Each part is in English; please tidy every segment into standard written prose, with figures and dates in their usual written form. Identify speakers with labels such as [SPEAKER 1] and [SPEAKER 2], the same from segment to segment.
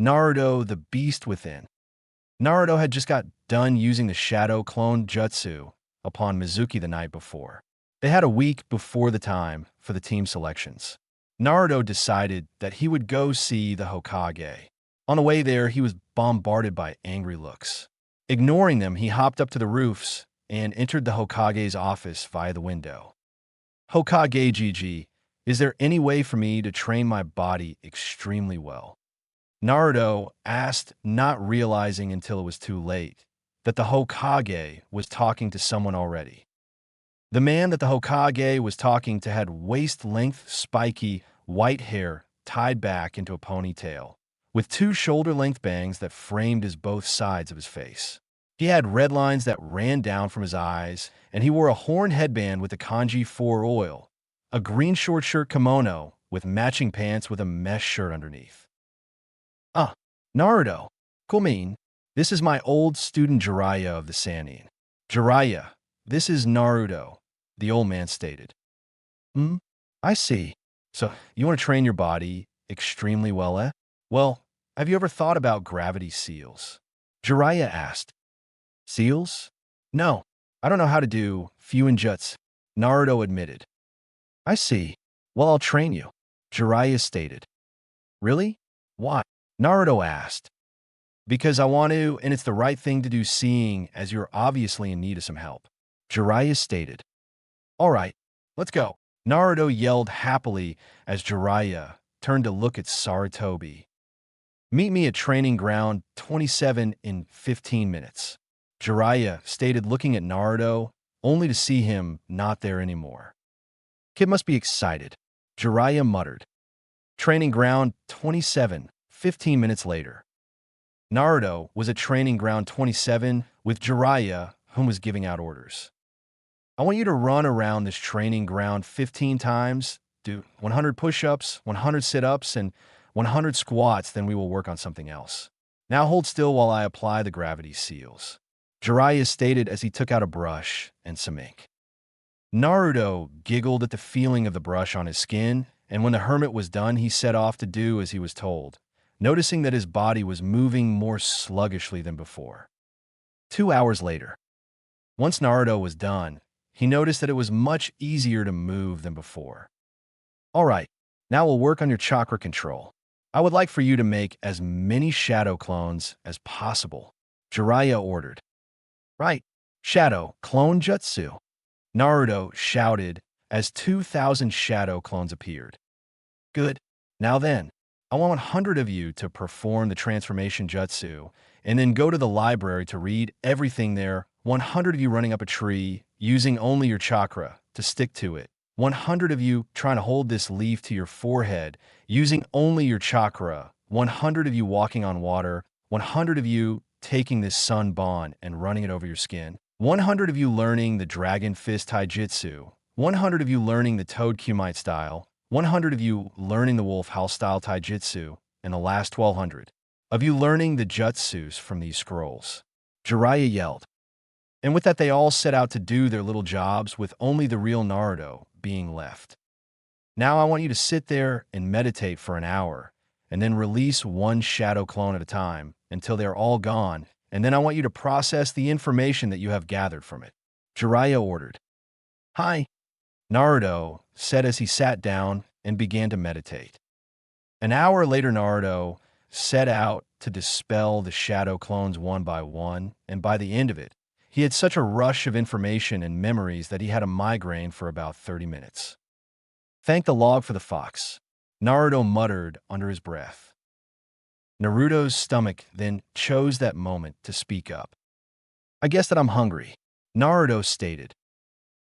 [SPEAKER 1] Naruto, the Beast Within. Naruto had just got done using the Shadow Clone Jutsu upon Mizuki the night before. They had a week before the time for the team selections. Naruto decided that he would go see the Hokage. On the way there, he was bombarded by angry looks. Ignoring them, he hopped up to the roofs and entered the Hokage's office via the window. Hokage Gigi, is there any way for me to train my body extremely well? Naruto asked, not realizing until it was too late that the Hokage was talking to someone already. The man that the Hokage was talking to had waist-length, spiky, white hair tied back into a ponytail, with two shoulder-length bangs that framed his both sides of his face. He had red lines that ran down from his eyes, and he wore a horn headband with a kanji 4 oil, a green short shirt kimono with matching pants with a mesh shirt underneath. Naruto, Kumin, this is my old student Jiraiya of the Sannin. Jiraiya, this is Naruto, the old man stated. I see. So, you want to train your body extremely well, eh? Well, have you ever thought about gravity seals? Jiraiya asked. Seals? No, I don't know how to do Fuinjutsu, Naruto admitted. I see. Well, I'll train you, Jiraiya stated. Really? Why? Naruto asked. Because I want to, and it's the right thing to do seeing as you're obviously in need of some help, Jiraiya stated. All right, let's go. Naruto yelled happily as Jiraiya turned to look at Sarutobi. Meet me at training ground 27 in 15 minutes. Jiraiya stated, looking at Naruto, only to see him not there anymore. Kid must be excited, Jiraiya muttered. Training ground 27, 15 minutes later. Naruto was at training ground 27 with Jiraiya, whom was giving out orders. I want you to run around this training ground 15 times, do 100 push-ups, 100 sit-ups, and 100 squats, then we will work on something else. Now hold still while I apply the gravity seals, Jiraiya stated as he took out a brush and some ink. Naruto giggled at the feeling of the brush on his skin, and when the hermit was done, he set off to do as he was told, noticing that his body was moving more sluggishly than before. 2 hours later. Once Naruto was done, he noticed that it was much easier to move than before. All right, now we'll work on your chakra control. I would like for you to make as many shadow clones as possible, Jiraiya ordered. Right, shadow clone jutsu, Naruto shouted as 2,000 shadow clones appeared. Good. Now then, I want 100 of you to perform the transformation jutsu, and then go to the library to read everything there. 100 of you running up a tree, using only your chakra to stick to it. 100 of you trying to hold this leaf to your forehead, using only your chakra. 100 of you walking on water. 100 of you taking this sun bond and running it over your skin. 100 of you learning the Dragon Fist Taijutsu. 100 of you learning the Toad Kumite style. 100 of you learning the Wolf House style Taijutsu. And the last 1,200 of you learning the jutsus from these scrolls, Jiraiya yelled. And with that, they all set out to do their little jobs, with only the real Naruto being left. Now I want you to sit there and meditate for an hour, and then release one shadow clone at a time until they're all gone, and then I want you to process the information that you have gathered from it, Jiraiya ordered. Hi, Naruto said as he sat down and began to meditate. An hour later, Naruto set out to dispel the shadow clones one by one, and by the end of it, he had such a rush of information and memories that he had a migraine for about 30 minutes. Thank the log for the fox, Naruto muttered under his breath. Naruto's stomach then chose that moment to speak up. I guess that I'm hungry, Naruto stated.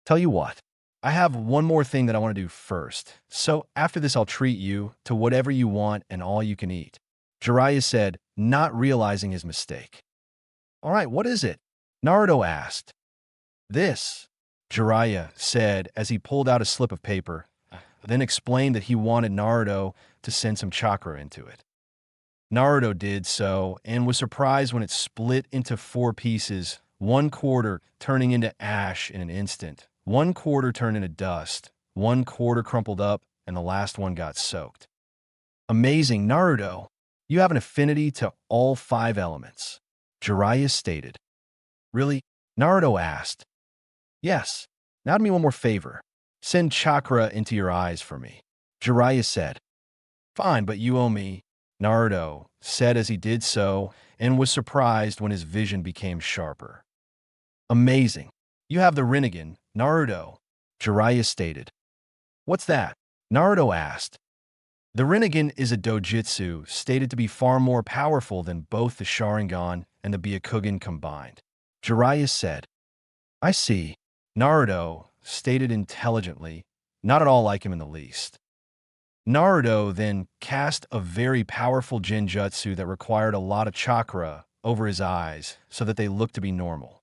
[SPEAKER 1] Tell you what, I have one more thing that I want to do first, so after this I'll treat you to whatever you want and all you can eat, Jiraiya said, not realizing his mistake. All right, what is it? Naruto asked. This, Jiraiya said as he pulled out a slip of paper, then explained that he wanted Naruto to send some chakra into it. Naruto did so and was surprised when it split into 4 pieces, 1/4 turning into ash in an instant, 1/4 turned into dust, 1/4 crumpled up, and the last one got soaked. Amazing, Naruto, You have an affinity to all 5 elements, Jiraiya stated. Really? Naruto asked. Yes. Now do me one more favor. Send chakra into your eyes for me. Jiraiya said. Fine, but you owe me, Naruto said as he did so, and was surprised when his vision became sharper. Amazing. You have the Rinnegan, Naruto, Jiraiya stated. What's that? Naruto asked. The Rinnegan is a dojutsu stated to be far more powerful than both the Sharingan and the Byakugan combined. Jiraiya said. I see. Naruto stated intelligently, not at all like him in the least. Naruto then cast a very powerful genjutsu that required a lot of chakra over his eyes so that they looked to be normal.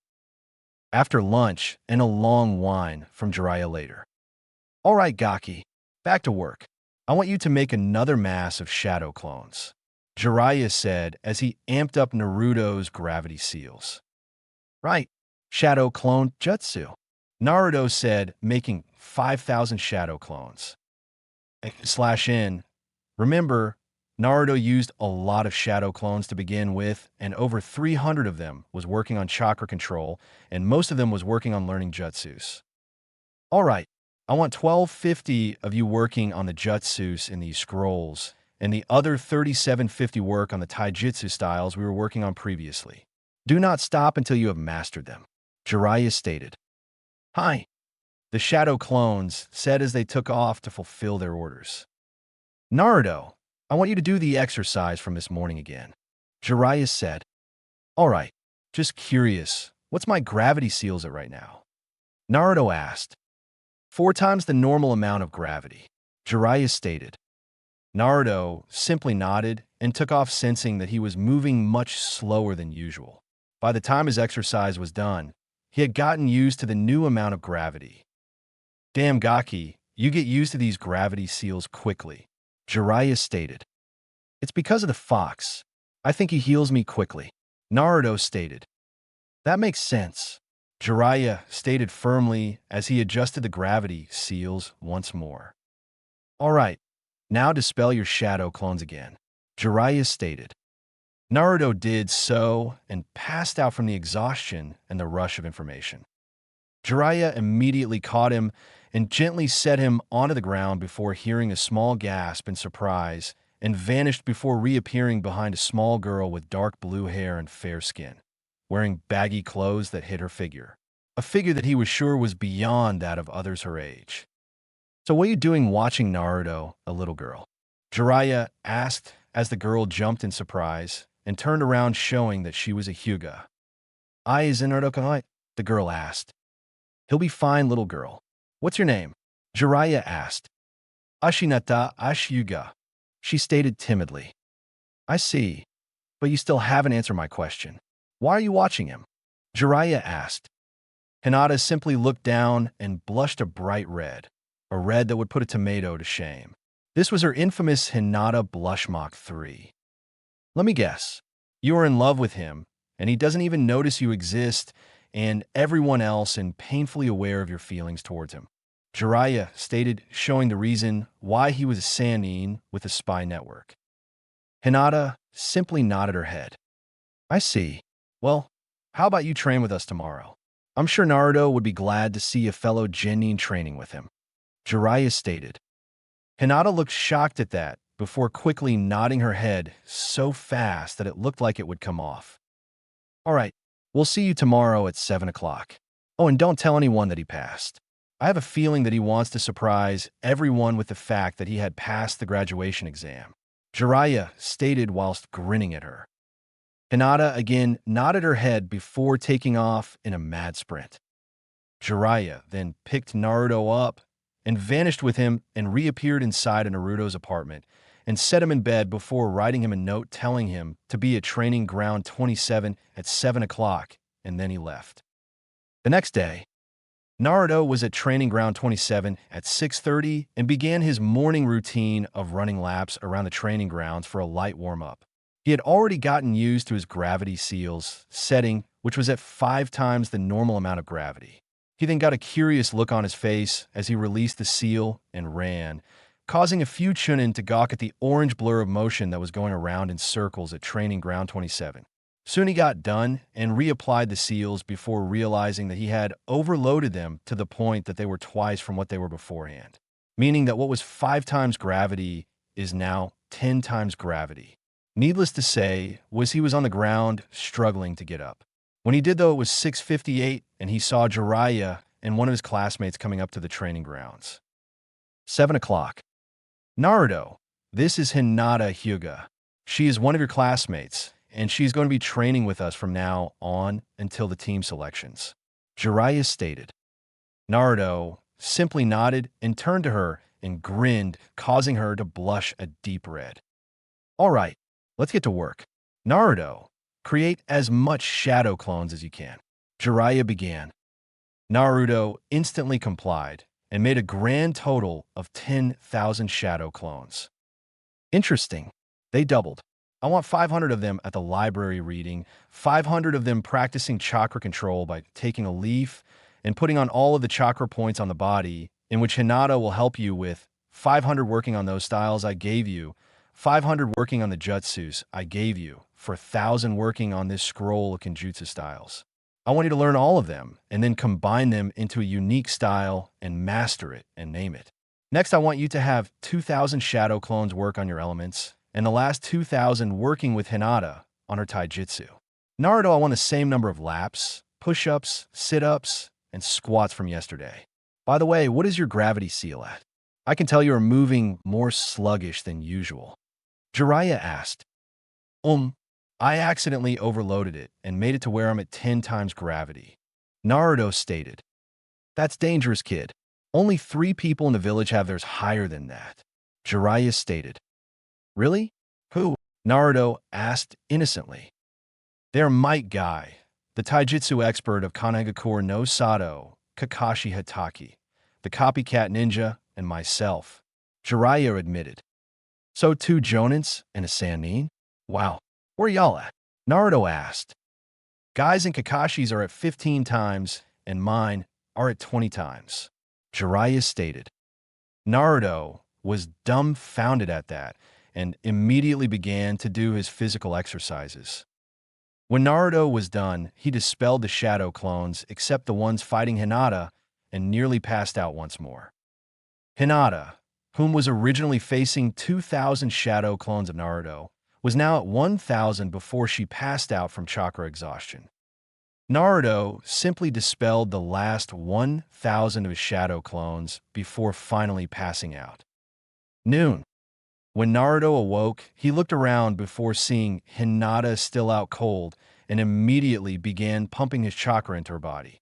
[SPEAKER 1] After lunch and a long whine from Jiraiya later. All right, Gaki, back to work. I want you to make another mass of shadow clones, Jiraiya said as he amped up Naruto's gravity seals. Right, shadow clone jutsu, Naruto said, making 5,000 shadow clones. /N. Remember, Naruto used a lot of shadow clones to begin with, and over 300 of them was working on chakra control, and most of them was working on learning jutsus. All right, I want 1,250 of you working on the jutsus in these scrolls, and the other 3,750 work on the taijutsu styles we were working on previously. Do not stop until you have mastered them, Jiraiya stated. Hi, the shadow clones said as they took off to fulfill their orders. Naruto, I want you to do the exercise from this morning again, Jiraiya said. All right, just curious, what's my gravity seals at right now? Naruto asked. 4 times the normal amount of gravity, Jiraiya stated. Naruto simply nodded and took off, sensing that he was moving much slower than usual. By the time his exercise was done, he had gotten used to the new amount of gravity. Damn, Gaki, you get used to these gravity seals quickly, Jiraiya stated. It's because of the fox. I think he heals me quickly, Naruto stated. That makes sense, Jiraiya stated firmly as he adjusted the gravity seals once more. All right, now dispel your shadow clones again, Jiraiya stated. Naruto did so and passed out from the exhaustion and the rush of information. Jiraiya immediately caught him and gently set him onto the ground before hearing a small gasp in surprise and vanished before reappearing behind a small girl with dark blue hair and fair skin, wearing baggy clothes that hid her figure, a figure that he was sure was beyond that of others her age. So what are you doing watching Naruto, a little girl? Jiraiya asked as the girl jumped in surprise and turned around, showing that she was a Hyuga. Is Naruto, the girl asked. He'll be fine, little girl. What's your name? Jiraiya asked. Ashinata Ashyuga, she stated timidly. I see, but you still haven't answered my question. Why are you watching him? Jiraiya asked. Hinata simply looked down and blushed a bright red, a red that would put a tomato to shame. This was her infamous Hinata blush Mach 3. Let me guess. You are in love with him, and he doesn't even notice you exist, and everyone else and painfully aware of your feelings towards him, Jiraiya stated, showing the reason why he was a Sannin with a spy network. Hinata simply nodded her head. I see. Well, how about you train with us tomorrow? I'm sure Naruto would be glad to see a fellow genin training with him, Jiraiya stated. Hinata looked shocked at that before quickly nodding her head so fast that it looked like it would come off. All right, we'll see you tomorrow at 7 o'clock. Oh, and don't tell anyone that he passed. I have a feeling that he wants to surprise everyone with the fact that he had passed the graduation exam, Jiraiya stated whilst grinning at her. Hinata again nodded her head before taking off in a mad sprint. Jiraiya then picked Naruto up and vanished with him and reappeared inside of Naruto's apartment and set him in bed before writing him a note telling him to be at Training Ground 27 at 7 o'clock, and then he left. The next day, Naruto was at Training Ground 27 at 6:30 and began his morning routine of running laps around the training grounds for a light warm-up. He had already gotten used to his gravity seals setting, which was at 5 times the normal amount of gravity. He then got a curious look on his face as he released the seal and ran, causing a few Chunin to gawk at the orange blur of motion that was going around in circles at Training Ground 27. Soon he got done and reapplied the seals before realizing that he had overloaded them to the point that they were twice from what they were beforehand, meaning that what was 5 times gravity is now 10 times gravity. Needless to say, he was on the ground, struggling to get up. When he did, though, it was 6:58, and he saw Jiraiya and one of his classmates coming up to the training grounds. 7 o'clock. Naruto, this is Hinata Hyuga. She is one of your classmates, and she's going to be training with us from now on until the team selections, Jiraiya stated. Naruto simply nodded and turned to her and grinned, causing her to blush a deep red. All right, let's get to work. Naruto, create as much shadow clones as you can, Jiraiya began. Naruto instantly complied and made a grand total of 10,000 shadow clones. Interesting. They doubled. I want 500 of them at the library reading, 500 of them practicing chakra control by taking a leaf and putting on all of the chakra points on the body, in which Hinata will help you with, 500 working on those styles I gave you, 500 working on the jutsus I gave you, for 1,000 working on this scroll of Kenjutsu styles. I want you to learn all of them and then combine them into a unique style and master it and name it. Next, I want you to have 2,000 shadow clones work on your elements, and the last 2,000 working with Hinata on her taijutsu. Naruto, I want the same number of laps, push-ups, sit-ups, and squats from yesterday. By the way, what is your gravity seal at? I can tell you are moving more sluggish than usual. Jiraiya asked. I accidentally overloaded it and made it to where I'm at 10 times gravity. Naruto stated. That's dangerous, kid. Only 3 people in the village have theirs higher than that. Jiraiya stated. Really? Who? Naruto asked innocently. They're Might Guy, the taijutsu expert of Kanagakure no Sato, Kakashi Hatake, the copycat ninja, and myself, Jiraiya admitted. So 2 Jonins and a Sannin? Wow, where y'all at? Naruto asked. Guys and Kakashi's are at 15 times, and mine are at 20 times, Jiraiya stated. Naruto was dumbfounded at that, and immediately began to do his physical exercises. When Naruto was done, he dispelled the shadow clones except the ones fighting Hinata and nearly passed out once more. Hinata, whom was originally facing 2,000 shadow clones of Naruto, was now at 1,000 before she passed out from chakra exhaustion. Naruto simply dispelled the last 1,000 of his shadow clones before finally passing out. Noon. When Naruto awoke, he looked around before seeing Hinata still out cold and immediately began pumping his chakra into her body.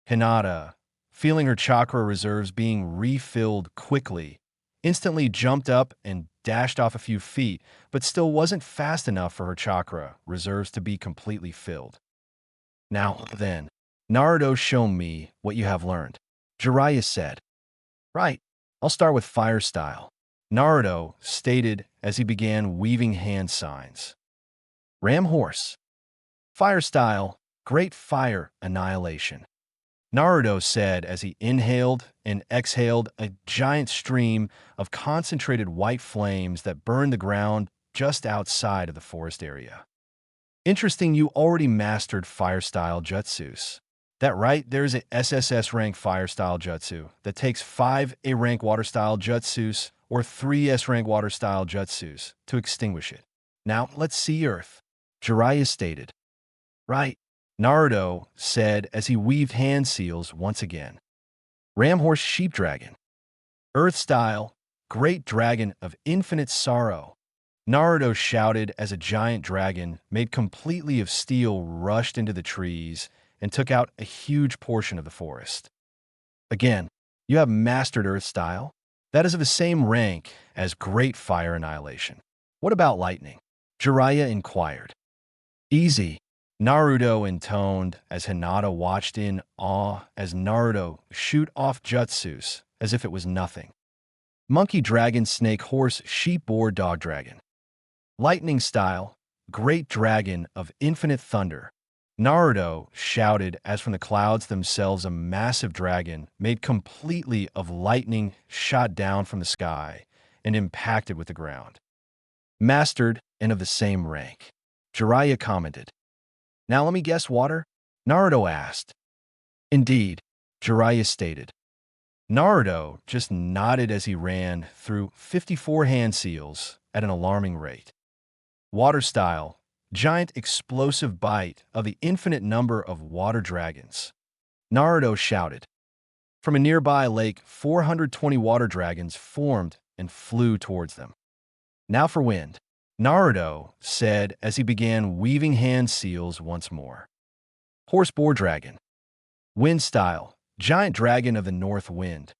[SPEAKER 1] Hinata, feeling her chakra reserves being refilled quickly, instantly jumped up and dashed off a few feet, but still wasn't fast enough for her chakra reserves to be completely filled. Now then, Naruto, show me what you have learned, Jiraiya said. Right, I'll start with fire style, Naruto stated as he began weaving hand signs. Ram horse. Fire style, great fire annihilation, Naruto said as he inhaled and exhaled a giant stream of concentrated white flames that burned the ground just outside of the forest area. Interesting, you already mastered fire style jutsus. That right, there's a SSS rank fire style jutsu that takes 5 A rank water style jutsus or 3 S rank water style jutsus to extinguish it. Now let's see Earth, Jiraiya stated. Right, Naruto said as he weaved hand seals once again. Ram horse sheep dragon. Earth style, great dragon of infinite sorrow, Naruto shouted as a giant dragon made completely of steel rushed into the trees and took out a huge portion of the forest. Again, you have mastered Earth style. That is of the same rank as great fire annihilation. What about lightning? Jiraiya inquired. Easy, Naruto intoned as Hinata watched in awe as Naruto shoot off jutsus as if it was nothing. Monkey dragon snake horse sheep boar dog dragon. Lightning style, great dragon of infinite thunder, Naruto shouted as from the clouds themselves a massive dragon, made completely of lightning, shot down from the sky and impacted with the ground. Mastered and of the same rank. Jiraiya commented. Now let me guess, water? Naruto asked. Indeed, Jiraiya stated. Naruto just nodded as he ran through 54 hand seals at an alarming rate. Water style, giant explosive bite of the infinite number of water dragons. Naruto shouted. From a nearby lake, 420 water dragons formed and flew towards them. Now for wind, Naruto said as he began weaving hand seals once more. Horse boar dragon. Wind style, giant dragon of the north wind.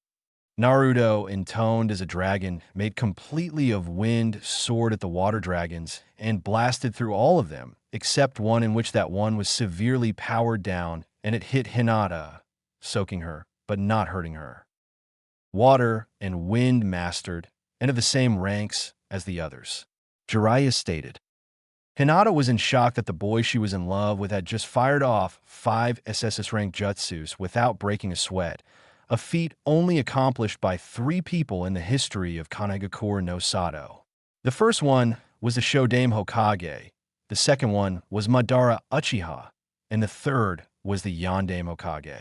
[SPEAKER 1] Naruto, intoned as a dragon, made completely of wind, soared at the water dragons, and blasted through all of them, except one in which that one was severely powered down, and it hit Hinata, soaking her, but not hurting her. Water and wind mastered, and of the same ranks as the others. Jiraiya stated. Hinata was in shock that the boy she was in love with had just fired off 5 SS-rank jutsus without breaking a sweat, a feat only accomplished by 3 people in the history of Kanagakure no Sato. The first one was the Shodame Hokage, the second one was Madara Uchiha, and the third was the Yandame Hokage.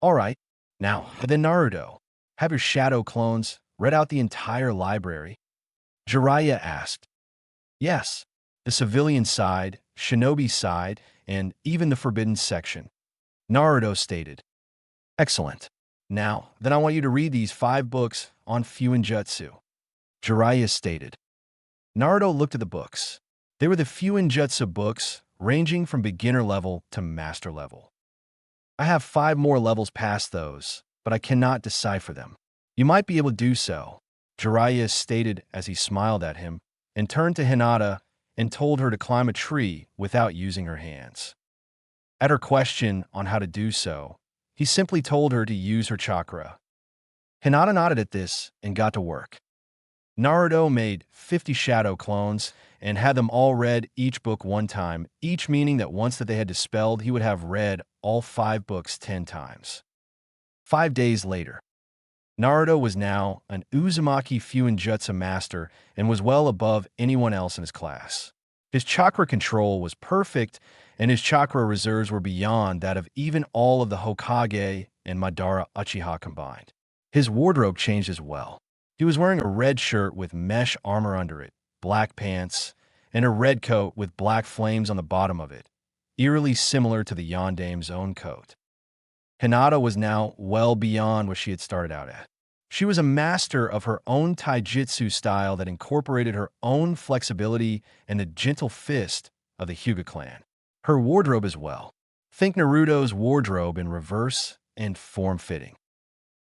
[SPEAKER 1] Alright, now, then Naruto, have your shadow clones read out the entire library? Jiraiya asked. Yes, the civilian side, shinobi side, and even the forbidden section. Naruto stated. Excellent. Now, then I want you to read these 5 books on Fuinjutsu. Jiraiya stated. Naruto looked at the books. They were the Fuinjutsu books, ranging from beginner level to master level. I have 5 more levels past those, but I cannot decipher them. You might be able to do so, Jiraiya stated as he smiled at him, and turned to Hinata and told her to climb a tree without using her hands. At her question on how to do so, he simply told her to use her chakra. Hinata nodded at this and got to work. Naruto made 50 shadow clones and had them all read each book 1 time, each meaning that once that they had dispelled, he would have read all 5 books 10 times. 5 days later, Naruto was now an Uzumaki Fuinjutsu master and was well above anyone else in his class. His chakra control was perfect, and his chakra reserves were beyond that of even all of the Hokage and Madara Uchiha combined. His wardrobe changed as well. He was wearing a red shirt with mesh armor under it, black pants, and a red coat with black flames on the bottom of it, eerily similar to the Yandame's own coat. Hinata was now well beyond what she had started out at. She was a master of her own taijutsu style that incorporated her own flexibility and the gentle fist of the Hyuga clan. Her wardrobe as well. Think Naruto's wardrobe in reverse and form-fitting.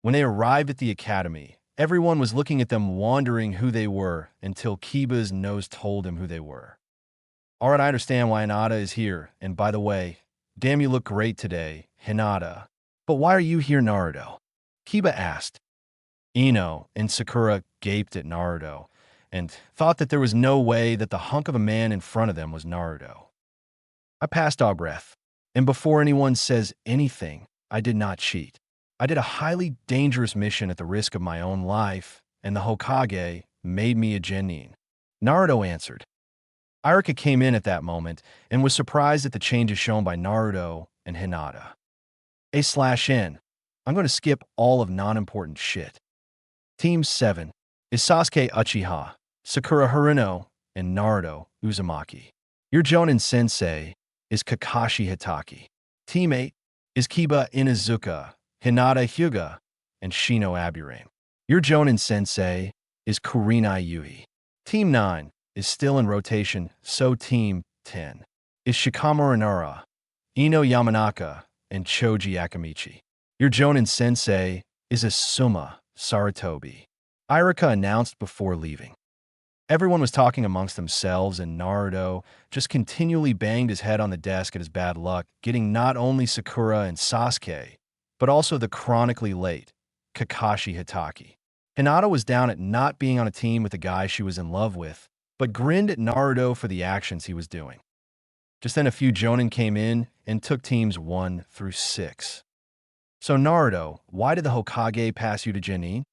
[SPEAKER 1] When they arrived at the academy, everyone was looking at them wondering who they were until Kiba's nose told him who they were. Alright, I understand why Hinata is here, and by the way, damn you look great today, Hinata. But why are you here, Naruto? Kiba asked. Ino and Sakura gaped at Naruto and thought that there was no way that the hunk of a man in front of them was Naruto. I passed our breath, and before anyone says anything, I did not cheat. I did a highly dangerous mission at the risk of my own life, and the Hokage made me a genin. Naruto answered. Irika came in at that moment and was surprised at the changes shown by Naruto and Hinata. A/N. I'm going to skip all of non-important shit. Team 7 is Sasuke Uchiha, Sakura Haruno, and Naruto Uzumaki. Your Jonin Sensei is Kakashi Hitaki. Team 8 is Kiba Inuzuka, Hinata Hyuga, and Shino Aburame. Your Jonin Sensei is Kurinai Yui. Team 9 is still in rotation, so Team 10 is Shikamaru Nara, Ino Yamanaka, and Choji Akamichi. Your Jonin Sensei is Asuma Sarutobi. Irika announced before leaving. Everyone was talking amongst themselves, and Naruto just continually banged his head on the desk at his bad luck, getting not only Sakura and Sasuke, but also the chronically late Kakashi Hitaki. Hinata was down at not being on a team with the guy she was in love with, but grinned at Naruto for the actions he was doing. Just then a few jonin came in and took teams 1 through 6. So Naruto, why did the Hokage pass you to Genin?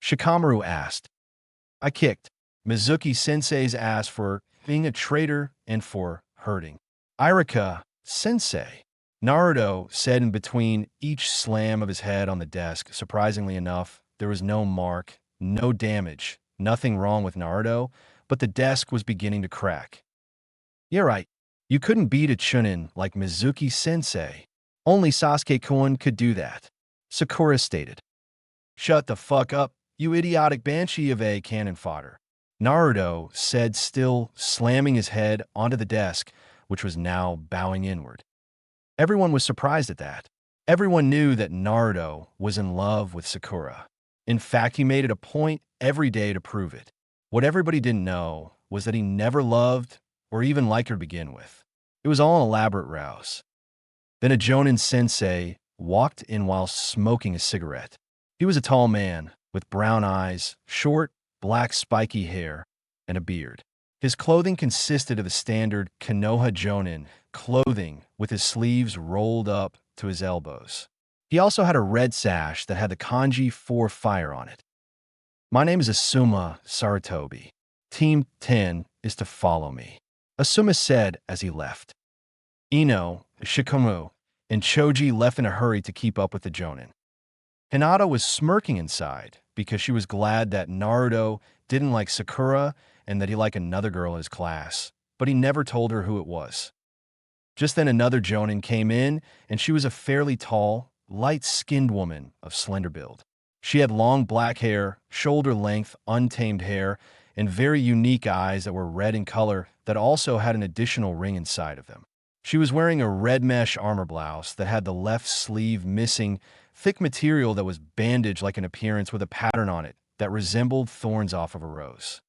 [SPEAKER 1] Shikamaru asked. I kicked Mizuki-sensei's ass for being a traitor and for hurting Irika-sensei. Naruto said in between each slam of his head on the desk. Surprisingly enough, there was no mark, no damage, nothing wrong with Naruto, but the desk was beginning to crack. You're right. You couldn't beat a chunin like Mizuki-sensei. Only Sasuke-kun could do that, Sakura stated. Shut the fuck up, you idiotic banshee of a cannon fodder, Naruto said, still slamming his head onto the desk, which was now bowing inward. Everyone was surprised at that. Everyone knew that Naruto was in love with Sakura. In fact, he made it a point every day to prove it. What everybody didn't know was that he never loved or even liked her to begin with. It was all an elaborate ruse. Then a Jonin sensei walked in while smoking a cigarette. He was a tall man with brown eyes, short, black spiky hair, and a beard. His clothing consisted of the standard Konoha Jonin clothing with his sleeves rolled up to his elbows. He also had a red sash that had the kanji 4 fire on it. My name is Asuma Sarutobi. Team 10 is to follow me, Asuma said as he left. Ino, Shikomu, and Choji left in a hurry to keep up with the Jonin. Hinata was smirking inside because she was glad that Naruto didn't like Sakura and that he liked another girl in his class, but he never told her who it was. Just then another Jonin came in, and she was a fairly tall, light-skinned woman of slender build. She had long black hair, shoulder-length, untamed hair, and very unique eyes that were red in color that also had an additional ring inside of them. She was wearing a red mesh armor blouse that had the left sleeve missing, thick material that was bandaged like an appearance with a pattern on it that resembled thorns off of a rose.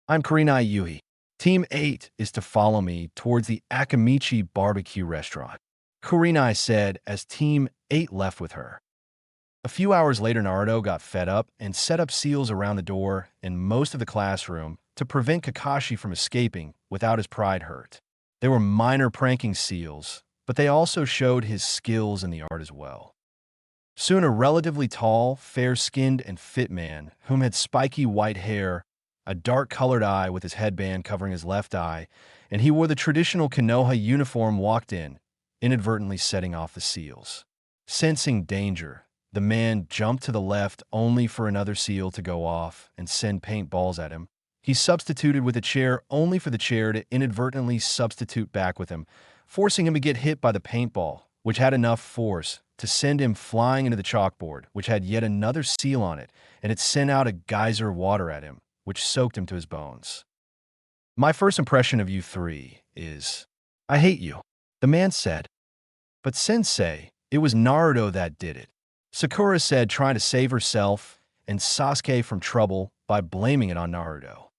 [SPEAKER 1] I'm Kurenai Yui. Team 8 is to follow me towards the Akamichi barbecue restaurant, Kurenai said as Team 8 left with her. A few hours later, Naruto got fed up and set up seals around the door and most of the classroom to prevent Kakashi from escaping without his pride hurt. They were minor pranking seals, but they also showed his skills in the art as well. Soon a relatively tall, fair-skinned, and fit man, whom had spiky white hair, a dark-colored eye with his headband covering his left eye, and he wore the traditional Konoha uniform, walked in, inadvertently setting off the seals. Sensing danger, the man jumped to the left only for another seal to go off and send paintballs at him. He substituted with a chair only for the chair to inadvertently substitute back with him, forcing him to get hit by the paintball, which had enough force to send him flying into the chalkboard, which had yet another seal on it, and it sent out a geyser of water at him, which soaked him to his bones. My first impression of you three is, I hate you, the man said. But sensei, it was Naruto that did it, Sakura said, trying to save herself and Sasuke from trouble by blaming it on Naruto.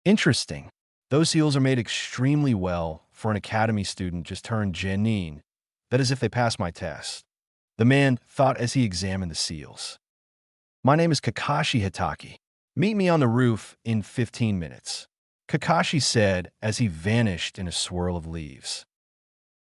[SPEAKER 1] Interesting. Those seals are made extremely well for an academy student just turned genin. That is if they pass my test, the man thought as he examined the seals. My name is Kakashi Hitaki. Meet me on the roof in 15 minutes, Kakashi said as he vanished in a swirl of leaves.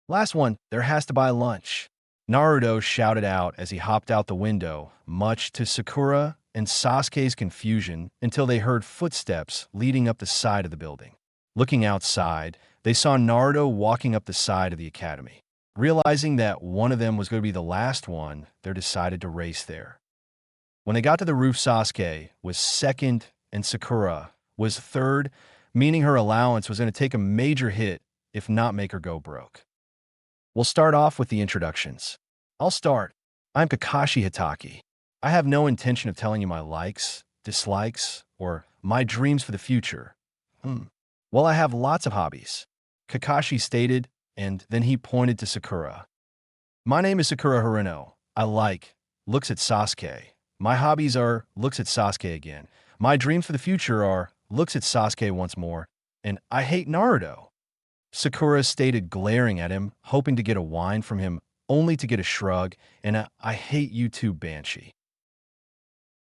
[SPEAKER 1] Last one, there has to buy lunch, Naruto shouted out as he hopped out the window, much to Sakura and Sasuke's confusion until they heard footsteps leading up the side of the building. Looking outside, they saw Naruto walking up the side of the academy. Realizing that one of them was going to be the last one, they decided to race there. When they got to the roof, Sasuke was second and Sakura was third, meaning her allowance was going to take a major hit if not make her go broke. We'll start off with the introductions. I'll start. I'm Kakashi Hitaki. I have no intention of telling you my likes, dislikes, or my dreams for the future. Well, I have lots of hobbies, Kakashi stated, and then he pointed to Sakura. My name is Sakura Haruno. I like, looks at Sasuke. My hobbies are, looks at Sasuke again. My dreams for the future are, looks at Sasuke once more, and I hate Naruto, Sakura stated, glaring at him, hoping to get a whine from him, only to get a shrug, and a I hate you too, Banshee.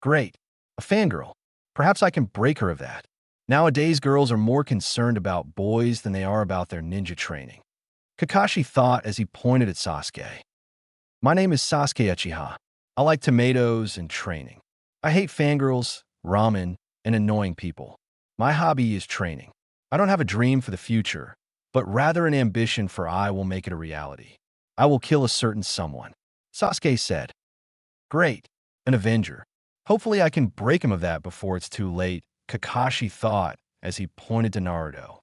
[SPEAKER 1] Great. A fangirl. Perhaps I can break her of that. Nowadays, girls are more concerned about boys than they are about their ninja training. Kakashi thought as he pointed at Sasuke. My name is Sasuke Uchiha. I like tomatoes and training. I hate fangirls, ramen, and annoying people. My hobby is training. I don't have a dream for the future, but rather an ambition for I will make it a reality. I will kill a certain someone. Sasuke said. Great, an avenger. Hopefully I can break him of that before it's too late, Kakashi thought as he pointed to Naruto.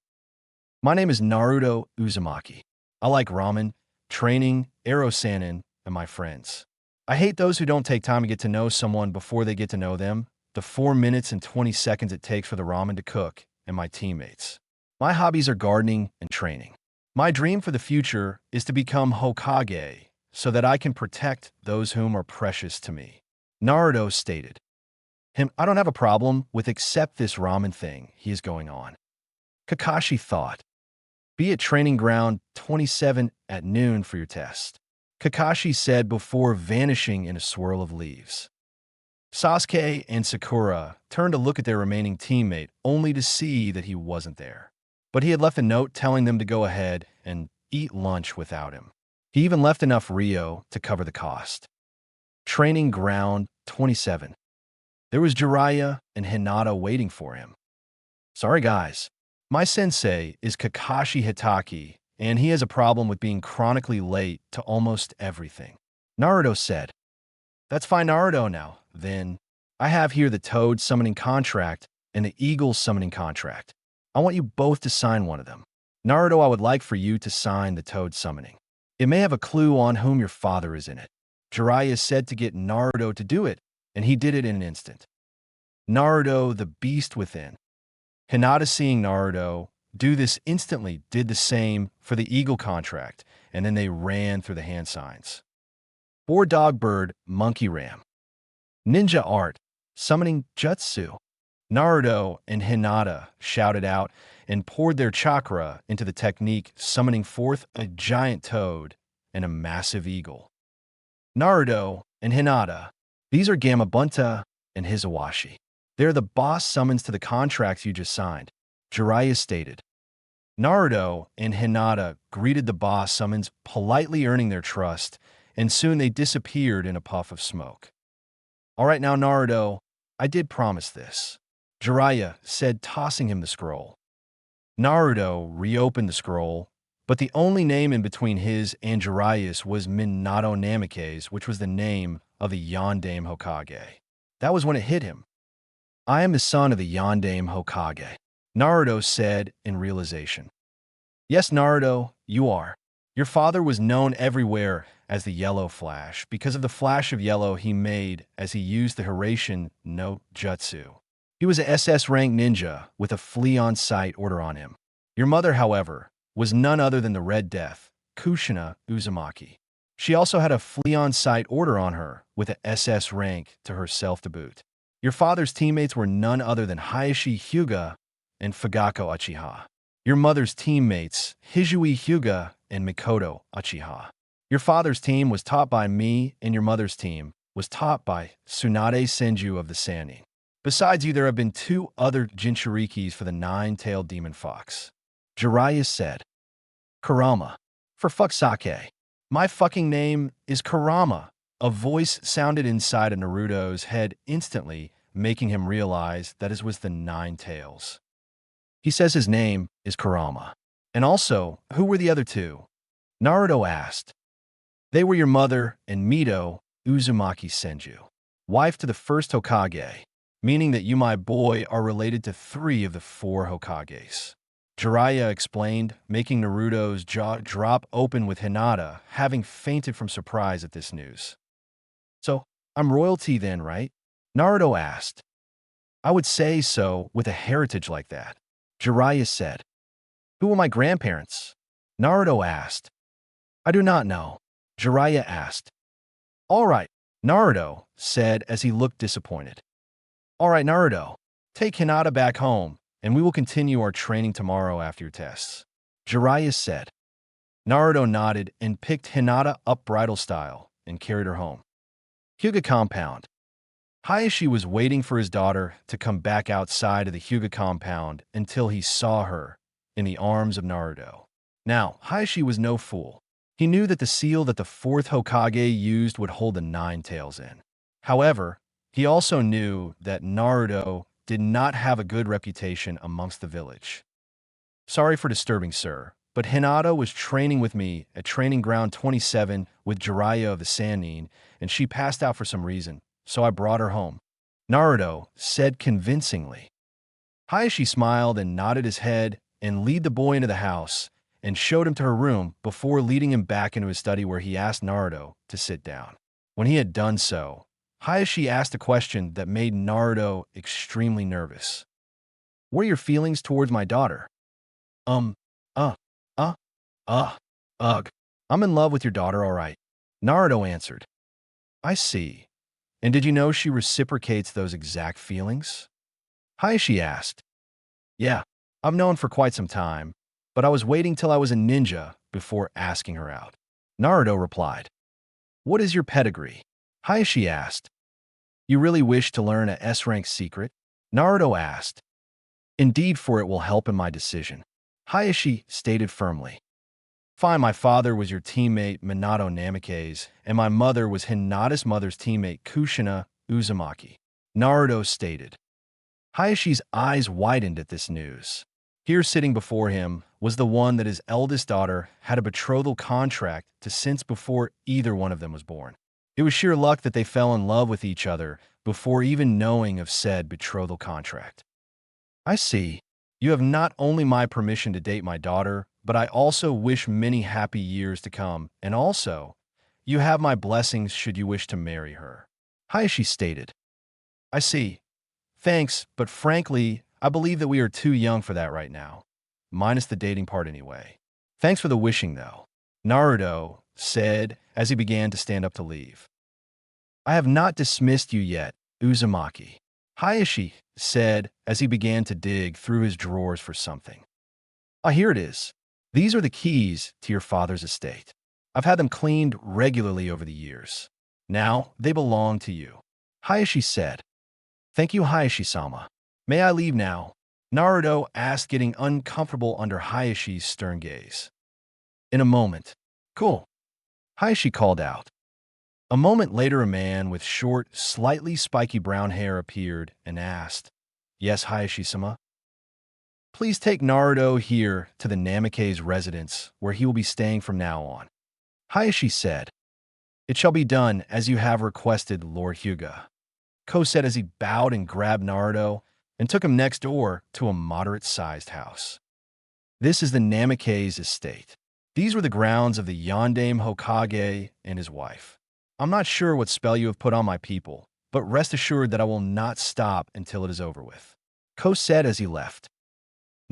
[SPEAKER 1] My name is Naruto Uzumaki. I like ramen, training, arrow sannin, and my friends. I hate those who don't take time to get to know someone before they get to know them, the 4 minutes and 20 seconds it takes for the ramen to cook, and my teammates. My hobbies are gardening and training. My dream for the future is to become Hokage so that I can protect those whom are precious to me. Naruto stated. I don't have a problem with except this ramen thing he is going on. Kakashi thought. Be at training ground 27 at noon for your test. Kakashi said before vanishing in a swirl of leaves. Sasuke and Sakura turned to look at their remaining teammate only to see that he wasn't there. But he had left a note telling them to go ahead and eat lunch without him. He even left enough Rio to cover the cost. Training ground 27. There was Jiraiya and Hinata waiting for him. Sorry guys, my sensei is Kakashi Hitaki, and he has a problem with being chronically late to almost everything. Naruto said, That's fine Naruto now, then. I have here the Toad summoning contract and the Eagle summoning contract. I want you both to sign one of them. Naruto, I would like for you to sign the Toad summoning. It may have a clue on whom your father is in it. Jiraiya said to get Naruto to do it, and he did it in an instant. Naruto, the beast within. Hinata, seeing Naruto do this instantly, did the same for the Eagle contract, and then they ran through the hand signs. Boar, dog, bird, monkey, ram. Ninja art, summoning jutsu. Naruto and Hinata shouted out and poured their chakra into the technique, summoning forth a giant toad and a massive eagle. Naruto and Hinata, these are Gamabunta and Hizawashi. They're the boss summons to the contracts you just signed, Jiraiya stated. Naruto and Hinata greeted the boss summons, politely earning their trust, and soon they disappeared in a puff of smoke. All right now, Naruto, I did promise this, Jiraiya said, tossing him the scroll. Naruto reopened the scroll, but the only name in between his and Jiraiya's was Minato Namikaze, which was the name of the Yondaime Hokage. That was when it hit him. I am the son of the Yondaime Hokage, Naruto said in realization. Yes, Naruto, you are. Your father was known everywhere as the Yellow Flash because of the flash of yellow he made as he used the Hiraishin no Jutsu. He was a SS rank ninja with a flea on sight order on him. Your mother, however, was none other than the Red Death, Kushina Uzumaki. She also had a flea on sight order on her with a SS rank to herself to boot. Your father's teammates were none other than Hayashi Hyuga and Fugako Uchiha. Your mother's teammates, Hizui Hyuga and Mikoto Uchiha. Your father's team was taught by me, and your mother's team was taught by Tsunade Senju of the Sannin. Besides you, there have been 2 other Jinchurikis for the 9-tailed demon fox. Jiraiya said, Kurama. For fuck's sake. My fucking name is Kurama. A voice sounded inside of Naruto's head instantly, making him realize that it was the 9 tails. He says his name is Kurama. And also, who were the other 2? Naruto asked. They were your mother and Mito Uzumaki Senju, wife to the first Hokage, meaning that you, my boy, are related to 3 of the 4 Hokages. Jiraiya explained, making Naruto's jaw drop open with Hinata having fainted from surprise at this news. So, I'm royalty then, right? Naruto asked. I would say so with a heritage like that. Jiraiya said. Who are my grandparents? Naruto asked. I do not know. Jiraiya asked. All right, Naruto said as he looked disappointed. All right, Naruto, take Hinata back home, and we will continue our training tomorrow after your tests. Jiraiya said. Naruto nodded and picked Hinata up bridal style and carried her home. Hyuga compound. Hayashi was waiting for his daughter to come back outside of the Hyuga compound until he saw her in the arms of Naruto. Now, Hayashi was no fool. He knew that the seal that the fourth Hokage used would hold the nine tails in. However, he also knew that Naruto did not have a good reputation amongst the village. Sorry for disturbing, sir, but Hinata was training with me at Training Ground 27 with Jiraiya of the Sannin, and she passed out for some reason, so I brought her home, Naruto said convincingly. Hayashi smiled and nodded his head and led the boy into the house and showed him to her room before leading him back into his study where he asked Naruto to sit down. When he had done so, Hayashi asked a question that made Naruto extremely nervous. What are your feelings towards my daughter? Ugh. I'm in love with your daughter, all right. Naruto answered. I see. And did you know she reciprocates those exact feelings? Hayashi asked. Yeah, I've known for quite some time, but I was waiting till I was a ninja before asking her out. Naruto replied. What is your pedigree? Hayashi asked. You really wish to learn a S-rank secret? Naruto asked. Indeed, for it will help in my decision. Hayashi stated firmly. Fine, my father was your teammate Minato Namikaze, and my mother was Hinata's mother's teammate Kushina Uzumaki. Naruto stated. Hayashi's eyes widened at this news. Here sitting before him was the one that his eldest daughter had a betrothal contract to since before either one of them was born. It was sheer luck that they fell in love with each other before even knowing of said betrothal contract. I see. You have not only my permission to date my daughter, but I also wish many happy years to come, and also, you have my blessings should you wish to marry her. Hayashi stated. I see. Thanks, but frankly, I believe that we are too young for that right now. Minus the dating part anyway. Thanks for the wishing, though. Naruto said as he began to stand up to leave. I have not dismissed you yet, Uzumaki. Hayashi said as he began to dig through his drawers for something. Ah, here it is. These are the keys to your father's estate. I've had them cleaned regularly over the years. Now, they belong to you. Hayashi said. Thank you, Hayashi-sama. May I leave now? Naruto asked, getting uncomfortable under Hayashi's stern gaze. In a moment. Cool. Hayashi called out. A moment later, a man with short, slightly spiky brown hair appeared and asked, Yes, Hayashi-sama? Please take Naruto here to the Namikaze residence, where he will be staying from now on. Hayashi said, It shall be done as you have requested, Lord Hyuga. Ko said as he bowed and grabbed Naruto and took him next door to a moderate-sized house. This is the Namikaze estate. These were the grounds of the Yondaime Hokage and his wife. I'm not sure what spell you have put on my people, but rest assured that I will not stop until it is over with. Ko said as he left.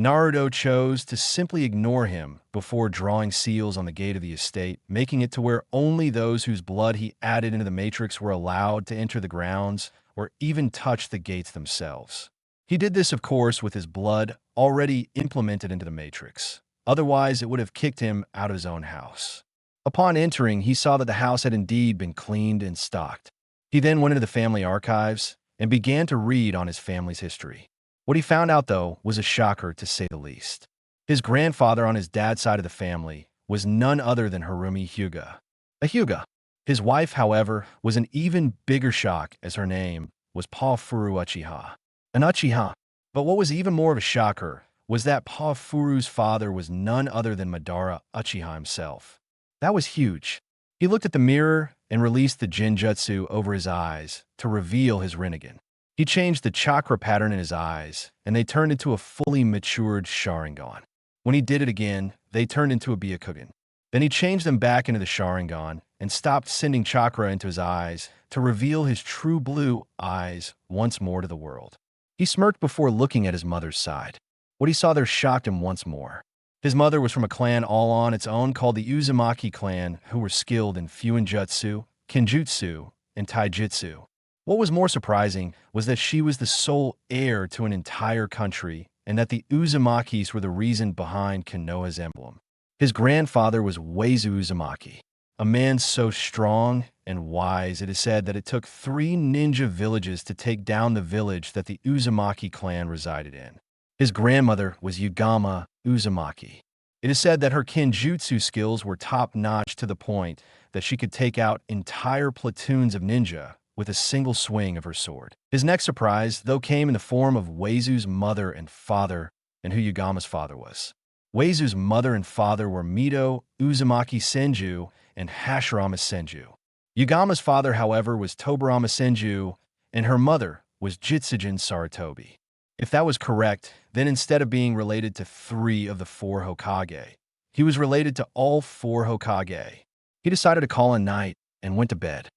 [SPEAKER 1] Naruto chose to simply ignore him before drawing seals on the gate of the estate, making it to where only those whose blood he added into the matrix were allowed to enter the grounds or even touch the gates themselves. He did this, of course, with his blood already implemented into the matrix. Otherwise, it would have kicked him out of his own house. Upon entering, he saw that the house had indeed been cleaned and stocked. He then went into the family archives and began to read on his family's history. What he found out, though, was a shocker to say the least. His grandfather on his dad's side of the family was none other than Harumi Hyuga. A Hyuga. His wife, however, was an even bigger shock, as her name was Pa-Furu Uchiha. An Uchiha. But what was even more of a shocker was that Pa-Furu's father was none other than Madara Uchiha himself. That was huge. He looked at the mirror and released the Jinjutsu over his eyes to reveal his Rinnegan. He changed the chakra pattern in his eyes, and they turned into a fully matured Sharingan. When he did it again, they turned into a Byakugan. Then he changed them back into the Sharingan and stopped sending chakra into his eyes to reveal his true blue eyes once more to the world. He smirked before looking at his mother's side. What he saw there shocked him once more. His mother was from a clan all on its own called the Uzumaki clan, who were skilled in Fuinjutsu, Kenjutsu, and Taijutsu. What was more surprising was that she was the sole heir to an entire country, and that the Uzumakis were the reason behind Konoha's emblem. His grandfather was Uezu Uzumaki, a man so strong and wise, it is said that it took 3 ninja villages to take down the village that the Uzumaki clan resided in. His grandmother was Yugama Uzumaki. It is said that her kinjutsu skills were top-notch to the point that she could take out entire platoons of ninja with a single swing of her sword. His next surprise, though, came in the form of Weizu's mother and father, and who Yugama's father was. Weizu's mother and father were Mito Uzumaki Senju and Hashirama Senju. Yugama's father, however, was Tobarama Senju, and her mother was Jitsujin Sarutobi. If that was correct, then instead of being related to 3 of the 4 Hokage, he was related to all 4 Hokage. He decided to call a night and went to bed.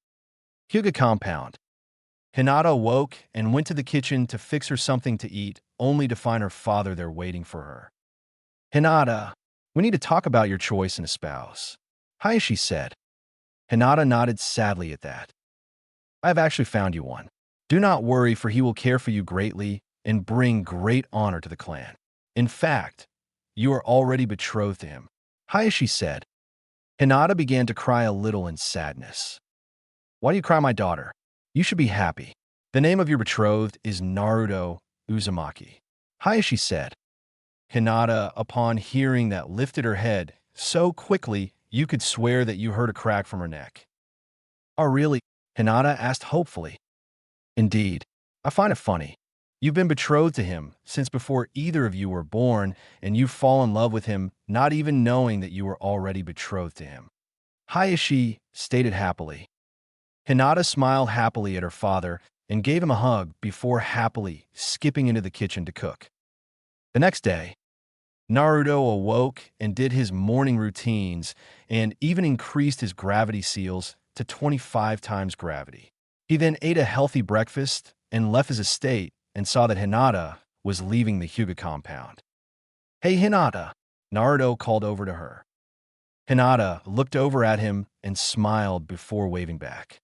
[SPEAKER 1] Hyuga compound. Hinata woke and went to the kitchen to fix her something to eat, only to find her father there waiting for her. Hinata, we need to talk about your choice in a spouse, Hayashi said. Hinata nodded sadly at that. I have actually found you one. Do not worry, for he will care for you greatly and bring great honor to the clan. In fact, you are already betrothed to him, Hayashi said. Hinata began to cry a little in sadness. Why do you cry, my daughter? You should be happy. The name of your betrothed is Naruto Uzumaki, Hayashi said. Hinata, upon hearing that, lifted her head so quickly you could swear that you heard a crack from her neck. Oh, really? Hinata asked hopefully. Indeed. I find it funny. You've been betrothed to him since before either of you were born, and you fall in love with him not even knowing that you were already betrothed to him, Hayashi stated happily. Hinata smiled happily at her father and gave him a hug before happily skipping into the kitchen to cook. The next day, Naruto awoke and did his morning routines and even increased his gravity seals to 25 times gravity. He then ate a healthy breakfast and left his estate and saw that Hinata was leaving the Hyuga compound. Hey Hinata, Naruto called over to her. Hinata looked over at him and smiled before waving back.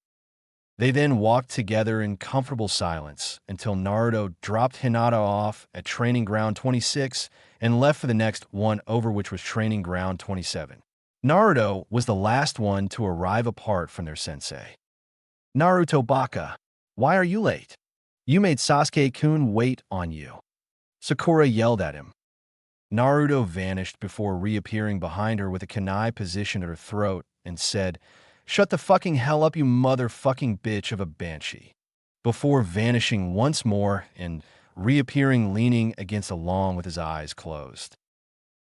[SPEAKER 1] They then walked together in comfortable silence until Naruto dropped Hinata off at Training Ground 26 and left for the next one over, which was Training Ground 27. Naruto was the last one to arrive apart from their sensei. Naruto Baka, why are you late? You made Sasuke-kun wait on you. Sakura yelled at him. Naruto vanished before reappearing behind her with a kunai positioned at her throat and said, "Shut the fucking hell up, you motherfucking bitch of a banshee," before vanishing once more and reappearing leaning against a lawn with his eyes closed.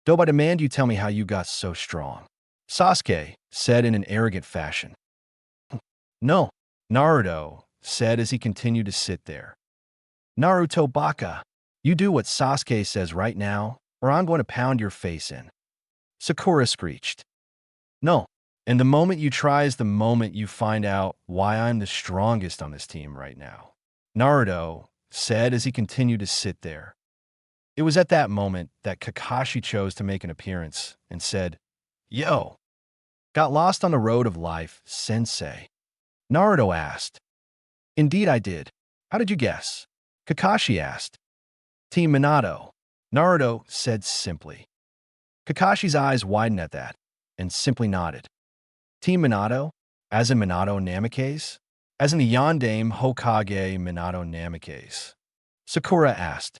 [SPEAKER 1] "Dope, I demand you tell me how you got so strong," Sasuke said in an arrogant fashion. "No," Naruto said as he continued to sit there. "Naruto Baka, you do what Sasuke says right now, or I'm going to pound your face in," Sakura screeched. "No. And the moment you try is the moment you find out why I'm the strongest on this team right now," Naruto said as he continued to sit there. It was at that moment that Kakashi chose to make an appearance and said, "Yo, got lost on the road of life, sensei?" Naruto asked. "Indeed I did. How did you guess?" Kakashi asked. "Team Minato," Naruto said simply. Kakashi's eyes widened at that and simply nodded. "Team Minato? As in Minato Namikaze? As in the Yondaime Hokage Minato Namikaze?" Sakura asked.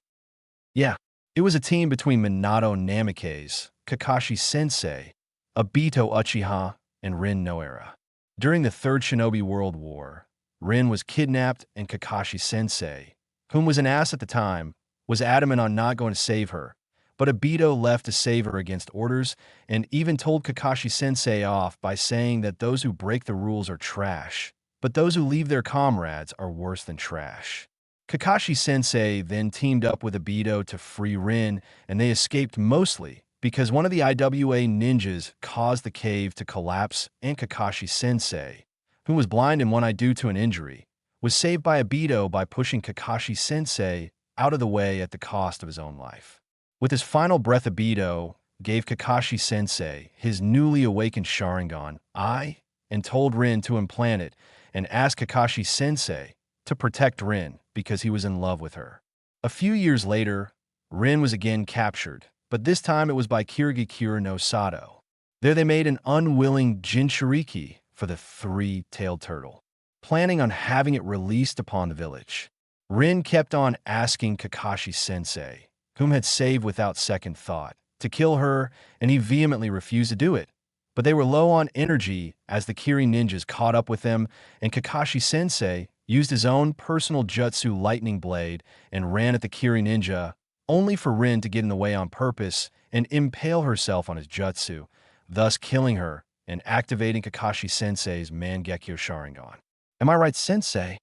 [SPEAKER 1] "Yeah, it was a team between Minato Namikaze, Kakashi-sensei, Obito Uchiha, and Rin Noara. During the Third Shinobi World War, Rin was kidnapped and Kakashi-sensei, whom was an ass at the time, was adamant on not going to save her, but Obito left to save her against orders and even told Kakashi-sensei off by saying that those who break the rules are trash, but those who leave their comrades are worse than trash. Kakashi-sensei then teamed up with Obito to free Rin, and they escaped mostly because one of the IWA ninjas caused the cave to collapse, and Kakashi-sensei, who was blind in one eye due to an injury, was saved by Obito by pushing Kakashi-sensei out of the way at the cost of his own life. With his final breath, Obito gave Kakashi-sensei his newly awakened Sharingan, and told Rin to implant it and asked Kakashi-sensei to protect Rin because he was in love with her. A few years later, Rin was again captured, but this time it was by Kirigakure no Sato. There they made an unwilling Jinchuriki for the three-tailed turtle, planning on having it released upon the village. Rin kept on asking Kakashi-sensei, whom had saved without second thought, to kill her, and he vehemently refused to do it. But they were low on energy as the Kiri ninjas caught up with them, and Kakashi-sensei used his own personal jutsu lightning blade and ran at the Kiri ninja, only for Rin to get in the way on purpose and impale herself on his jutsu, thus killing her and activating Kakashi-sensei's Mangekyo Sharingan. Am I right, sensei?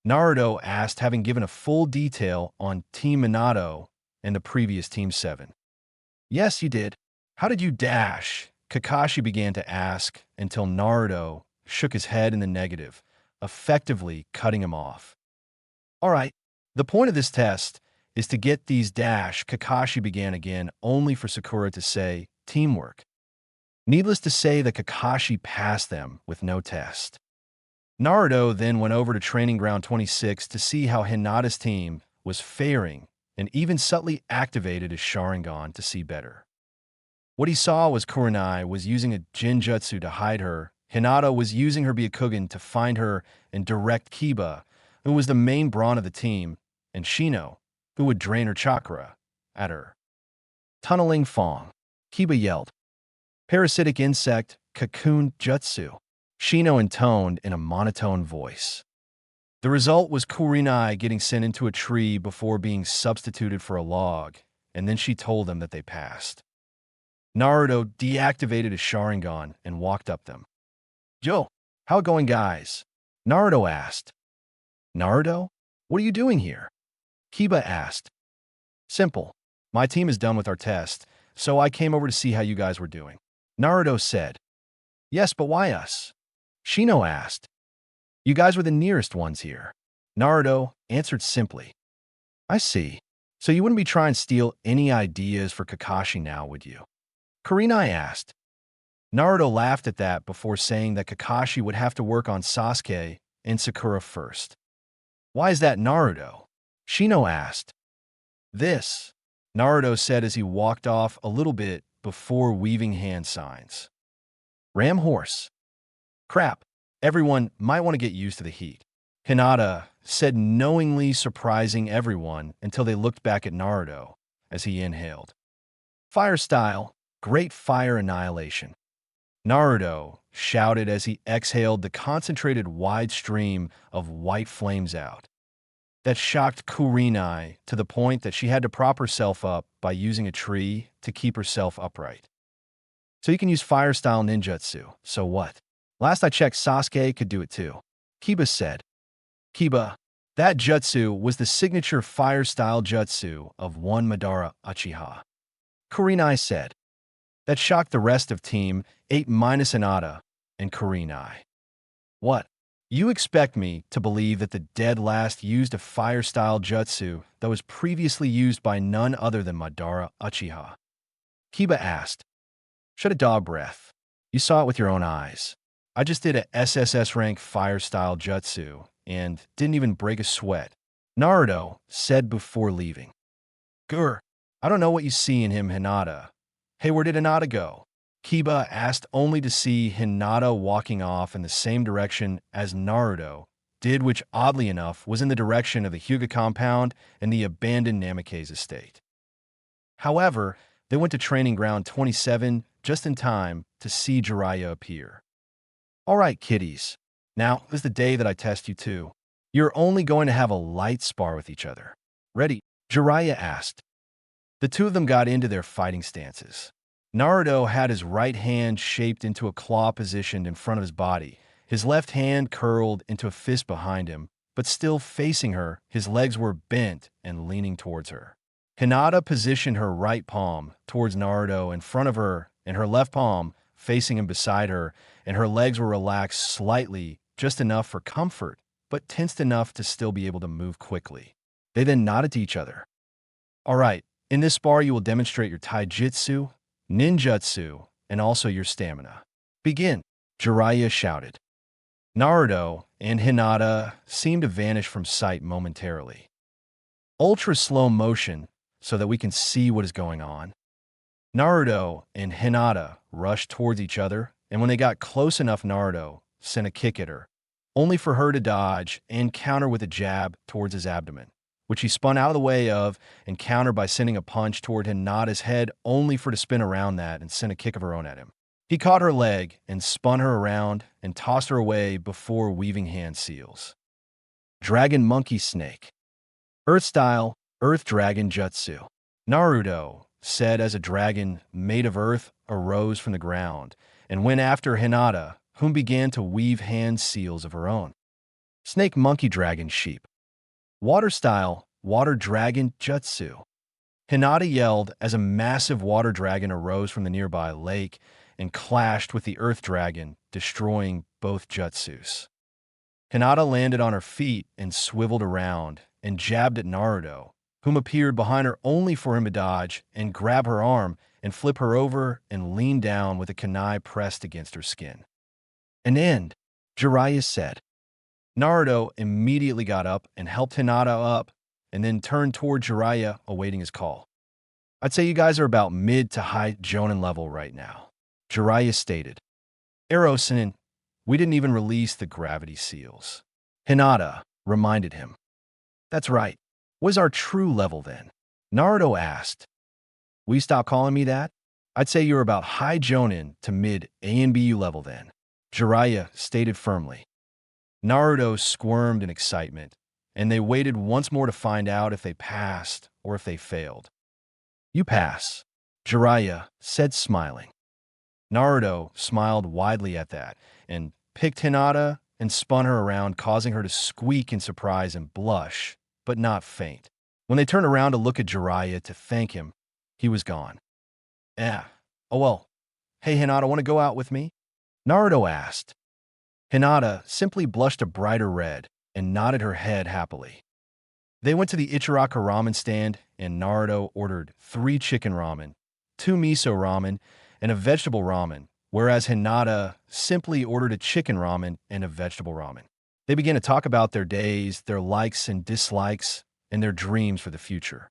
[SPEAKER 1] Naruto asked, having given a full detail on Team Minato and the previous Team 7. Yes, you did. How did you dash? Kakashi began to ask until Naruto shook his head in the negative, effectively cutting him off. All right, the point of this test is to get these dash. Kakashi began again, only for Sakura to say, teamwork. Needless to say that Kakashi passed them with no test. Naruto then went over to Training Ground 26 to see how Hinata's team was faring and even subtly activated his Sharingan to see better. What he saw was Kurenai was using a Jinjutsu to hide her, Hinata was using her Byakugan to find her and direct Kiba, who was the main brawn of the team, and Shino, who would drain her chakra, at her. Tunneling Fong. Kiba yelled. Parasitic insect, cocoon jutsu. Shino intoned in a monotone voice. The result was Kurenai getting sent into a tree before being substituted for a log, and then she told them that they passed. Naruto deactivated his Sharingan and walked up them. Yo, how it going, guys? Naruto asked. Naruto? What are you doing here? Kiba asked. Simple. My team is done with our test, so I came over to see how you guys were doing. Naruto said. Yes, but why us? Shino asked. You guys were the nearest ones here. Naruto answered simply. I see. So you wouldn't be trying to steal any ideas for Kakashi now, would you? Kurenai asked. Naruto laughed at that before saying that Kakashi would have to work on Sasuke and Sakura first. Why is that, Naruto? Shino asked. This, Naruto said as he walked off a little bit before weaving hand signs. Ram horse. Crap, everyone might want to get used to the heat. Hinata said, knowingly surprising everyone until they looked back at Naruto as he inhaled. Fire style, great fire annihilation. Naruto shouted as he exhaled the concentrated wide stream of white flames out. That shocked Kurenai to the point that she had to prop herself up by using a tree to keep herself upright. So you can use fire style ninjutsu, so what? Last I checked, Sasuke could do it too. Kiba said. Kiba, that jutsu was the signature fire style jutsu of one Madara Uchiha. Kurenai said. That shocked the rest of Team 8 minus Hinata and Kurenai. What? You expect me to believe that the dead last used a fire style jutsu that was previously used by none other than Madara Uchiha? Kiba asked. Shut a dog breath. You saw it with your own eyes. I just did a SSS rank fire style jutsu and didn't even break a sweat. Naruto said before leaving. Grr, I don't know what you see in him, Hinata. Hey, where did Hinata go? Kiba asked, only to see Hinata walking off in the same direction as Naruto did, which oddly enough was in the direction of the Hyuga compound and the abandoned Namikaze estate. However, they went to Training Ground 27 just in time to see Jiraiya appear. All right, kiddies. Now is the day that I test you too. You're only going to have a light spar with each other. Ready? Jiraiya asked. The two of them got into their fighting stances. Naruto had his right hand shaped into a claw positioned in front of his body, his left hand curled into a fist behind him, but still facing her, his legs were bent and leaning towards her. Hinata positioned her right palm towards Naruto in front of her and her left palm facing him beside her, and her legs were relaxed slightly, just enough for comfort, but tensed enough to still be able to move quickly. They then nodded to each other. All right, in this spar you will demonstrate your taijutsu, ninjutsu, and also your stamina. Begin, Jiraiya shouted. Naruto and Hinata seemed to vanish from sight momentarily. Ultra slow motion so that we can see what is going on. Naruto and Hinata rushed towards each other, and when they got close enough, Naruto sent a kick at her, only for her to dodge and counter with a jab towards his abdomen, which he spun out of the way of and countered by sending a punch toward Hinata's head, only for to spin around that and send a kick of her own at him. He caught her leg and spun her around and tossed her away before weaving hand seals. Dragon Monkey Snake. Earth Style, Earth Dragon Jutsu. Naruto said as a dragon made of earth arose from the ground and went after Hinata, whom began to weave hand seals of her own. Snake Monkey Dragon Sheep. Water Style, Water Dragon Jutsu. Hinata yelled as a massive water dragon arose from the nearby lake and clashed with the earth dragon, destroying both jutsus. Hinata landed on her feet and swiveled around and jabbed at Naruto, whom appeared behind her only for him to dodge and grab her arm and flip her over and lean down with a kunai pressed against her skin. An end, Jiraiya said. Naruto immediately got up and helped Hinata up and then turned toward Jiraiya, awaiting his call. I'd say you guys are about mid to high Jonin level right now, Jiraiya stated. Erosin, we didn't even release the gravity seals. Hinata reminded him. That's right. What's our true level then? Naruto asked. Will you stop calling me that? I'd say you're about high Jonin to mid ANBU level then, Jiraiya stated firmly. Naruto squirmed in excitement, and they waited once more to find out if they passed or if they failed. You pass, Jiraiya said smiling. Naruto smiled widely at that and picked Hinata and spun her around, causing her to squeak in surprise and blush, but not faint. When they turned around to look at Jiraiya to thank him, he was gone. Oh well. Hey Hinata, want to go out with me? Naruto asked. Hinata simply blushed a brighter red and nodded her head happily. They went to the Ichiraka ramen stand and Naruto ordered 3 chicken ramen, 2 miso ramen, and a vegetable ramen, whereas Hinata simply ordered a chicken ramen and a vegetable ramen. They began to talk about their days, their likes and dislikes, and their dreams for the future.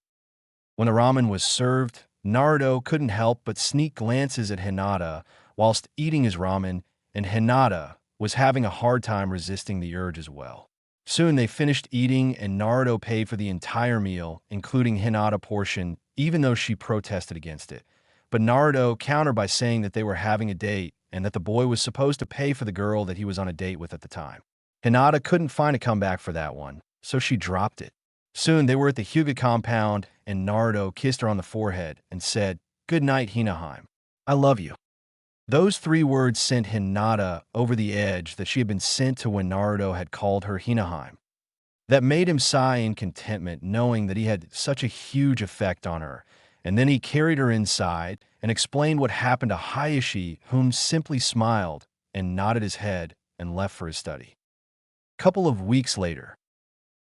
[SPEAKER 1] When the ramen was served, Naruto couldn't help but sneak glances at Hinata whilst eating his ramen, and Hinata was having a hard time resisting the urge as well. Soon they finished eating and Naruto paid for the entire meal, including Hinata's portion, even though she protested against it. But Naruto countered by saying that they were having a date and that the boy was supposed to pay for the girl that he was on a date with at the time. Hinata couldn't find a comeback for that one, so she dropped it. Soon they were at the Hyuga compound and Naruto kissed her on the forehead and said, "Good night, Hinaheim. I love you." Those 3 words sent Hinata over the edge that she had been sent to when Naruto had called her Hinaheim. That made him sigh in contentment, knowing that he had such a huge effect on her, and then he carried her inside and explained what happened to Hayashi, whom simply smiled and nodded his head and left for his study. Couple of weeks later.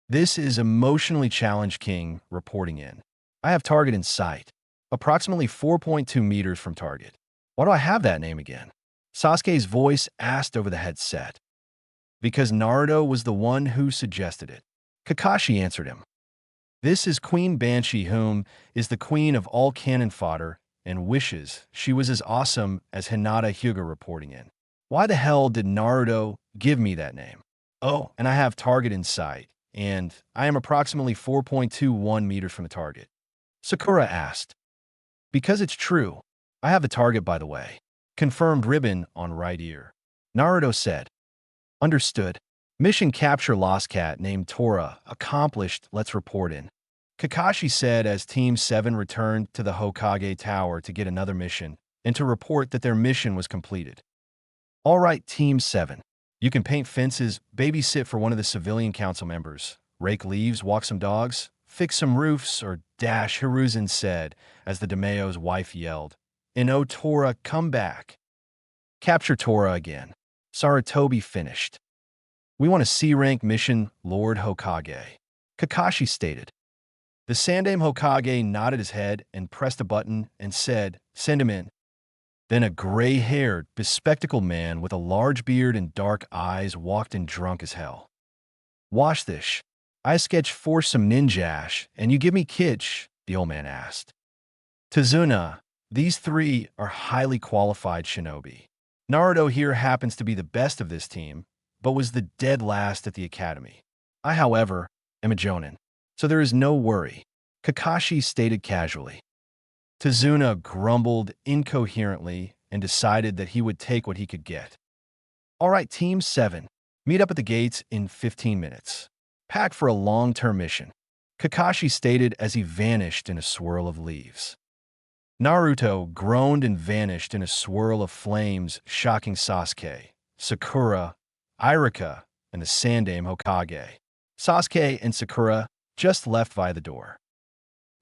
[SPEAKER 1] This is Emotionally Challenged King reporting in. I have target in sight, approximately 4.2 meters from target. Why do I have that name again? Sasuke's voice asked over the headset. Because Naruto was the one who suggested it. Kakashi answered him. This is Queen Banshee, whom is the queen of all cannon fodder and wishes she was as awesome as Hinata Hyuga reporting in. Why the hell did Naruto give me that name? Oh, and I have target in sight, and I am approximately 4.21 meters from the target. Sakura asked. Because it's true. I have the target, by the way. Confirmed ribbon on right ear. Naruto said. Understood. Mission capture lost cat named Tora. Accomplished, let's report in. Kakashi said as Team 7 returned to the Hokage Tower to get another mission and to report that their mission was completed. All right, Team 7. You can paint fences, babysit for one of the civilian council members, rake leaves, walk some dogs, fix some roofs, or dash, Hiruzen said as the Dameo's wife yelled. And oh, Tora, come back. Capture Tora again. Sarutobi finished. We want a C-rank mission, Lord Hokage. Kakashi stated. The Sandaime Hokage nodded his head and pressed a button and said, send him in. Then a gray-haired, bespectacled man with a large beard and dark eyes walked in drunk as hell. Wash this. I sketch for some ninjash, and you give me kitsch, the old man asked. Tazuna, these 3 are highly qualified shinobi. Naruto here happens to be the best of this team, but was the dead last at the academy. I, however, am a jonin, so there is no worry, Kakashi stated casually. Tazuna grumbled incoherently and decided that he would take what he could get. All right, Team 7, meet up at the gates in 15 minutes. Pack for a long-term mission, Kakashi stated as he vanished in a swirl of leaves. Naruto groaned and vanished in a swirl of flames, shocking Sasuke, Sakura, Irika, and the Sandaime Hokage. Sasuke and Sakura just left via the door.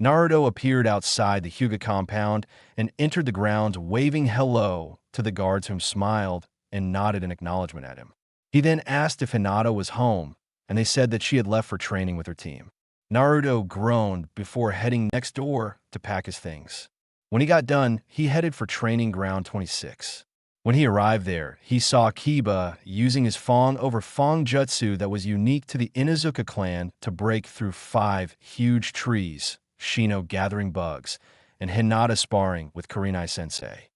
[SPEAKER 1] Naruto appeared outside the Hyuga compound and entered the grounds waving hello to the guards whom smiled and nodded in acknowledgement at him. He then asked if Hinata was home, and they said that she had left for training with her team. Naruto groaned before heading next door to pack his things. When he got done, he headed for Training Ground 26. When he arrived there, he saw Kiba using his Fong over Fong jutsu that was unique to the Inuzuka clan to break through 5 huge trees, Shino gathering bugs, and Hinata sparring with Kurenai-sensei.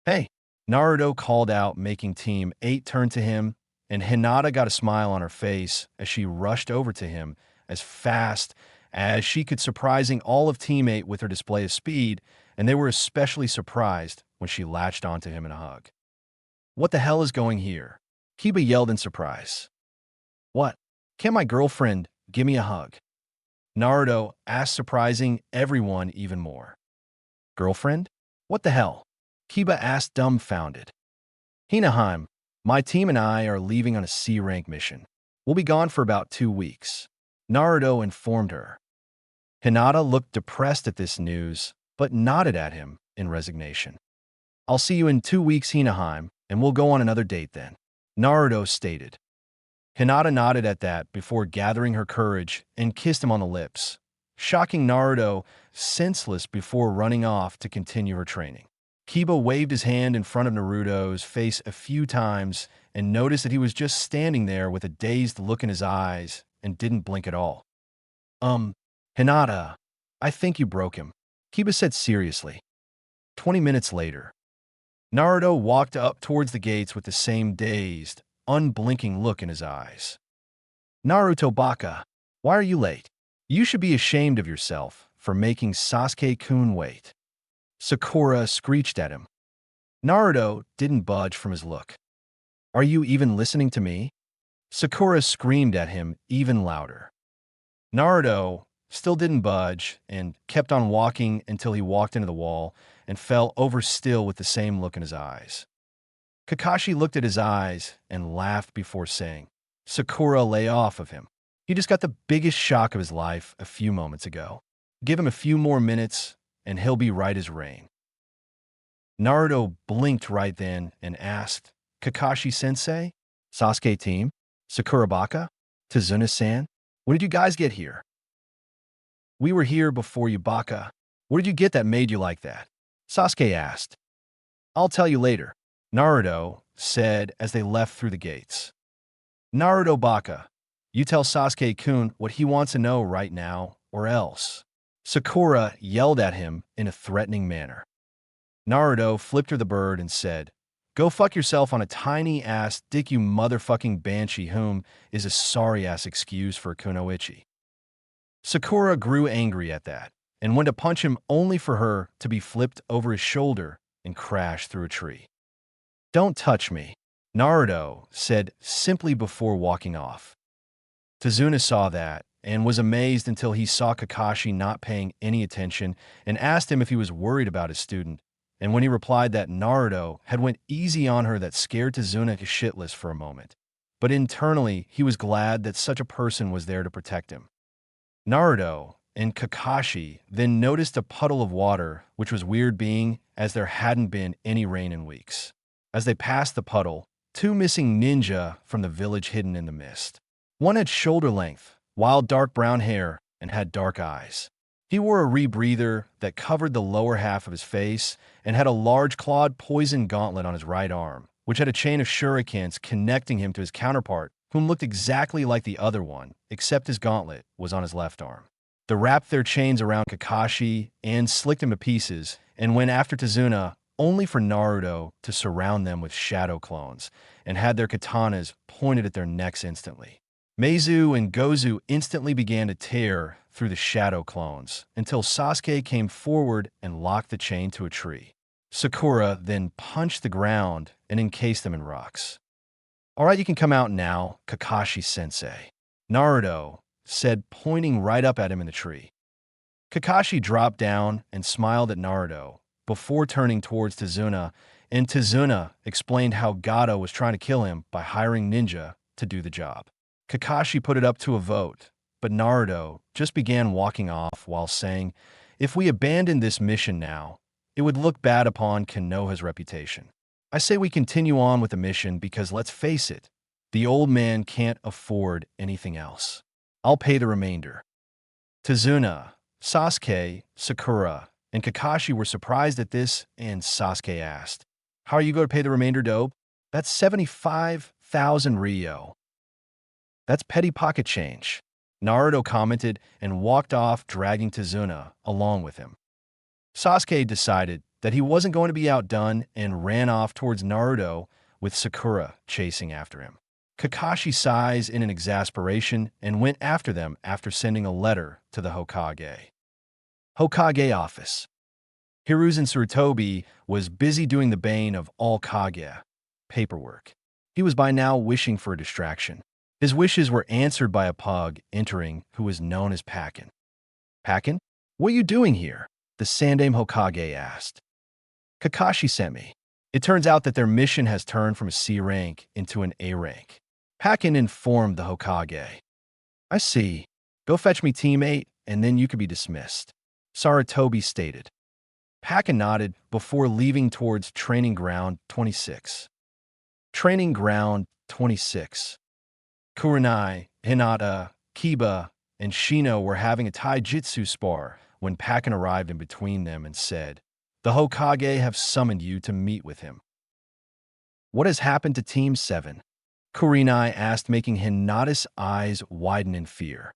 [SPEAKER 1] Hey, Naruto called out, making Team 8 turn to him, and Hinata got a smile on her face as she rushed over to him as fast as she could, surprising all of Team 8 with her display of speed, and they were especially surprised when she latched onto him in a hug. What the hell is going here? Kiba yelled in surprise. What? Can my girlfriend give me a hug? Naruto asked, surprising everyone even more. Girlfriend? What the hell? Kiba asked, dumbfounded. Hinaheim, my team and I are leaving on a C-rank mission. We'll be gone for about 2 weeks, Naruto informed her. Hinata looked depressed at this news, but nodded at him in resignation. I'll see you in 2 weeks, Hinaheim, and we'll go on another date then, Naruto stated. Hinata nodded at that before gathering her courage and kissed him on the lips, shocking Naruto senseless before running off to continue her training. Kiba waved his hand in front of Naruto's face a few times and noticed that he was just standing there with a dazed look in his eyes and didn't blink at all. Hinata, I think you broke him, Kiba said seriously. 20 minutes later, Naruto walked up towards the gates with the same dazed, unblinking look in his eyes. Naruto Baka, why are you late? You should be ashamed of yourself for making Sasuke-kun wait. Sakura screeched at him. Naruto didn't budge from his look. Are you even listening to me? Sakura screamed at him even louder. Naruto still didn't budge and kept on walking until he walked into the wall and fell over still with the same look in his eyes. Kakashi looked at his eyes and laughed before saying, Sakura, lay off of him. He just got the biggest shock of his life a few moments ago. Give him a few more minutes and he'll be right as rain. Naruto blinked right then and asked, Kakashi-sensei? Sasuke team? Sakura Baka? Tazuna-san? When did you guys get here? We were here before you, Baka. What did you get that made you like that? Sasuke asked. I'll tell you later, Naruto said as they left through the gates. Naruto Baka, you tell Sasuke-kun what he wants to know right now, or else. Sakura yelled at him in a threatening manner. Naruto flipped her the bird and said, Go fuck yourself on a tiny-ass dick, you motherfucking banshee, whom is a sorry-ass excuse for kunoichi. Sakura grew angry at that and went to punch him only for her to be flipped over his shoulder and crash through a tree. Don't touch me, Naruto said simply before walking off. Tazuna saw that and was amazed until he saw Kakashi not paying any attention and asked him if he was worried about his student, and when he replied that Naruto had went easy on her, that scared Tazuna shitless for a moment. But internally, he was glad that such a person was there to protect him. Naruto and Kakashi then noticed a puddle of water, which was weird being as there hadn't been any rain in weeks. As they passed the puddle, 2 missing ninja from the village hidden in the mist. One had shoulder-length, wild dark brown hair, and had dark eyes. He wore a rebreather that covered the lower half of his face and had a large clawed poison gauntlet on his right arm, which had a chain of shurikens connecting him to his counterpart, whom looked exactly like the other one, except his gauntlet was on his left arm. They wrapped their chains around Kakashi and slicked him to pieces and went after Tazuna only for Naruto to surround them with shadow clones and had their katanas pointed at their necks instantly. Meizu and Gozu instantly began to tear through the shadow clones until Sasuke came forward and locked the chain to a tree. Sakura then punched the ground and encased them in rocks. "All right, you can come out now, Kakashi-sensei," Naruto said, pointing right up at him in the tree. Kakashi dropped down and smiled at Naruto before turning towards Tazuna, and Tazuna explained how Gato was trying to kill him by hiring ninja to do the job. Kakashi put it up to a vote, but Naruto just began walking off while saying, "If we abandon this mission now, it would look bad upon Konoha's reputation. I say we continue on with the mission because, let's face it, the old man can't afford anything else. I'll pay the remainder." Tazuna, Sasuke, Sakura, and Kakashi were surprised at this, and Sasuke asked, "How are you going to pay the remainder, dope? That's 75,000 Ryo. That's petty pocket change." Naruto commented and walked off, dragging Tazuna along with him. Sasuke decided that he wasn't going to be outdone and ran off towards Naruto with Sakura chasing after him. Kakashi sighs in an exasperation and went after them after sending a letter to the Hokage. Hokage office. Hiruzen Tsurutobi was busy doing the bane of all Kage paperwork. He was by now wishing for a distraction. His wishes were answered by a pug entering who was known as Pakin. "Pakin, what are you doing here?" the Sandaime Hokage asked. "Kakashi sent me. It turns out that their mission has turned from a C rank into an A rank." Pakin informed the Hokage. "I see. Go fetch me teammate, and then you could be dismissed," Sarutobi stated. Pakin nodded before leaving towards Training Ground 26. Training Ground 26. Kurenai, Hinata, Kiba, and Shino were having a taijutsu spar when Pakin arrived in between them and said, "The Hokage have summoned you to meet with him." "What has happened to Team 7? Kurenai asked, making Hinata's eyes widen in fear.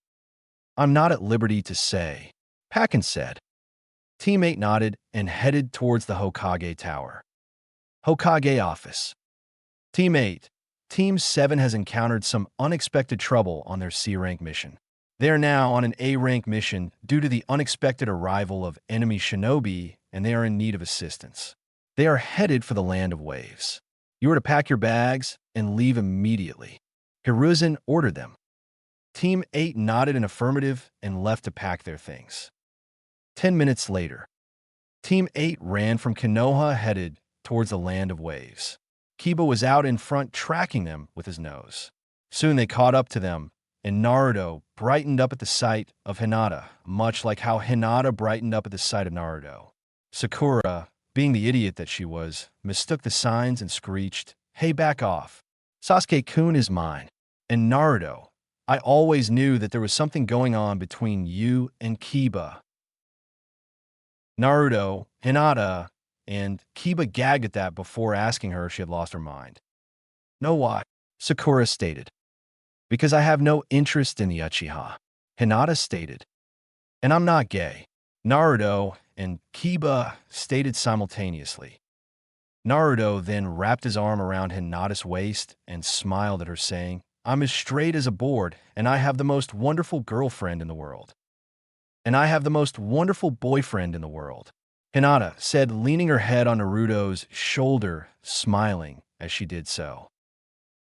[SPEAKER 1] "I'm not at liberty to say," Pakin said. Team 8 nodded and headed towards the Hokage Tower. Hokage office. Team 8. Team 7 has encountered some unexpected trouble on their C-rank mission. They are now on an A-rank mission due to the unexpected arrival of enemy shinobi, and they are in need of assistance. They are headed for the Land of Waves. You are to pack your bags and leave immediately. Hiruzen ordered them. Team 8 nodded in affirmative and left to pack their things. 10 minutes later, Team 8 ran from Konoha headed towards the Land of Waves. Kiba was out in front tracking them with his nose. Soon they caught up to them, and Naruto brightened up at the sight of Hinata, much like how Hinata brightened up at the sight of Naruto. Sakura, being the idiot that she was, mistook the signs and screeched, "Hey, back off. Sasuke-kun is mine." And Naruto, "I always knew that there was something going on between you and Kiba." Naruto, Hinata, and Kiba gagged at that before asking her if she had lost her mind. "Know why?" Sakura stated. "Because I have no interest in the Uchiha," Hinata stated. "And I'm not gay," Naruto and Kiba stated simultaneously. Naruto then wrapped his arm around Hinata's waist and smiled at her, saying, "I'm as straight as a board, and I have the most wonderful girlfriend in the world. And I have the most wonderful boyfriend in the world," Hinata said, leaning her head on Naruto's shoulder, smiling as she did so.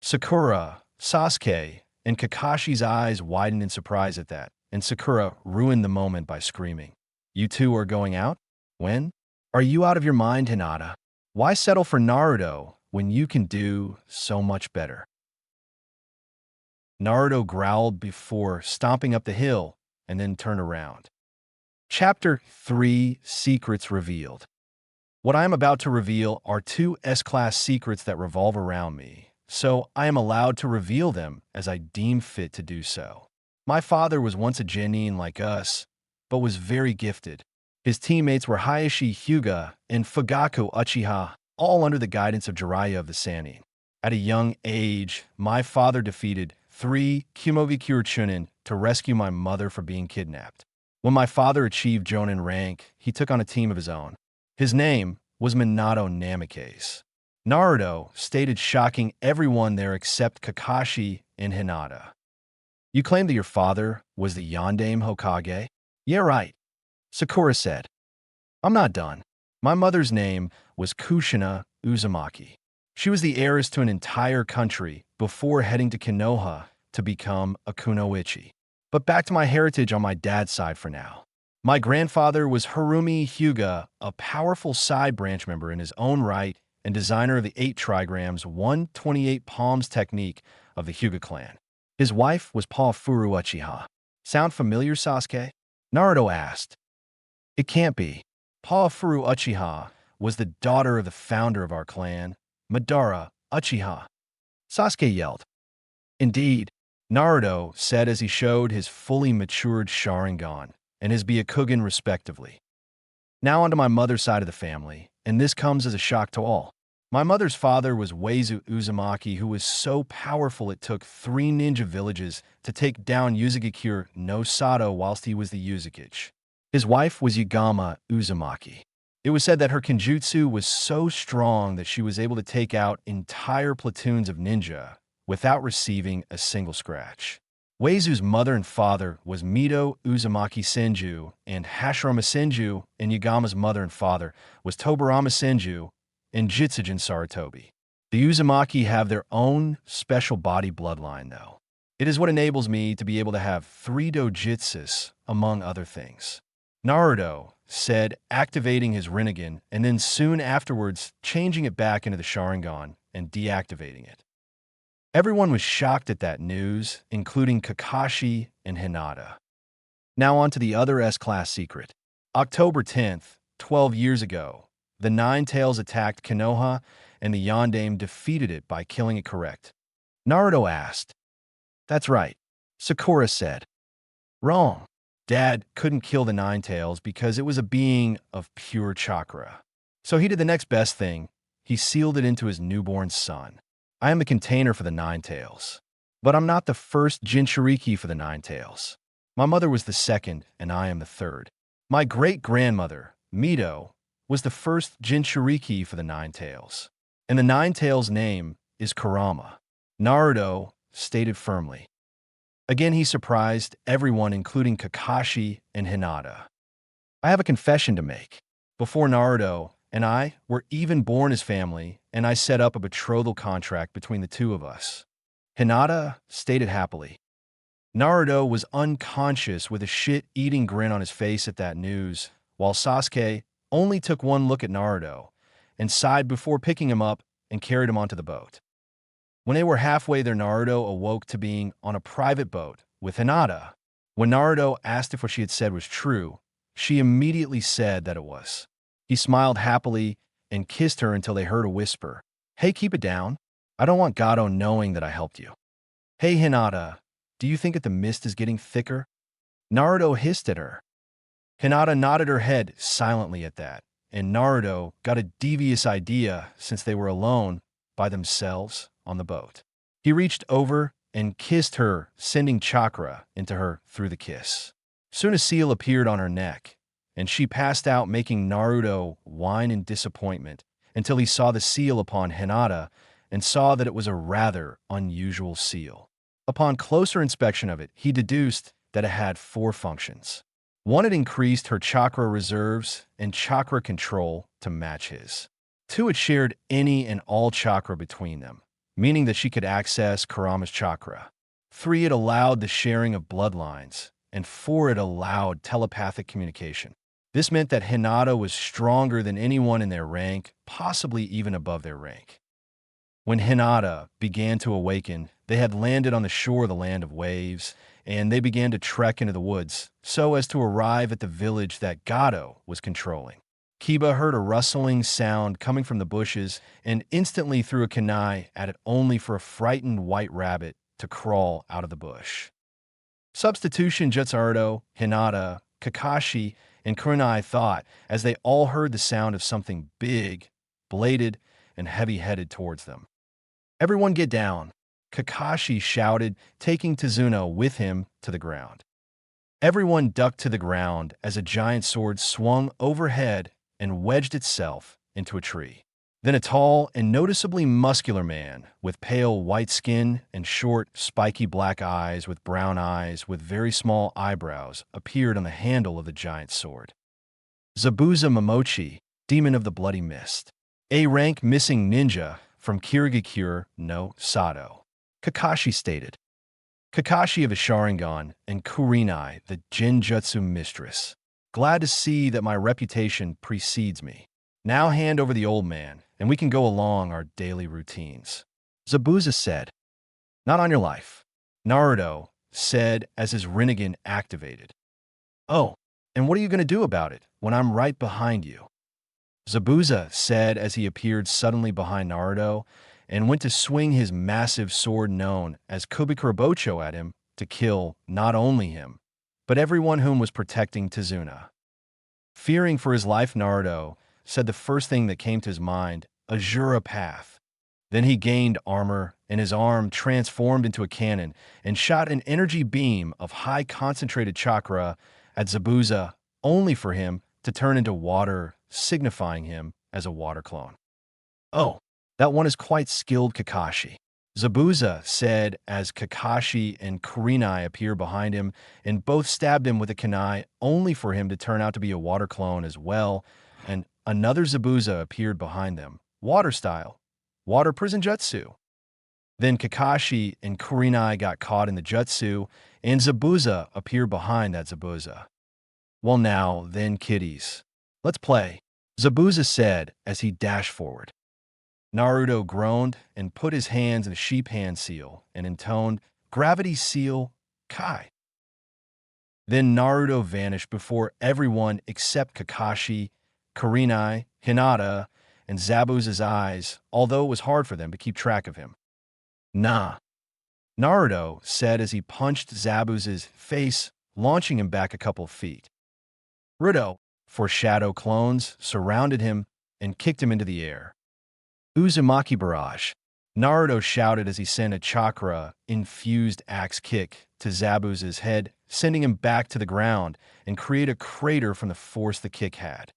[SPEAKER 1] Sakura, Sasuke, and Kakashi's eyes widened in surprise at that, and Sakura ruined the moment by screaming, "You two are going out? When? Are you out of your mind, Hinata? Why settle for Naruto when you can do so much better?" Naruto growled before stomping up the hill and then turned around. Chapter 3: Secrets Revealed. What I am about to reveal are two S-class secrets that revolve around me, so I am allowed to reveal them as I deem fit to do so. My father was once a genin like us, but was very gifted. His teammates were Hayashi Hyuga and Fugaku Uchiha, all under the guidance of Jiraiya of the Sannin. At a young age, my father defeated 3 Kumovikure Chunin to rescue my mother from being kidnapped. When my father achieved Jonin rank, he took on a team of his own. His name was Minato Namikaze. Naruto stated, shocking everyone there except Kakashi and Hinata. You claim that your father was the Yondaime Hokage? Yeah, right. Sakura said. I'm not done. My mother's name was Kushina Uzumaki. She was the heiress to an entire country before heading to Konoha to become a kunoichi. But back to my heritage on my dad's side for now. My grandfather was Harumi Hyuga, a powerful side branch member in his own right and designer of the 8 trigrams 128 palms technique of the Hyuga clan. His wife was Furu Uchiha. Sound familiar, Sasuke? Naruto asked. It can't be. Furu Uchiha was the daughter of the founder of our clan, Madara Uchiha. Sasuke yelled. Indeed, Naruto said as he showed his fully matured Sharingan and his Byakugan respectively. Now onto my mother's side of the family, and this comes as a shock to all. My mother's father was Weizu Uzumaki, who was so powerful it took 3 ninja villages to take down Uzugakure no Sato whilst he was the Uzukage. His wife was Yagama Uzumaki. It was said that her kenjutsu was so strong that she was able to take out entire platoons of ninja without receiving a single scratch. Weizu's mother and father was Mito Uzumaki Senju and Hashirama Senju, and Yagama's mother and father was Tobarama Senju and Jitsujin Sarutobi. The Uzumaki have their own special body bloodline, though. It is what enables me to be able to have 3 dojutsus, among other things. Naruto said, activating his Rinnegan and then soon afterwards changing it back into the Sharingan and deactivating it. Everyone was shocked at that news, including Kakashi and Hinata. Now on to the other S-Class secret. October 10th, 12 years ago, the Nine Tails attacked Konoha and the Yondaime defeated it by killing it correct. Naruto asked. That's right. Sakura said. Wrong. Dad couldn't kill the Nine Tails because it was a being of pure chakra. So he did the next best thing. He sealed it into his newborn son. I am the container for the Nine Tails. But I'm not the first Jinchuriki for the Nine Tails. My mother was the second, and I am the third. My great-grandmother, Mito, was the first Jinchuriki for the Nine Tails. And the Nine Tails' name is Kurama. Naruto stated firmly. Again, he surprised everyone, including Kakashi and Hinata. I have a confession to make. Before Naruto and I were even born as family, and I set up a betrothal contract between the two of us. Hinata stated happily. Naruto was unconscious with a shit-eating grin on his face at that news, while Sasuke only took one look at Naruto and sighed before picking him up and carried him onto the boat. When they were halfway there, Naruto awoke to being on a private boat with Hinata. When Naruto asked if what she had said was true, she immediately said that it was. He smiled happily and kissed her until they heard a whisper. Hey, keep it down. I don't want Gato knowing that I helped you. Hey, Hinata, do you think that the mist is getting thicker? Naruto hissed at her. Hinata nodded her head silently at that, and Naruto got a devious idea since they were alone by themselves on the boat. He reached over and kissed her, sending chakra into her through the kiss. Soon a seal appeared on her neck, and she passed out, making Naruto whine in disappointment until he saw the seal upon Hinata and saw that it was a rather unusual seal. Upon closer inspection of it, he deduced that it had 4 functions. 1, it increased her chakra reserves and chakra control to match his. 2, it shared any and all chakra between them, meaning that she could access Kurama's chakra. 3, it allowed the sharing of bloodlines, and 4, it allowed telepathic communication. This meant that Hinata was stronger than anyone in their rank, possibly even above their rank. When Hinata began to awaken, they had landed on the shore of the Land of Waves, and they began to trek into the woods so as to arrive at the village that Gato was controlling. Kiba heard a rustling sound coming from the bushes and instantly threw a kunai at it, only for a frightened white rabbit to crawl out of the bush. Substitution Jutsuruto, Hinata, Kakashi, and Kunai thought as they all heard the sound of something big, bladed, and heavy-headed towards them. Everyone get down, Kakashi shouted, taking Tezuno with him to the ground. Everyone ducked to the ground as a giant sword swung overhead and wedged itself into a tree. Then a tall and noticeably muscular man with pale white skin and short, spiky black eyes with brown eyes with very small eyebrows appeared on the handle of the giant sword. Zabuza Momochi, Demon of the Bloody Mist. A-rank missing ninja from Kirigakure no Sato. Kakashi stated. Kakashi of a Sharingan and Kurinai, the Genjutsu mistress. Glad to see that my reputation precedes me. Now hand over the old man, and we can go along our daily routines. Zabuza said. Not on your life. Naruto said as his Rinnegan activated. Oh, and what are you going to do about it when I'm right behind you? Zabuza said as he appeared suddenly behind Naruto and went to swing his massive sword known as Kubikurabocho at him to kill not only him, but everyone whom was protecting Tizuna. Fearing for his life, Naruto said the first thing that came to his mind, Azura Path. Then he gained armor, and his arm transformed into a cannon and shot an energy beam of high concentrated chakra at Zabuza, only for him to turn into water, signifying him as a water clone. Oh, that one is quite skilled, Kakashi. Zabuza said as Kakashi and Kurinai appear behind him and both stabbed him with a kunai, only for him to turn out to be a water clone as well, and another Zabuza appeared behind them, water style, water prison jutsu. Then Kakashi and Kurinai got caught in the jutsu, and Zabuza appeared behind that Zabuza. Well now, then kiddies, let's play, Zabuza said as he dashed forward. Naruto groaned and put his hands in a sheep hand seal and intoned, Gravity Seal, Kai. Then Naruto vanished before everyone except Kakashi, Kurinai, Hinata, and Zabuza's eyes, although it was hard for them to keep track of him. Nah, Naruto said as he punched Zabuza's face, launching him back a couple of feet. Ruto, for shadow clones, surrounded him and kicked him into the air. Uzumaki Barrage, Naruto shouted as he sent a chakra-infused axe kick to Zabuza's head, sending him back to the ground and create a crater from the force the kick had.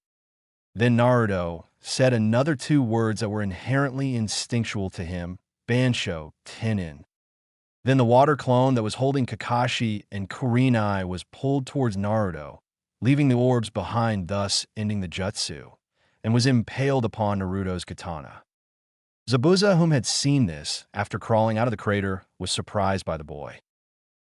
[SPEAKER 1] Then Naruto said another two words that were inherently instinctual to him, Bansho, Tenin. Then the water clone that was holding Kakashi and Kurinai was pulled towards Naruto, leaving the orbs behind, thus ending the jutsu, and was impaled upon Naruto's katana. Zabuza, whom had seen this after crawling out of the crater, was surprised by the boy.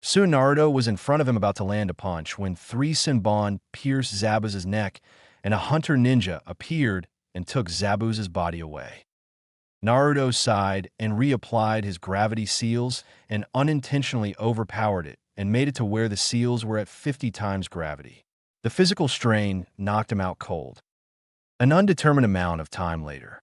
[SPEAKER 1] Soon Naruto was in front of him about to land a punch when three Senbon pierced Zabuza's neck and a hunter ninja appeared and took Zabuza's body away. Naruto sighed and reapplied his gravity seals and unintentionally overpowered it and made it to where the seals were at 50 times gravity. The physical strain knocked him out cold. An undetermined amount of time later,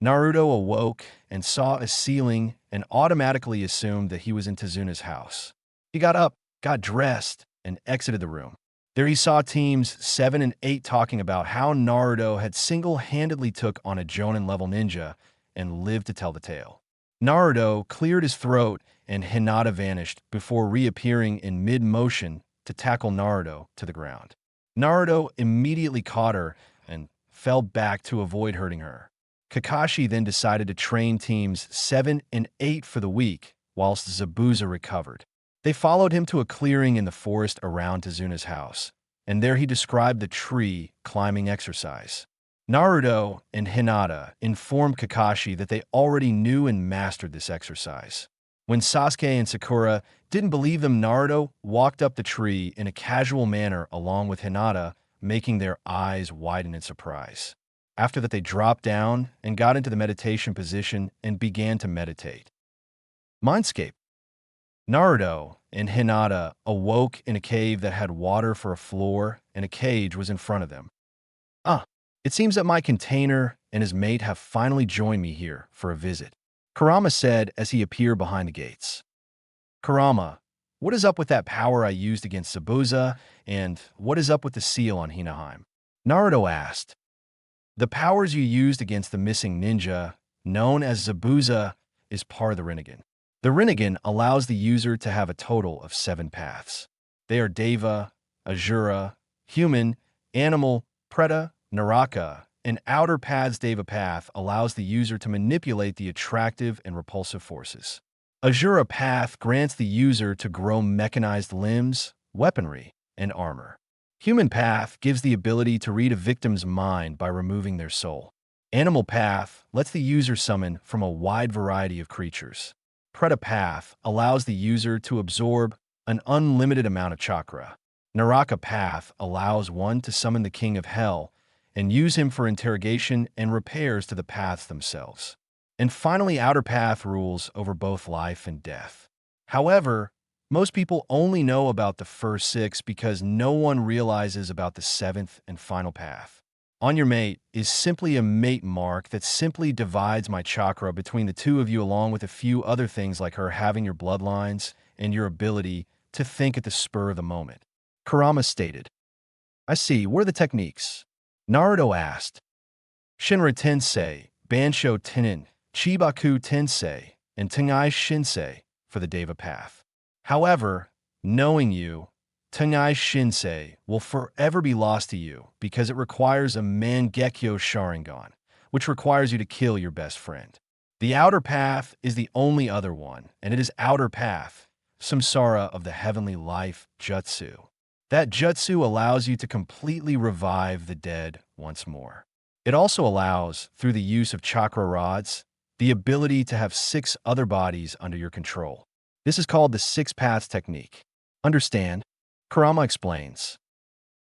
[SPEAKER 1] Naruto awoke and saw a ceiling and automatically assumed that he was in Tizuna's house. He got up, got dressed, and exited the room. There he saw teams 7 and 8 talking about how Naruto had single-handedly took on a Jonin-level ninja and lived to tell the tale. Naruto cleared his throat and Hinata vanished before reappearing in mid-motion to tackle Naruto to the ground. Naruto immediately caught her and fell back to avoid hurting her. Kakashi then decided to train teams 7 and 8 for the week, whilst Zabuza recovered. They followed him to a clearing in the forest around Tizuna's house, and there he described the tree climbing exercise. Naruto and Hinata informed Kakashi that they already knew and mastered this exercise. When Sasuke and Sakura didn't believe them, Naruto walked up the tree in a casual manner along with Hinata, making their eyes widen in surprise. After that, they dropped down and got into the meditation position and began to meditate. Mindscape. Naruto and Hinata awoke in a cave that had water for a floor and a cage was in front of them. It seems that my container and his mate have finally joined me here for a visit, Kurama said as he appeared behind the gates. Kurama, what is up with that power I used against Zabuza, and what is up with the seal on Hinaheim? Naruto asked. The powers you used against the missing ninja, known as Zabuza, is part of the Rinnegan. The Rinnegan allows the user to have a total of 7 paths. They are Deva, Azura, Human, Animal, Preta, Naraka, an outer path's Deva path allows the user to manipulate the attractive and repulsive forces. Azura path grants the user to grow mechanized limbs, weaponry, and armor. Human path gives the ability to read a victim's mind by removing their soul. Animal path lets the user summon from a wide variety of creatures. Preta path allows the user to absorb an unlimited amount of chakra. Naraka path allows one to summon the king of hell and use him for interrogation and repairs to the paths themselves. And finally, outer path rules over both life and death. However, most people only know about the first 6 because no one realizes about the 7th and final path. On your mate is simply a mate mark that simply divides my chakra between the two of you, along with a few other things like her having your bloodlines and your ability to think at the spur of the moment. Kurama stated, "I see, what are the techniques?" Naruto asked, "Shinra Tensei, Bansho Tenin, Chibaku Tensei, and Tengai Shinsei for the Deva path. However, knowing you, Tengai Shinsei will forever be lost to you because it requires a Mangekyo Sharingan, which requires you to kill your best friend. The outer path is the only other one, and it is outer path, Samsara of the heavenly life jutsu. That jutsu allows you to completely revive the dead once more. It also allows, through the use of chakra rods, the ability to have 6 other bodies under your control. This is called the 6 paths technique. Understand?" Kurama explains.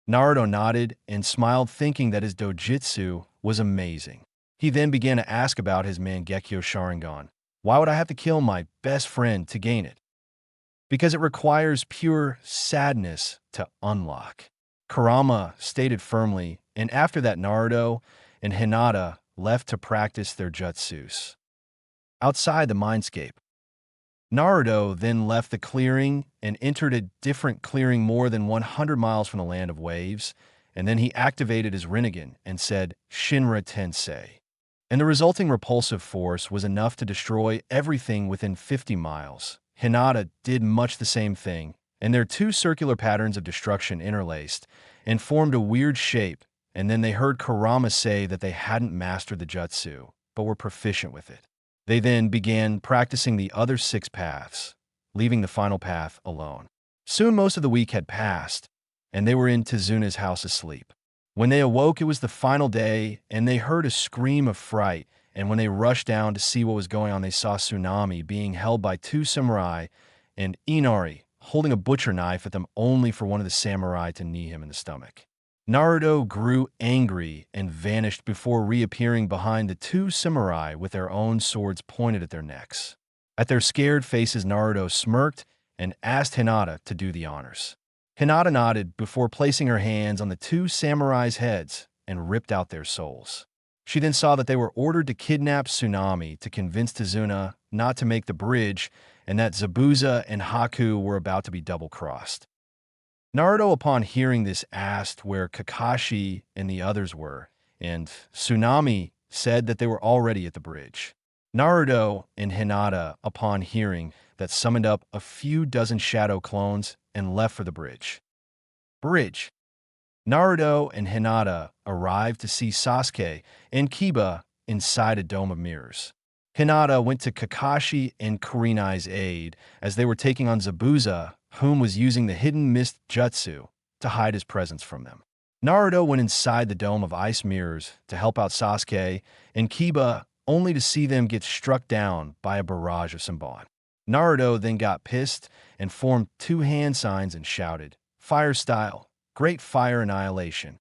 [SPEAKER 1] Naruto nodded and smiled, thinking that his dojutsu was amazing. He then began to ask about his Mangekyo Sharingan. Why would I have to kill my best friend to gain it? Because it requires pure sadness to unlock. Kurama stated firmly, and after that Naruto and Hinata left to practice their jutsus. Outside the mindscape, Naruto then left the clearing and entered a different clearing more than 100 miles from the land of waves, and then he activated his Rinnegan and said, "Shinra Tensei." And the resulting repulsive force was enough to destroy everything within 50 miles. Hinata did much the same thing, and their 2 circular patterns of destruction interlaced and formed a weird shape, and then they heard Kurama say that they hadn't mastered the jutsu, but were proficient with it. They then began practicing the other 6 paths, leaving the final path alone. Soon most of the week had passed, and they were in Tezuna's house asleep. When they awoke, it was the final day, and they heard a scream of fright, and when they rushed down to see what was going on, they saw Tsunami being held by 2 samurai and Inari holding a butcher knife at them, only for one of the samurai to knee him in the stomach. Naruto grew angry and vanished before reappearing behind the 2 samurai with their own swords pointed at their necks. At their scared faces, Naruto smirked and asked Hinata to do the honors. Hinata nodded before placing her hands on the 2 samurais' heads and ripped out their souls. She then saw that they were ordered to kidnap Tsunami to convince Tezuna not to make the bridge, and that Zabuza and Haku were about to be double-crossed. Naruto, upon hearing this, asked where Kakashi and the others were, and Tsunami said that they were already at the bridge. Naruto and Hinata, upon hearing that, summoned up a few dozen shadow clones and left for the bridge. Naruto and Hinata arrived to see Sasuke and Kiba inside a dome of mirrors. Hinata went to Kakashi and Kurenai's aid as they were taking on Zabuza, whom was using the hidden mist jutsu to hide his presence from them. Naruto went inside the dome of ice mirrors to help out Sasuke and Kiba, only to see them get struck down by a barrage of Senbon. Naruto then got pissed and formed 2 hand signs and shouted, "Fire style, great fire annihilation."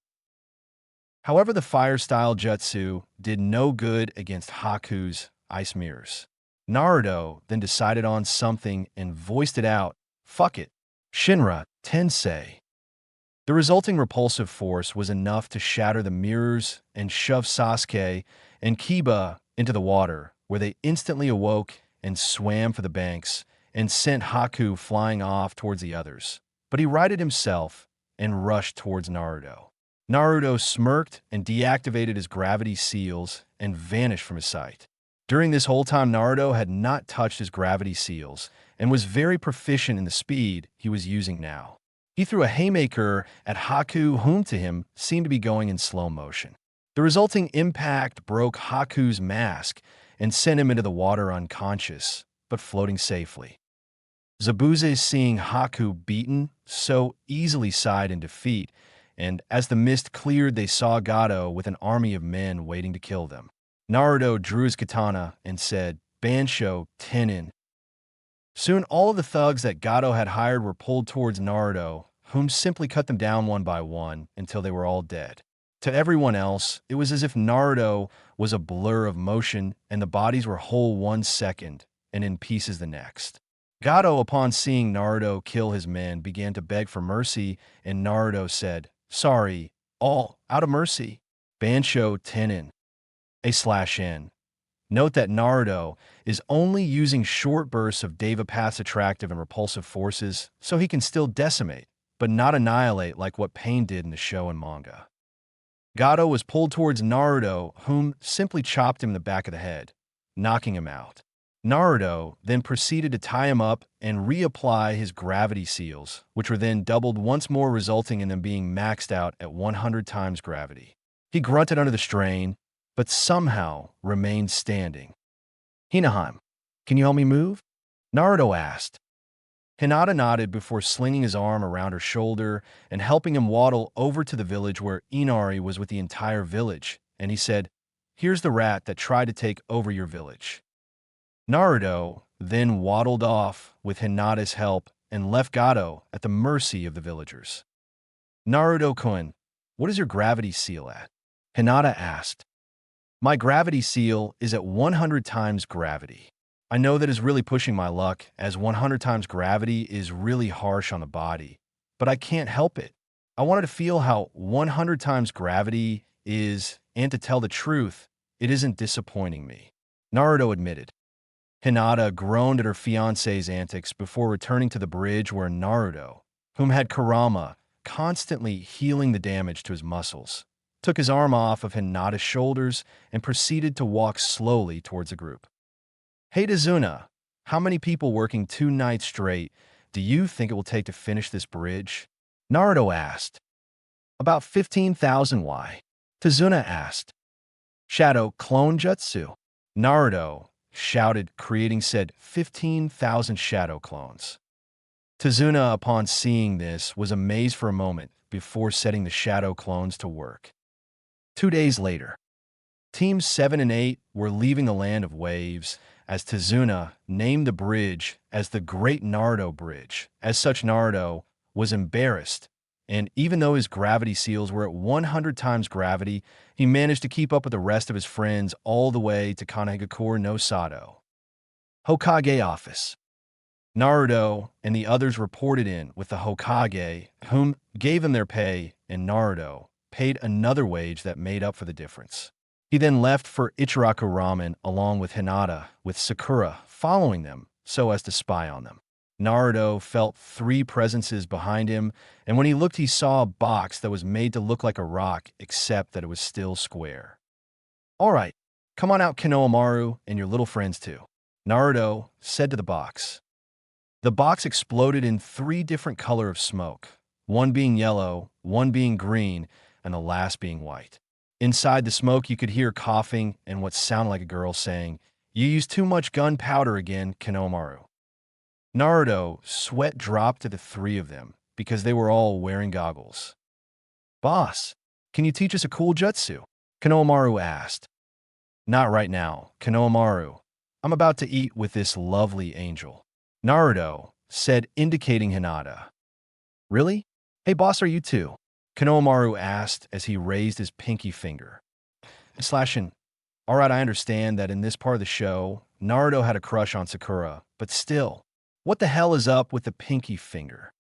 [SPEAKER 1] However, the fire style jutsu did no good against Haku's ice mirrors. Naruto then decided on something and voiced it out, "Fuck it, Shinra Tensei." The resulting repulsive force was enough to shatter the mirrors and shove Sasuke and Kiba into the water, where they instantly awoke and swam for the banks and sent Haku flying off towards the others. But he righted himself and rushed towards Naruto. Naruto smirked and deactivated his gravity seals and vanished from his sight. During this whole time, Naruto had not touched his gravity seals and was very proficient in the speed he was using now. He threw a haymaker at Haku, whom to him seemed to be going in slow motion. The resulting impact broke Haku's mask and sent him into the water unconscious, but floating safely. Zabuza, seeing Haku beaten, so easily sighed in defeat, and as the mist cleared, they saw Gato with an army of men waiting to kill them. Naruto drew his katana and said, "Bansho, Tenin." Soon all of the thugs that Gato had hired were pulled towards Naruto, whom simply cut them down one by one until they were all dead. To everyone else, it was as if Naruto was a blur of motion and the bodies were whole 1 second and in pieces the next. Gato, upon seeing Naruto kill his men, began to beg for mercy, and Naruto said, "Sorry, all out of mercy." Bansho Tenin. A/N. Note that Naruto is only using short bursts of Deva Path's attractive and repulsive forces, so he can still decimate, but not annihilate like what Pain did in the show and manga. Gato was pulled towards Naruto, whom simply chopped him in the back of the head, knocking him out. Naruto then proceeded to tie him up and reapply his gravity seals, which were then doubled once more, resulting in them being maxed out at 100 times gravity. He grunted under the strain, but somehow remained standing. "Hinaheim, can you help me move?" Naruto asked. Hinata nodded before slinging his arm around her shoulder and helping him waddle over to the village where Inari was with the entire village, and he said, "Here's the rat that tried to take over your village." Naruto then waddled off with Hinata's help and left Gato at the mercy of the villagers. "Naruto-kun, what is your gravity seal at?" Hinata asked. "My gravity seal is at 100 times gravity. I know that is really pushing my luck, as 100 times gravity is really harsh on the body, but I can't help it. I wanted to feel how 100 times gravity is, and to tell the truth, it isn't disappointing me," Naruto admitted. Hinata groaned at her fiancé's antics before returning to the bridge where Naruto, whom had Kurama constantly healing the damage to his muscles, took his arm off of Hinata's shoulders and proceeded to walk slowly towards the group. "Hey Tazuna, how many people working 2 nights straight do you think it will take to finish this bridge?" Naruto asked. "About 15,000. Why?" Tazuna asked. "Shadow clone jutsu," Naruto shouted, creating said 15,000 shadow clones. Tazuna, upon seeing this, was amazed for a moment before setting the shadow clones to work. 2 days later, Teams 7 and 8 were leaving the Land of Waves, as Tazuna named the bridge as the Great Naruto Bridge. As such, Naruto was embarrassed, and even though his gravity seals were at 100 times gravity, he managed to keep up with the rest of his friends all the way to Kanehagakure no Sato. Hokage office. Naruto and the others reported in with the Hokage, whom gave them their pay, and Naruto paid another wage that made up for the difference. He then left for Ichiraku Ramen along with Hinata, with Sakura following them so as to spy on them. Naruto felt 3 presences behind him, and when he looked, he saw a box that was made to look like a rock, except that it was still square. "All right, come on out, Konohamaru, and your little friends too," Naruto said to the box. The box exploded in 3 different colors of smoke, one being yellow, one being green, and the last being white. Inside the smoke, you could hear coughing and what sounded like a girl saying, "You used too much gunpowder again, Konohamaru." Naruto, sweat dropped to the 3 of them because they were all wearing goggles. "Boss, can you teach us a cool jutsu?" Konohamaru asked. "Not right now, Konohamaru. I'm about to eat with this lovely angel," Naruto said, indicating Hinata. "Really? Hey boss, are you too?" Konohamaru asked as he raised his pinky finger. Slashing. "All right, I understand that in this part of the show, Naruto had a crush on Sakura, but still, what the hell is up with the pinky finger?"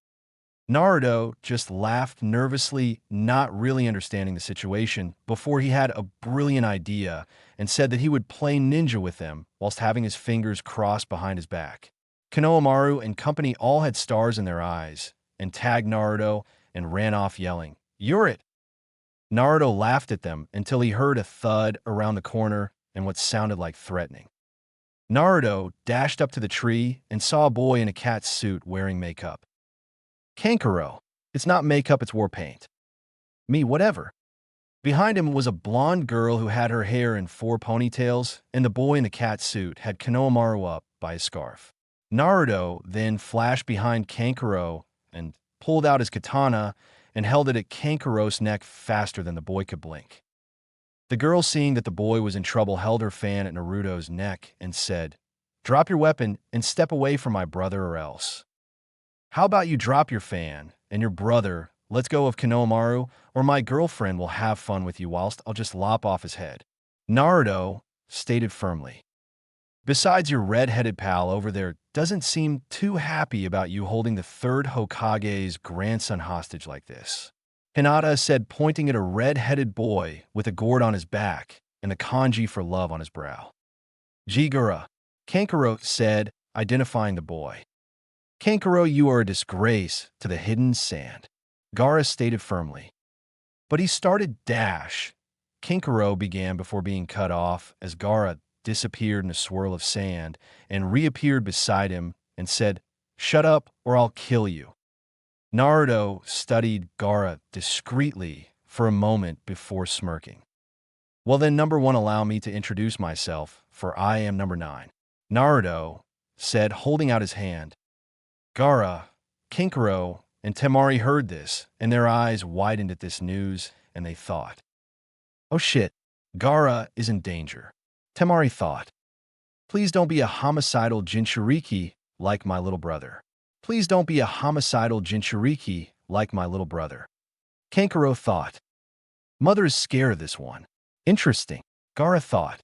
[SPEAKER 1] Naruto just laughed nervously, not really understanding the situation, before he had a brilliant idea and said that he would play ninja with them whilst having his fingers crossed behind his back. Konohamaru and company all had stars in their eyes and tagged Naruto and ran off yelling, "You're it!" Naruto laughed at them until he heard a thud around the corner and what sounded like threatening. Naruto dashed up to the tree and saw a boy in a cat suit wearing makeup. "Kankuro, it's not makeup, it's war paint." "Me, whatever." Behind him was a blonde girl who had her hair in 4 ponytails, and the boy in the cat suit had Konohamaru up by his scarf. Naruto then flashed behind Kankuro and pulled out his katana and held it at Kankuro's neck faster than the boy could blink. The girl, seeing that the boy was in trouble, held her fan at Naruto's neck and said, "Drop your weapon and step away from my brother or else. How about you drop your fan and your brother, let's go of Konohamaru, or my girlfriend will have fun with you whilst I'll just lop off his head," Naruto stated firmly. "Besides, your red-headed pal over there doesn't seem too happy about you holding the third Hokage's grandson hostage like this," Hinata said, pointing at a red-headed boy with a gourd on his back and the kanji for love on his brow. "Jigura," Kankuro said, identifying the boy. "Kankuro, you are a disgrace to the hidden sand," Gaara stated firmly. But he started dash. Kankuro began before being cut off as Gaara disappeared in a swirl of sand and reappeared beside him and said, "Shut up or I'll kill you." Naruto studied Gaara discreetly for a moment before smirking. "Well then, number 1, allow me to introduce myself, for I am number 9, Naruto said, holding out his hand. Gaara, Kankuro, and Temari heard this, and their eyes widened at this news, and they thought, "Oh shit, Gaara is in danger." Temari thought, "Please don't be a homicidal Jinchuriki like my little brother. Please don't be a homicidal Jinchuriki like my little brother." Kankuro thought, "Mother is scared of this one. Interesting." Gaara thought,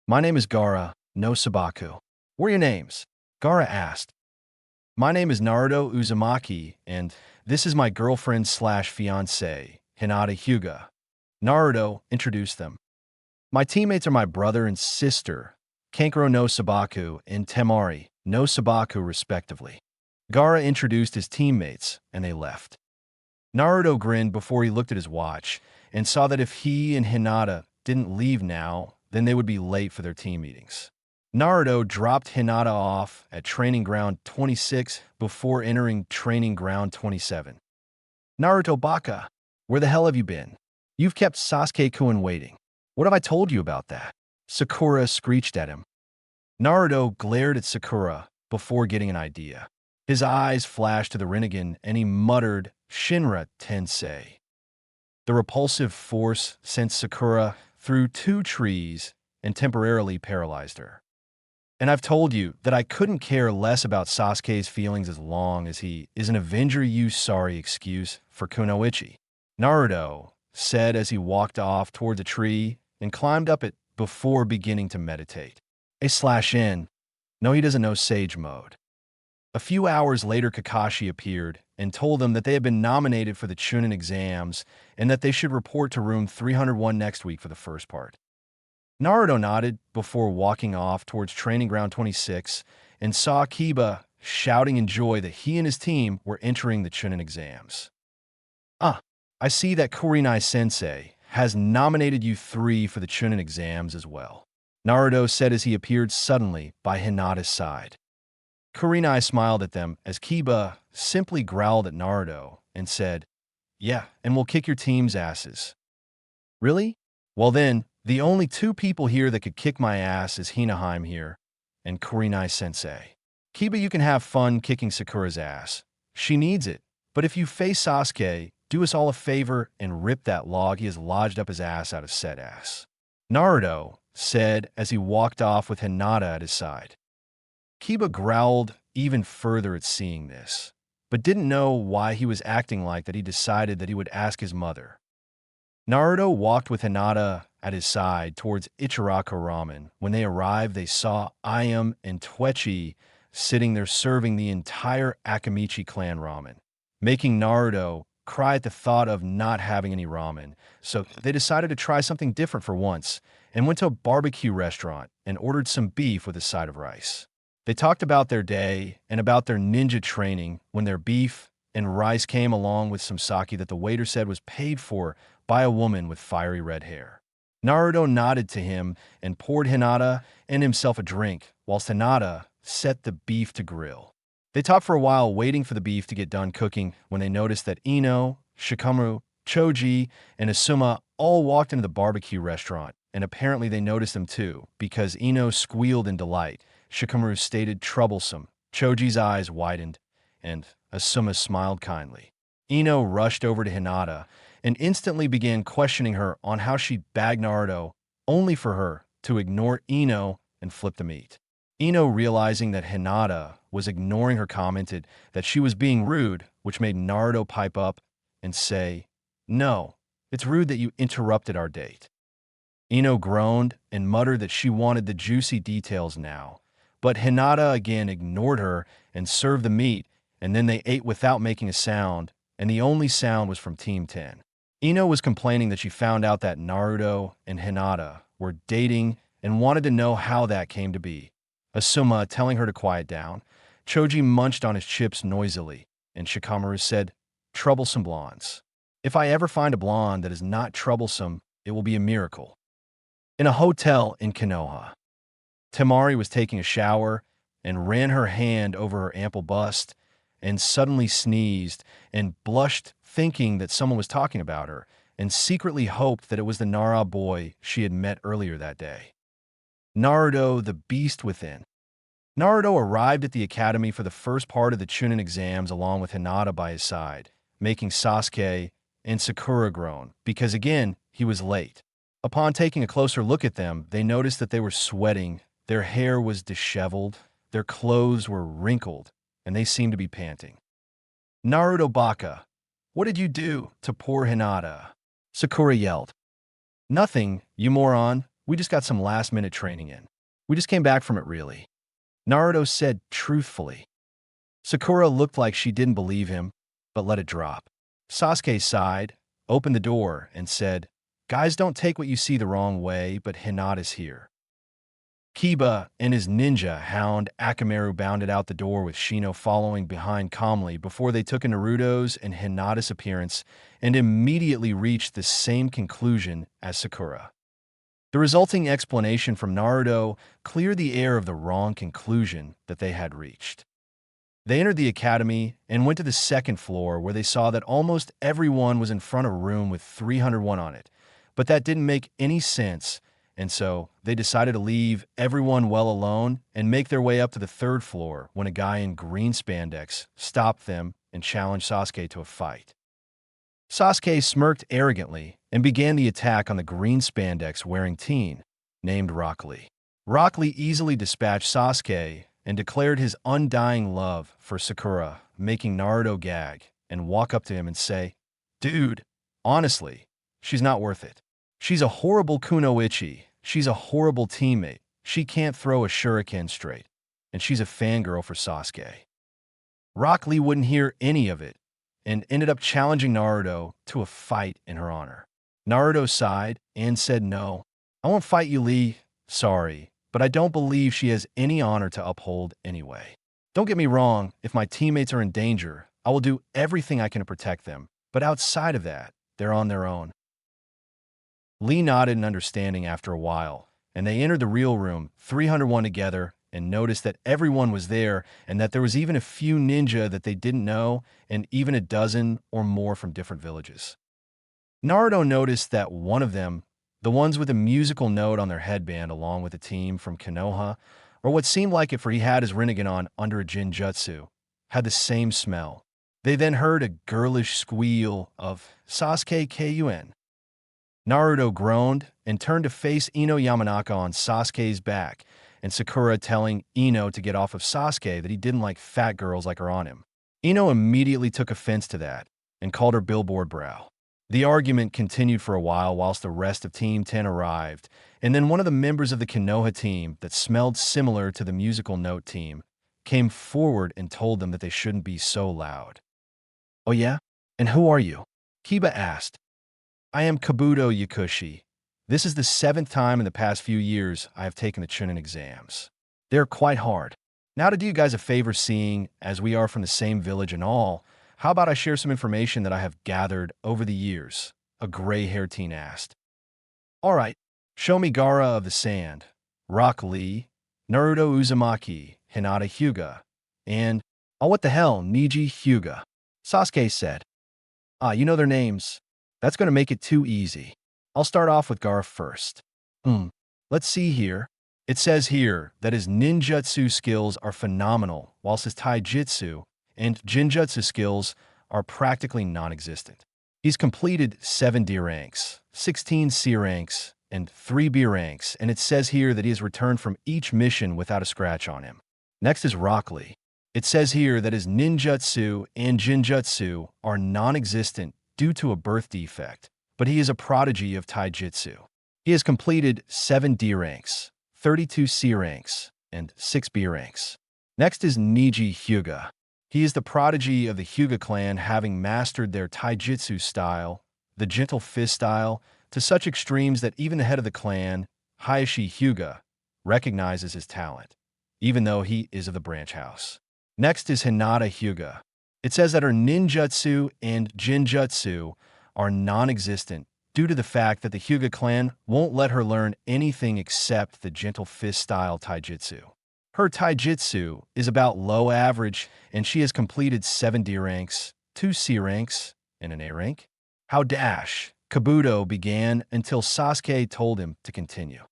[SPEAKER 1] "My name is Gaara, no Sabaku." "What are your names?" Gaara asked. "My name is Naruto Uzumaki, and this is my girlfriend/fiancé, Hinata Hyuga." Naruto introduced them. "My teammates are my brother and sister, Kankuro no Sabaku and Temari no Sabaku, respectively." Gaara introduced his teammates, and they left. Naruto grinned before he looked at his watch and saw that if he and Hinata didn't leave now, then they would be late for their team meetings. Naruto dropped Hinata off at Training Ground 26 before entering Training Ground 27. "Naruto Baka, where the hell have you been? You've kept Sasuke-kun waiting. What have I told you about that?" Sakura screeched at him. Naruto glared at Sakura before getting an idea. His eyes flashed to the Rinnegan, and he muttered, "Shinra Tensei." The repulsive force sent Sakura through 2 trees and temporarily paralyzed her. "And I've told you that I couldn't care less about Sasuke's feelings as long as he is an Avenger. You sorry excuse for Kunoichi," Naruto said as he walked off toward the tree and climbed up it before beginning to meditate. A/N. No, he doesn't know Sage Mode. A few hours later, Kakashi appeared and told them that they had been nominated for the Chunin exams and that they should report to room 301 next week for the first part. Naruto nodded before walking off towards Training Ground 26 and saw Kiba shouting in joy that he and his team were entering the Chunin exams. "Ah, I see that Kurinai-sensei has nominated you 3 for the Chunin exams as well," Naruto said as he appeared suddenly by Hinata's side. Kurinai smiled at them as Kiba simply growled at Naruto and said, "Yeah, and we'll kick your team's asses." "Really? Well then, the only 2 people here that could kick my ass is Hinaheim here and Kurinai-sensei. Kiba, you can have fun kicking Sakura's ass. She needs it. But if you face Sasuke, do us all a favor and rip that log he has lodged up his ass out of said ass," Naruto said as he walked off with Hinata at his side. Kiba growled even further at seeing this, but didn't know why he was acting like that. He decided that he would ask his mother. Naruto walked with Hinata at his side towards Ichiraku Ramen. When they arrived, they saw Ayam and Twechi sitting there serving the entire Akamichi clan ramen, making Naruto cry at the thought of not having any ramen. So they decided to try something different for once and went to a barbecue restaurant and ordered some beef with a side of rice. They talked about their day and about their ninja training when their beef and rice came along with some sake that the waiter said was paid for by a woman with fiery red hair. Naruto nodded to him and poured Hinata and himself a drink, whilst Hinata set the beef to grill. They talked for a while waiting for the beef to get done cooking when they noticed that Ino, Shikamaru, Choji, and Asuma all walked into the barbecue restaurant, and apparently they noticed them too, because Ino squealed in delight. Shikamaru stated troublesome. Choji's eyes widened, and Asuma smiled kindly. Ino rushed over to Hinata and instantly began questioning her on how she bagged Naruto, only for her to ignore Ino and flip the meat. Ino, realizing that Hinata was ignoring her, commented that she was being rude, which made Naruto pipe up and say, "No, it's rude that you interrupted our date." Ino groaned and muttered that she wanted the juicy details now, but Hinata again ignored her and served the meat, and then they ate without making a sound, and the only sound was from Team 10. Ino was complaining that she found out that Naruto and Hinata were dating and wanted to know how that came to be. Asuma telling her to quiet down. Choji munched on his chips noisily, and Shikamaru said, "Troublesome blondes. If I ever find a blonde that is not troublesome, it will be a miracle." In a hotel in Konoha, Temari was taking a shower and ran her hand over her ample bust and suddenly sneezed and blushed, thinking that someone was talking about her, and secretly hoped that it was the Nara boy she had met earlier that day. Naruto, the beast within. Naruto arrived at the academy for the first part of the Chunin exams along with Hinata by his side, making Sasuke and Sakura groan, because again, he was late. Upon taking a closer look at them, they noticed that they were sweating, their hair was disheveled, their clothes were wrinkled, and they seemed to be panting. "Naruto Baka, what did you do to poor Hinata?" Sakura yelled. "Nothing, you moron. We just got some last-minute training in. We just came back from it, really," Naruto said truthfully. Sakura looked like she didn't believe him, but let it drop. Sasuke sighed, opened the door, and said, "Guys, don't take what you see the wrong way, but Hinata's here." Kiba and his ninja hound Akamaru bounded out the door with Shino following behind calmly before they took in Naruto's and Hinata's appearance and immediately reached the same conclusion as Sakura. The resulting explanation from Naruto cleared the air of the wrong conclusion that they had reached. They entered the academy and went to the second floor, where they saw that almost everyone was in front of a room with 301 on it, but that didn't make any sense, and so they decided to leave everyone well alone and make their way up to the third floor when a guy in green spandex stopped them and challenged Sasuke to a fight. Sasuke smirked arrogantly and began the attack on the green spandex wearing teen named Rock Lee. Rock Lee easily dispatched Sasuke and declared his undying love for Sakura, making Naruto gag and walk up to him and say, "Dude, honestly, she's not worth it. She's a horrible kunoichi, she's a horrible teammate, she can't throw a shuriken straight, and she's a fangirl for Sasuke." Rock Lee wouldn't hear any of it and ended up challenging Naruto to a fight in her honor. Naruto sighed and said, "No, I won't fight you, Lee. Sorry, but I don't believe she has any honor to uphold anyway. Don't get me wrong, if my teammates are in danger, I will do everything I can to protect them, but outside of that, they're on their own." Lee nodded in understanding after a while, and they entered the real room, 301 together, and noticed that everyone was there and that there was even a few ninja that they didn't know and even a dozen or more from different villages. Naruto noticed that one of them, the ones with a musical note on their headband along with a team from Konoha, or what seemed like it for he had his Rinnegan on under a Jinjutsu, had the same smell. They then heard a girlish squeal of "Sasuke Kun." Naruto groaned and turned to face Ino Yamanaka on Sasuke's back, and Sakura telling Ino to get off of Sasuke, that he didn't like fat girls like her on him. Ino immediately took offense to that and called her billboard brow. The argument continued for a while whilst the rest of Team 10 arrived, and then one of the members of the Konoha team that smelled similar to the musical note team came forward and told them that they shouldn't be so loud. "Oh yeah? And who are you?" Kiba asked. "I am Kabuto Yakushi. This is the 7th time in the past few years I have taken the Chunin exams. They're quite hard. Now to do you guys a favor, seeing as we are from the same village and all, how about I share some information that I have gathered over the years?" a gray-haired teen asked. "All right, show me Gaara of the Sand, Rock Lee, Naruto Uzumaki, Hinata Hyuga, and, oh what the hell, Niji Hyuga," Sasuke said. "Ah, you know their names. That's going to make it too easy. I'll start off with Garth first. Let's see here. It says here that his ninjutsu skills are phenomenal, whilst his taijutsu and jinjutsu skills are practically non-existent. He's completed 7 D ranks, 16 C ranks, and 3 B ranks, and it says here that he has returned from each mission without a scratch on him. Next is Rock Lee. It says here that his ninjutsu and jinjutsu are non-existent due to a birth defect, but he is a prodigy of taijutsu. He has completed 7 D ranks, 32 C ranks, and 6 B ranks. Next is Neji Hyuga. He is the prodigy of the Hyuga clan, having mastered their taijutsu style, the gentle fist style, to such extremes that even the head of the clan, Hayashi Hyuga, recognizes his talent, even though he is of the branch house. Next is Hinata Hyuga. It says that her ninjutsu and jinjutsu are non-existent due to the fact that the Hyuga clan won't let her learn anything except the gentle fist style taijutsu. Her taijutsu is about low average, and she has completed 7 D ranks, 2 C ranks, and an A rank. How dash Kabuto began until Sasuke told him to continue.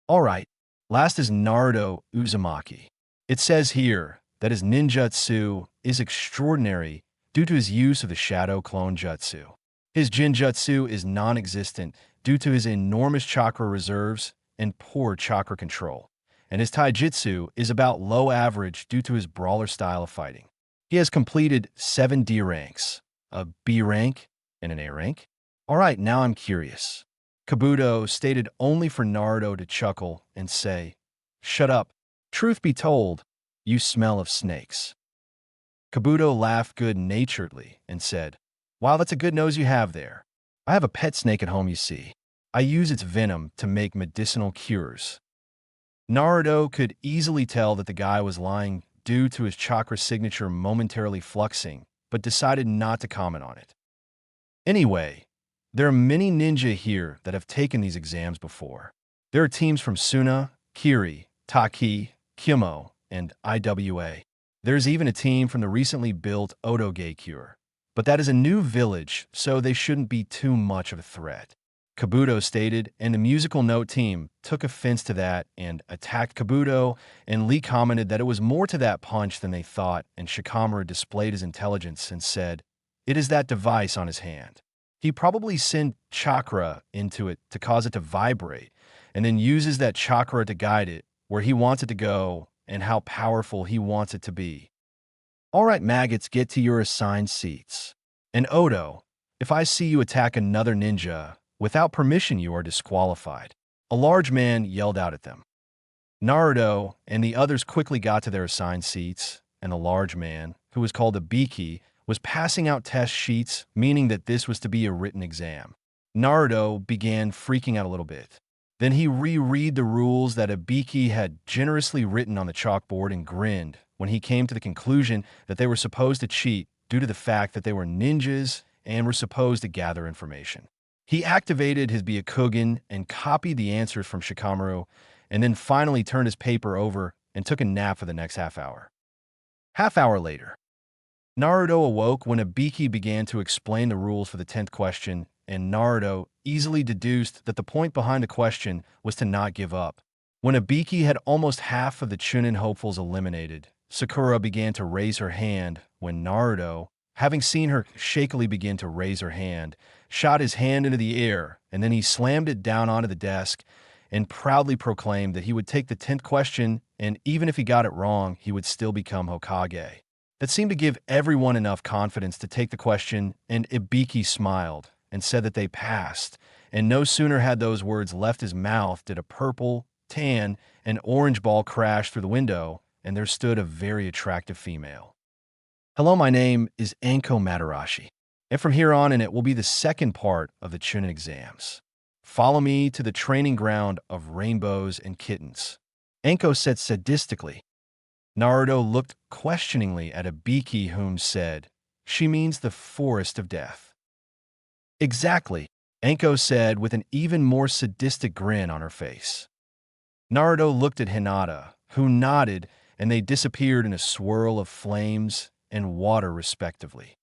[SPEAKER 1] Alright, last is Naruto Uzumaki. It says here that his ninjutsu is extraordinary due to his use of the Shadow Clone Jutsu. His jinjutsu is non-existent due to his enormous chakra reserves and poor chakra control, and his taijutsu is about low average due to his brawler style of fighting. He has completed 7 D ranks, a B rank, and an A rank. Alright, now I'm curious. Kabuto stated only for Naruto to chuckle and say, "Shut up. Truth be told, you smell of snakes." Kabuto laughed good-naturedly and said, "Wow, that's a good nose you have there. I have a pet snake at home, you see. I use its venom to make medicinal cures." Naruto could easily tell that the guy was lying due to his chakra signature momentarily fluxing, but decided not to comment on it. Anyway, there are many ninja here that have taken these exams before. There are teams from Suna, Kiri, Taki, Kimo, and IWA. There's even a team from the recently built Otoge-cure. But that is a new village, so they shouldn't be too much of a threat, Kabuto stated, and the musical note team took offense to that and attacked Kabuto, and Lee commented that it was more to that punch than they thought, and Shikamaru displayed his intelligence and said, "It is that device on his hand. He probably sent chakra into it to cause it to vibrate, and then uses that chakra to guide it where he wants it to go and how powerful he wants it to be." Alright, maggots, get to your assigned seats. And Odo, if I see you attack another ninja, without permission you are disqualified. A large man yelled out at them. Naruto and the others quickly got to their assigned seats, and the large man, who was called a Biki, was passing out test sheets, meaning that this was to be a written exam. Naruto began freaking out a little bit. Then he reread the rules that a Biki had generously written on the chalkboard and grinned when he came to the conclusion that they were supposed to cheat due to the fact that they were ninjas and were supposed to gather information. He activated his Byakugan and copied the answers from Shikamaru, and then finally turned his paper over and took a nap for the next half hour. Half hour later, Naruto awoke when a Biki began to explain the rules for the 10th question, and Naruto easily deduced that the point behind the question was to not give up. When a Biki had almost half of the Chunin hopefuls eliminated, Sakura began to raise her hand when Naruto, having seen her shakily begin to raise her hand, shot his hand into the air, and then he slammed it down onto the desk and proudly proclaimed that he would take the 10th question, and even if he got it wrong, he would still become Hokage. That seemed to give everyone enough confidence to take the question, and Ibiki smiled and said that they passed, and no sooner had those words left his mouth did a purple, tan, and orange ball crash through the window, and there stood a very attractive female. "Hello, my name is Anko Madarashi, and from here on in it will be the second part of the Chunin exams. Follow me to the training ground of rainbows and kittens," Anko said sadistically. Naruto looked questioningly at Ibiki, whom said, "She means the forest of death." "Exactly," Anko said with an even more sadistic grin on her face. Naruto looked at Hinata, who nodded, and they disappeared in a swirl of flames and water respectively.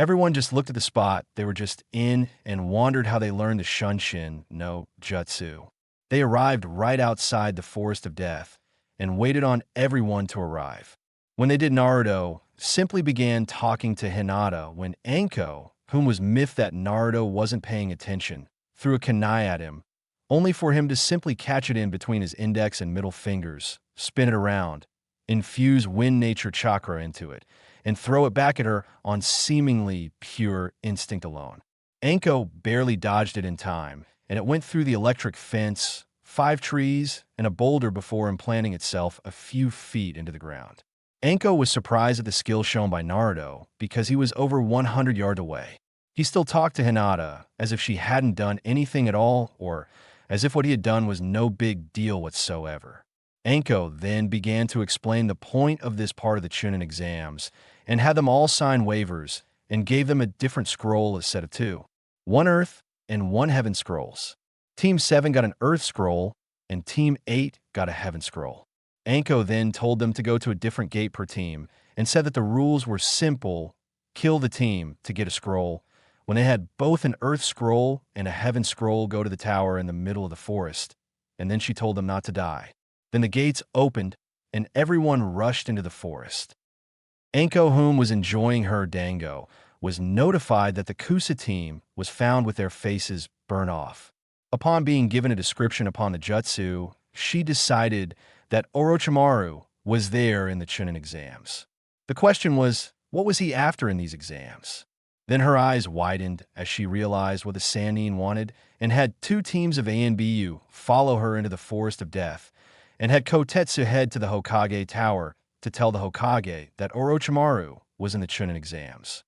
[SPEAKER 1] Everyone just looked at the spot they were just in and wondered how they learned the Shunshin no Jutsu. They arrived right outside the Forest of Death and waited on everyone to arrive. When they did, Naruto simply began talking to Hinata when Anko, whom was miffed that Naruto wasn't paying attention, threw a kunai at him, only for him to simply catch it in between his index and middle fingers, spin it around, infuse wind nature chakra into it, and throw it back at her on seemingly pure instinct alone. Anko barely dodged it in time, and it went through the electric fence, 5 trees, and a boulder before implanting itself a few feet into the ground. Anko was surprised at the skill shown by Naruto because he was over 100 yards away. He still talked to Hinata as if she hadn't done anything at all, or as if what he had done was no big deal whatsoever. Anko then began to explain the point of this part of the Chunin exams and had them all sign waivers and gave them a different scroll instead of 2. 1 Earth and 1 Heaven scrolls. Team 7 got an Earth scroll and Team 8 got a Heaven scroll. Anko then told them to go to a different gate per team and said that the rules were simple: kill the team to get a scroll. When they had both an Earth scroll and a Heaven scroll, go to the tower in the middle of the forest, and then she told them not to die. Then the gates opened and everyone rushed into the forest. Anko, whom was enjoying her dango, was notified that the Kusa team was found with their faces burnt off. Upon being given a description upon the jutsu, she decided that Orochimaru was there in the Chunin exams. The question was, what was he after in these exams? Then her eyes widened as she realized what the Sannin wanted and had 2 teams of A and BU follow her into the Forest of Death and had Kotetsu head to the Hokage Tower to tell the Hokage that Orochimaru was in the Chunin exams.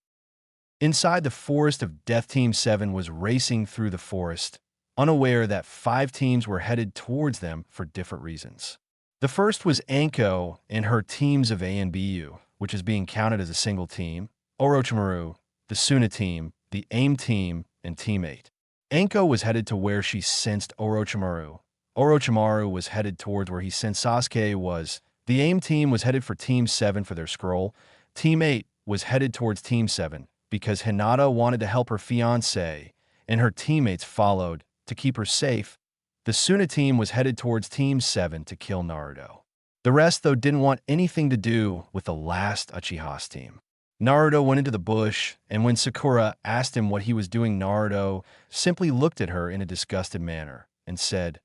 [SPEAKER 1] Inside the Forest of Death, Team 7 was racing through the forest, unaware that 5 teams were headed towards them for different reasons. The first was Anko and her teams of A and BU, which is being counted as a single team, Orochimaru, the Suna team, the AIM team, and Team 8. Anko was headed to where she sensed Orochimaru. Orochimaru was headed towards where he sensed Sasuke was. The AIM team was headed for Team 7 for their scroll. Team 8 was headed towards Team 7 because Hinata wanted to help her fiancé, and her teammates followed to keep her safe. The Suna team was headed towards Team 7 to kill Naruto. The rest, though, didn't want anything to do with the last Uchiha's team. Naruto went into the bush, and when Sakura asked him what he was doing, Naruto simply looked at her in a disgusted manner and said,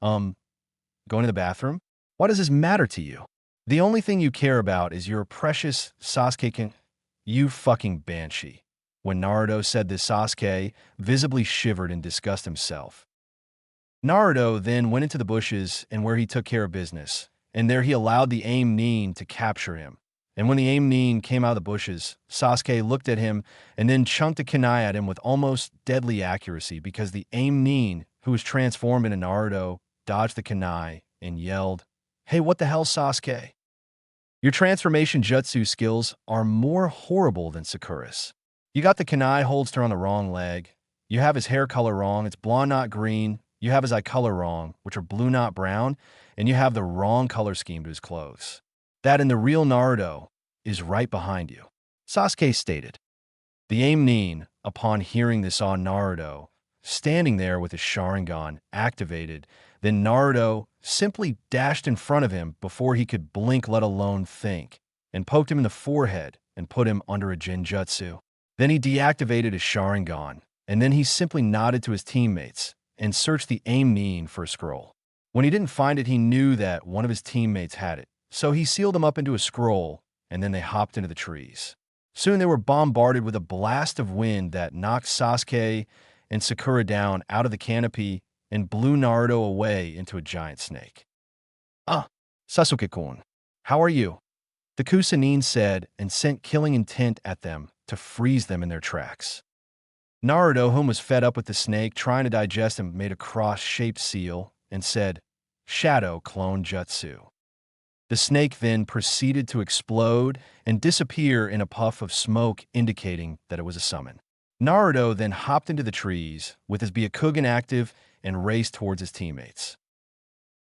[SPEAKER 1] going to the bathroom? Why does this matter to you? The only thing you care about is your precious Sasuke. You fucking banshee. When Naruto said this, Sasuke visibly shivered in disgust himself. Naruto then went into the bushes and where he took care of business, and there he allowed the AIM Nin to capture him. And when the AIM Nin came out of the bushes, Sasuke looked at him and then chunked a kunai at him with almost deadly accuracy because the AIM Nin, who was transformed into Naruto, dodged the kunai and yelled, "Hey, what the hell, Sasuke? Your transformation jutsu skills are more horrible than Sakura's. You got the kunai holster on the wrong leg. You have his hair color wrong. It's blonde, not green. You have his eye color wrong, which are blue, not brown. And you have the wrong color scheme to his clothes. That in the real Naruto is right behind you," Sasuke stated. The AIM Nin, upon hearing this, saw Naruto standing there with his Sharingan activated. Then Naruto simply dashed in front of him before he could blink, let alone think, and poked him in the forehead and put him under a Genjutsu. Then he deactivated his Sharingan, and then he simply nodded to his teammates and searched the AIM Nin for a scroll. When he didn't find it, he knew that one of his teammates had it, so he sealed them up into a scroll, and then they hopped into the trees. Soon they were bombarded with a blast of wind that knocked Sasuke and Sakura down out of the canopy and blew Naruto away into a giant snake. "Ah, Sasuke-kun, how are you?" the Kusanin said and sent killing intent at them to freeze them in their tracks. Naruto, whom was fed up with the snake trying to digest him, made a cross-shaped seal and said, "Shadow Clone Jutsu." The snake then proceeded to explode and disappear in a puff of smoke, indicating that it was a summon. Naruto then hopped into the trees with his Byakugan active and raced towards his teammates.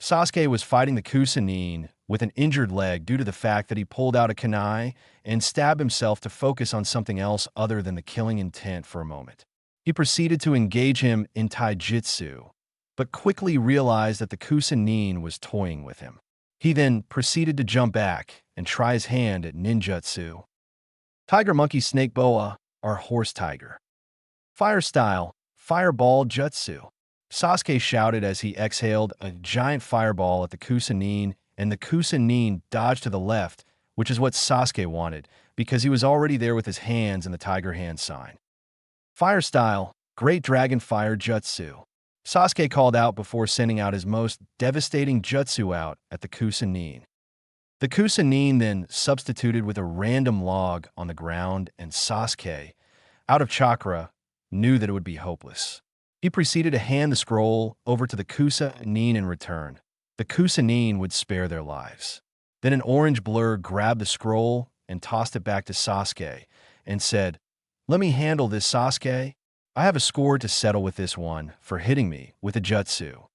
[SPEAKER 1] Sasuke was fighting the Kusanin with an injured leg due to the fact that he pulled out a kunai and stabbed himself to focus on something else other than the killing intent for a moment. He proceeded to engage him in taijutsu, but quickly realized that the Kusanin was toying with him. He then proceeded to jump back and try his hand at ninjutsu. Tiger monkey snake boa, or horse tiger. Fire style, fireball jutsu. Sasuke shouted as he exhaled a giant fireball at the Kusanin, and the Kusanin dodged to the left, which is what Sasuke wanted, because he was already there with his hands in the tiger hand sign. Fire style, great dragon fire jutsu. Sasuke called out before sending out his most devastating jutsu out at the Kusanin. The Kusanin then substituted with a random log on the ground, and Sasuke, out of chakra, knew that it would be hopeless. He proceeded to hand the scroll over to the Kusanin in return. The Kusanin would spare their lives. Then an orange blur grabbed the scroll and tossed it back to Sasuke and said, "Let me handle this, Sasuke. I have a score to settle with this one for hitting me with a jutsu."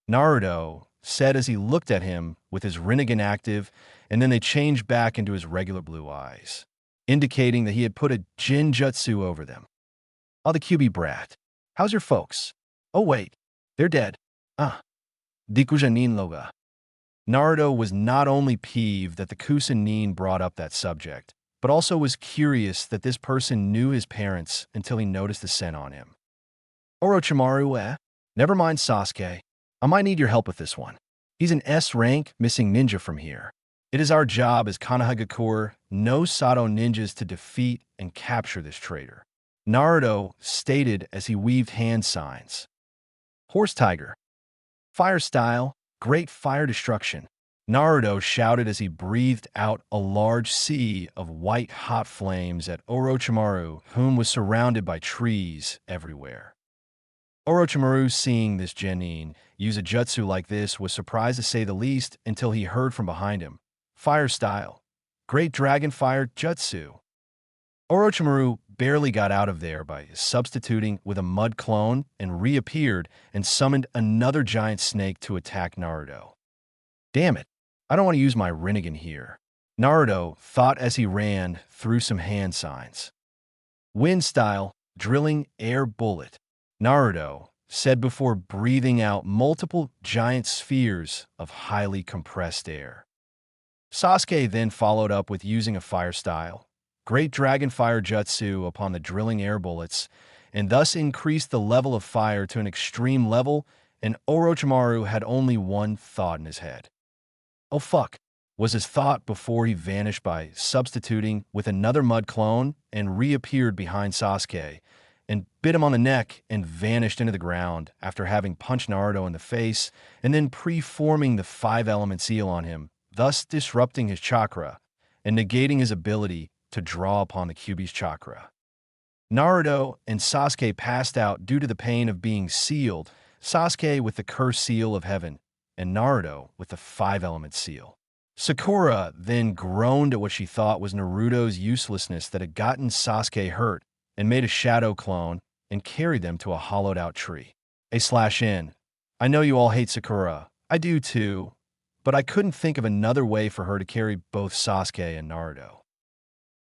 [SPEAKER 1] Naruto said as he looked at him with his Rinnegan active, and then they changed back into his regular blue eyes, indicating that he had put a Jinjutsu over them. "Oh, the QB brat. How's your folks? Oh, wait. They're dead. Dikujanin loga." Naruto was not only peeved that the Kusanin brought up that subject, but also was curious that this person knew his parents until he noticed the scent on him. "Orochimaru, never mind Sasuke. I might need your help with this one. He's an S-rank missing ninja from here. It is our job as Konohagakure no Sato ninjas to defeat and capture this traitor," Naruto stated as he weaved hand signs. Horse tiger. Fire style, great fire destruction. Naruto shouted as he breathed out a large sea of white hot flames at Orochimaru, whom was surrounded by trees everywhere. Orochimaru, seeing this genin use a jutsu like this, was surprised to say the least until he heard from behind him, "Fire style, great dragon fire jutsu." Orochimaru barely got out of there by substituting with a mud clone and reappeared and summoned another giant snake to attack Naruto. "Damn it, I don't want to use my Rinnegan here," Naruto thought as he ran through some hand signs. "Wind style, drilling air bullet," Naruto said before breathing out multiple giant spheres of highly compressed air. Sasuke then followed up with using a fire style, great dragon fire jutsu upon the drilling air bullets, and thus increased the level of fire to an extreme level, and Orochimaru had only one thought in his head. "Oh fuck," was his thought before he vanished by substituting with another mud clone and reappeared behind Sasuke and bit him on the neck and vanished into the ground after having punched Naruto in the face and then preforming the 5-element seal on him, thus disrupting his chakra and negating his ability to draw upon the Kyuubi's chakra. Naruto and Sasuke passed out due to the pain of being sealed, Sasuke with the cursed seal of heaven, and Naruto with the 5-element seal. Sakura then groaned at what she thought was Naruto's uselessness that had gotten Sasuke hurt and made a shadow clone and carried them to a hollowed-out tree. /N. I know you all hate Sakura. I do too, but I couldn't think of another way for her to carry both Sasuke and Naruto.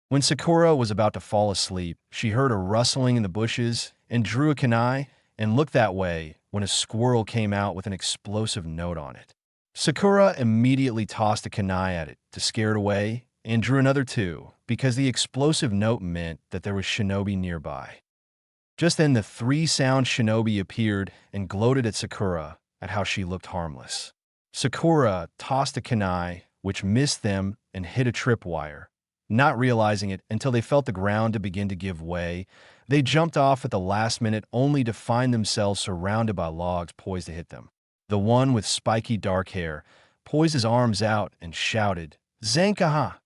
[SPEAKER 1] When Sakura was about to fall asleep, she heard a rustling in the bushes and drew a kunai and looked that way when a squirrel came out with an explosive note on it. Sakura immediately tossed a kunai at it to scare it away and drew another too, because the explosive note meant that there was shinobi nearby. Just then the 3-sound shinobi appeared and gloated at Sakura at how she looked harmless. Sakura tossed a kunai, which missed them and hit a tripwire. Not realizing it until they felt the ground to begin to give way, they jumped off at the last minute only to find themselves surrounded by logs poised to hit them. The one with spiky dark hair poised his arms out and shouted, "Zankaha!"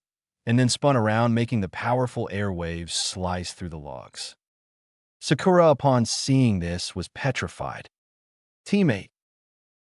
[SPEAKER 1] and then spun around, making the powerful air waves slice through the logs. Sakura, upon seeing this, was petrified. Teammate.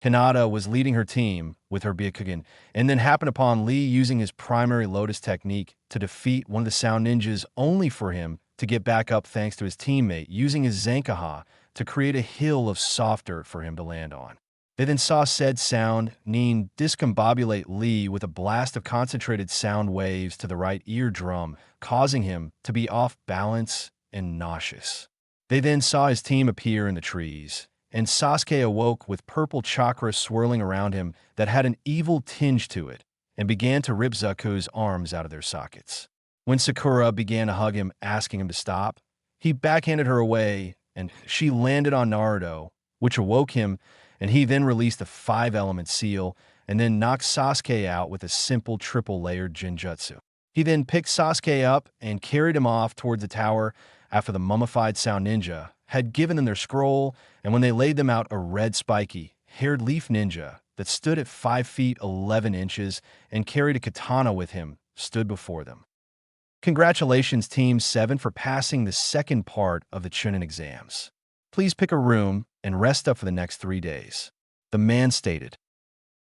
[SPEAKER 1] Hinata was leading her team with her Byakugan, and then happened upon Lee using his primary Lotus technique to defeat one of the Sound Ninjas, only for him to get back up thanks to his teammate using his Zankaha to create a hill of soft dirt for him to land on. They then saw said sound Nin discombobulate Lee with a blast of concentrated sound waves to the right eardrum, causing him to be off balance and nauseous. They then saw his team appear in the trees, and Sasuke awoke with purple chakra swirling around him that had an evil tinge to it, and began to rip Zuko's arms out of their sockets. When Sakura began to hug him, asking him to stop, he backhanded her away, and she landed on Naruto, which awoke him, and he then released the 5-element seal, and then knocked Sasuke out with a simple triple-layered Jinjutsu. He then picked Sasuke up and carried him off towards the tower after the mummified Sound Ninja had given them their scroll, and when they laid them out, a red spiky, haired leaf ninja that stood at 5 feet 11 inches and carried a katana with him stood before them. Congratulations, Team 7, for passing the second part of the Chunin exams. Please pick a room and rest up for the next 3 days. The man stated.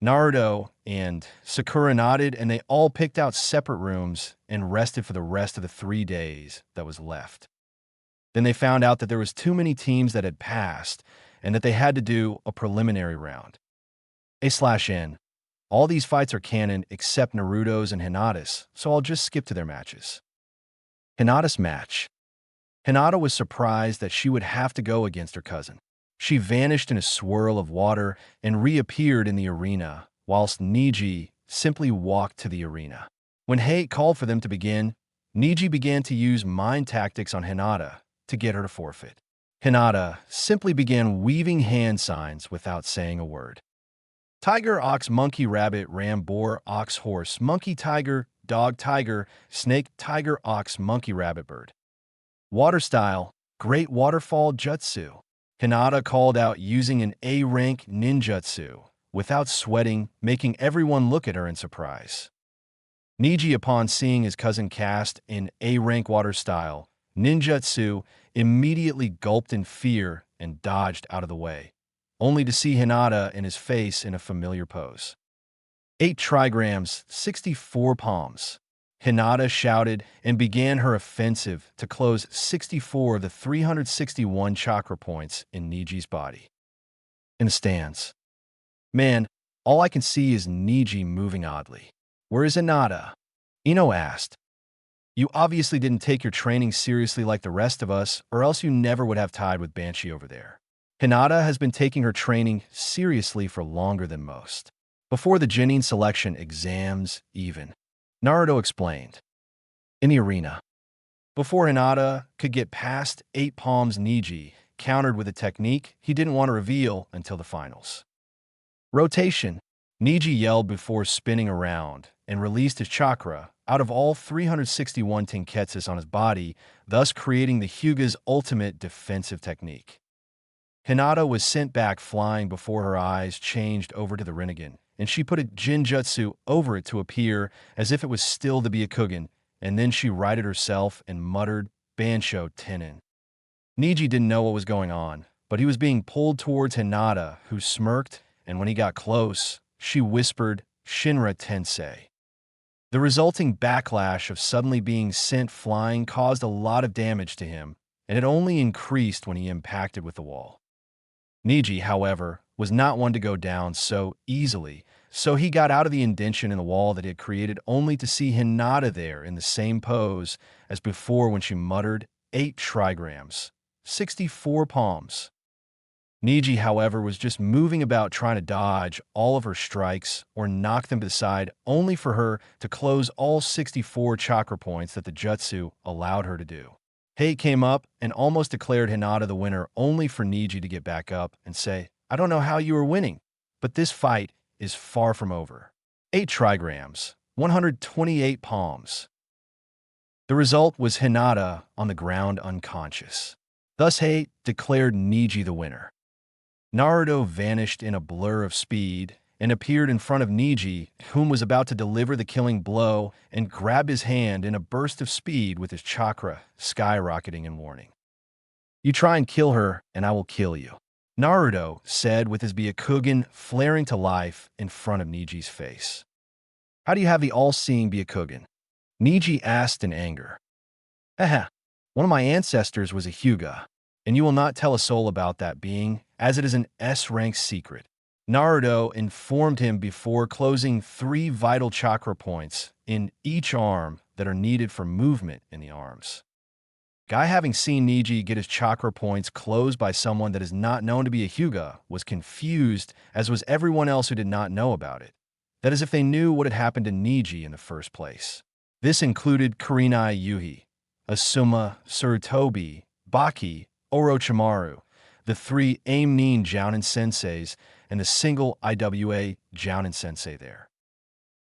[SPEAKER 1] Naruto and Sakura nodded, and they all picked out separate rooms and rested for the rest of the 3 days that was left. Then they found out that there was too many teams that had passed and that they had to do a preliminary round. A/N. All these fights are canon except Naruto's and Hinata's, so I'll just skip to their matches. Hinata's match. Hinata was surprised that she would have to go against her cousin. She vanished in a swirl of water and reappeared in the arena, whilst Neji simply walked to the arena. When Hate called for them to begin, Neji began to use mind tactics on Hinata to get her to forfeit. Hinata simply began weaving hand signs without saying a word. Tiger, ox, monkey, rabbit, ram, boar, ox, horse, monkey, tiger, dog, tiger, snake, tiger, ox, monkey, rabbit, bird. Water style, great waterfall jutsu. Hinata called out using an A-rank ninjutsu, without sweating, making everyone look at her in surprise. Neji, upon seeing his cousin cast an A-rank water style ninjutsu, immediately gulped in fear and dodged out of the way, only to see Hinata in his face in a familiar pose. 8 trigrams, 64 palms. Hinata shouted and began her offensive to close 64 of the 361 chakra points in Neji's body. In the stands. Man, all I can see is Neji moving oddly. Where is Hinata? Ino asked. You obviously didn't take your training seriously like the rest of us, or else you never would have tied with Banshee over there. Hinata has been taking her training seriously for longer than most. Before the Genin selection exams, even. Naruto explained. In the arena. Before Hinata could get past 8 palms, Neji countered with a technique he didn't want to reveal until the finals. Rotation. Neji yelled before spinning around and released his chakra out of all 361 tenketsus on his body, thus creating the Hyuga's ultimate defensive technique. Hinata was sent back flying before her eyes changed over to the Rinnegan, and she put a Jinjutsu over it to appear as if it was still the Byakugan, and then she righted herself and muttered, Bansho Tenin. Neji didn't know what was going on, but he was being pulled towards Hinata, who smirked, and when he got close, she whispered, Shinra Tensei. The resulting backlash of suddenly being sent flying caused a lot of damage to him, and it only increased when he impacted with the wall. Neji, however, was not one to go down so easily, so he got out of the indention in the wall that he had created only to see Hinata there in the same pose as before when she muttered 8 trigrams, 64 palms. Neji, however, was just moving about trying to dodge all of her strikes or knock them to the side, only for her to close all 64 chakra points that the jutsu allowed her to do. Hei came up and almost declared Hinata the winner, only for Neji to get back up and say, I don't know how you were winning, but this fight is far from over. 8 trigrams, 128 palms. The result was Hinata on the ground unconscious. Thus Hei declared Neji the winner. Naruto vanished in a blur of speed and appeared in front of Neji, whom was about to deliver the killing blow, and grabbed his hand in a burst of speed with his chakra skyrocketing in warning. You try and kill her, and I will kill you, Naruto said with his Byakugan flaring to life in front of Neji's face. How do you have the all-seeing Byakugan? Neji asked in anger. Haha, one of my ancestors was a Hyuga, and you will not tell a soul about that being, as it is an S-rank secret. Naruto informed him before closing 3 vital chakra points in each arm that are needed for movement in the arms. Guy, having seen Neji get his chakra points closed by someone that is not known to be a Hyuga, was confused, as was everyone else who did not know about it. That is, if they knew what had happened to Neji in the first place. This included Kurenai Yuhi, Asuma, Tsurutobi, Baki, Orochimaru, the 3 Aim Nin Jounin senseis, and the single IWA Jounin sensei there.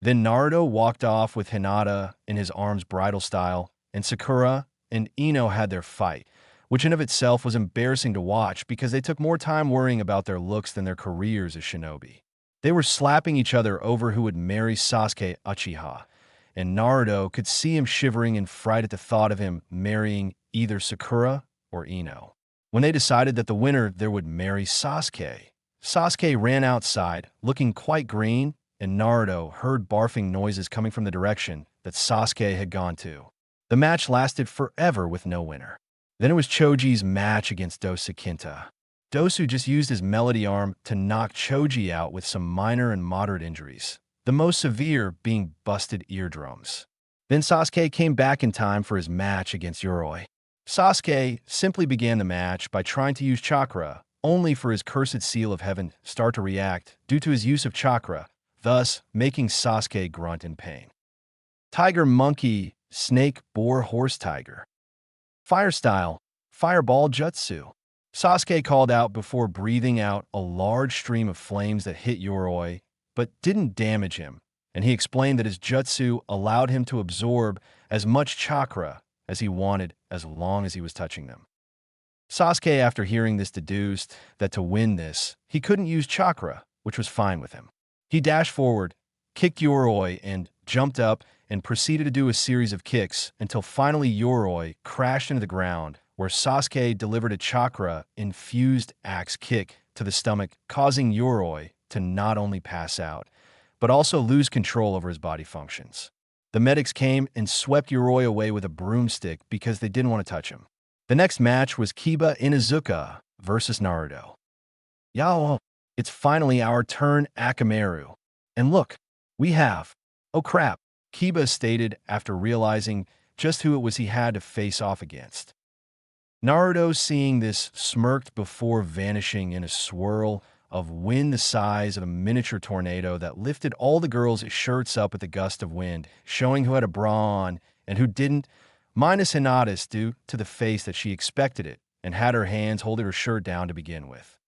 [SPEAKER 1] Then Naruto walked off with Hinata in his arms bridal style, and Sakura and Ino had their fight, which in of itself was embarrassing to watch because they took more time worrying about their looks than their careers as shinobi. They were slapping each other over who would marry Sasuke Uchiha, and Naruto could see him shivering in fright at the thought of him marrying either Sakura or Ino. When they decided that the winner there would marry Sasuke, Sasuke ran outside, looking quite green, and Naruto heard barfing noises coming from the direction that Sasuke had gone to. The match lasted forever with no winner. Then it was Choji's match against Dosu Kinta. Dosu just used his melody arm to knock Choji out with some minor and moderate injuries, the most severe being busted eardrums. Then Sasuke came back in time for his match against Yoroi. Sasuke simply began the match by trying to use chakra, only for his cursed seal of heaven start to react due to his use of chakra, thus making Sasuke grunt in pain. Tiger, monkey, snake, boar, horse, tiger. Fire style, fireball jutsu. Sasuke called out before breathing out a large stream of flames that hit Yoroi, but didn't damage him, and he explained that his jutsu allowed him to absorb as much chakra as he wanted as long as he was touching them. Sasuke, after hearing this, deduced that to win this, he couldn't use chakra, which was fine with him. He dashed forward, kicked Yoroi, and jumped up and proceeded to do a series of kicks until finally Yoroi crashed into the ground, where Sasuke delivered a chakra-infused axe kick to the stomach, causing Yoroi to not only pass out, but also lose control over his body functions. The medics came and swept Yoroi away with a broomstick because they didn't want to touch him. The next match was Kiba Inuzuka versus Naruto. Yao, it's finally our turn, Akamaru. And look, we have. Oh crap, Kiba stated after realizing just who it was he had to face off against. Naruto, seeing this, smirked before vanishing in a swirl of wind the size of a miniature tornado that lifted all the girls' shirts up with a gust of wind, showing who had a bra on and who didn't, minus Hinata's due to the face that she expected it and had her hands holding her shirt down to begin with.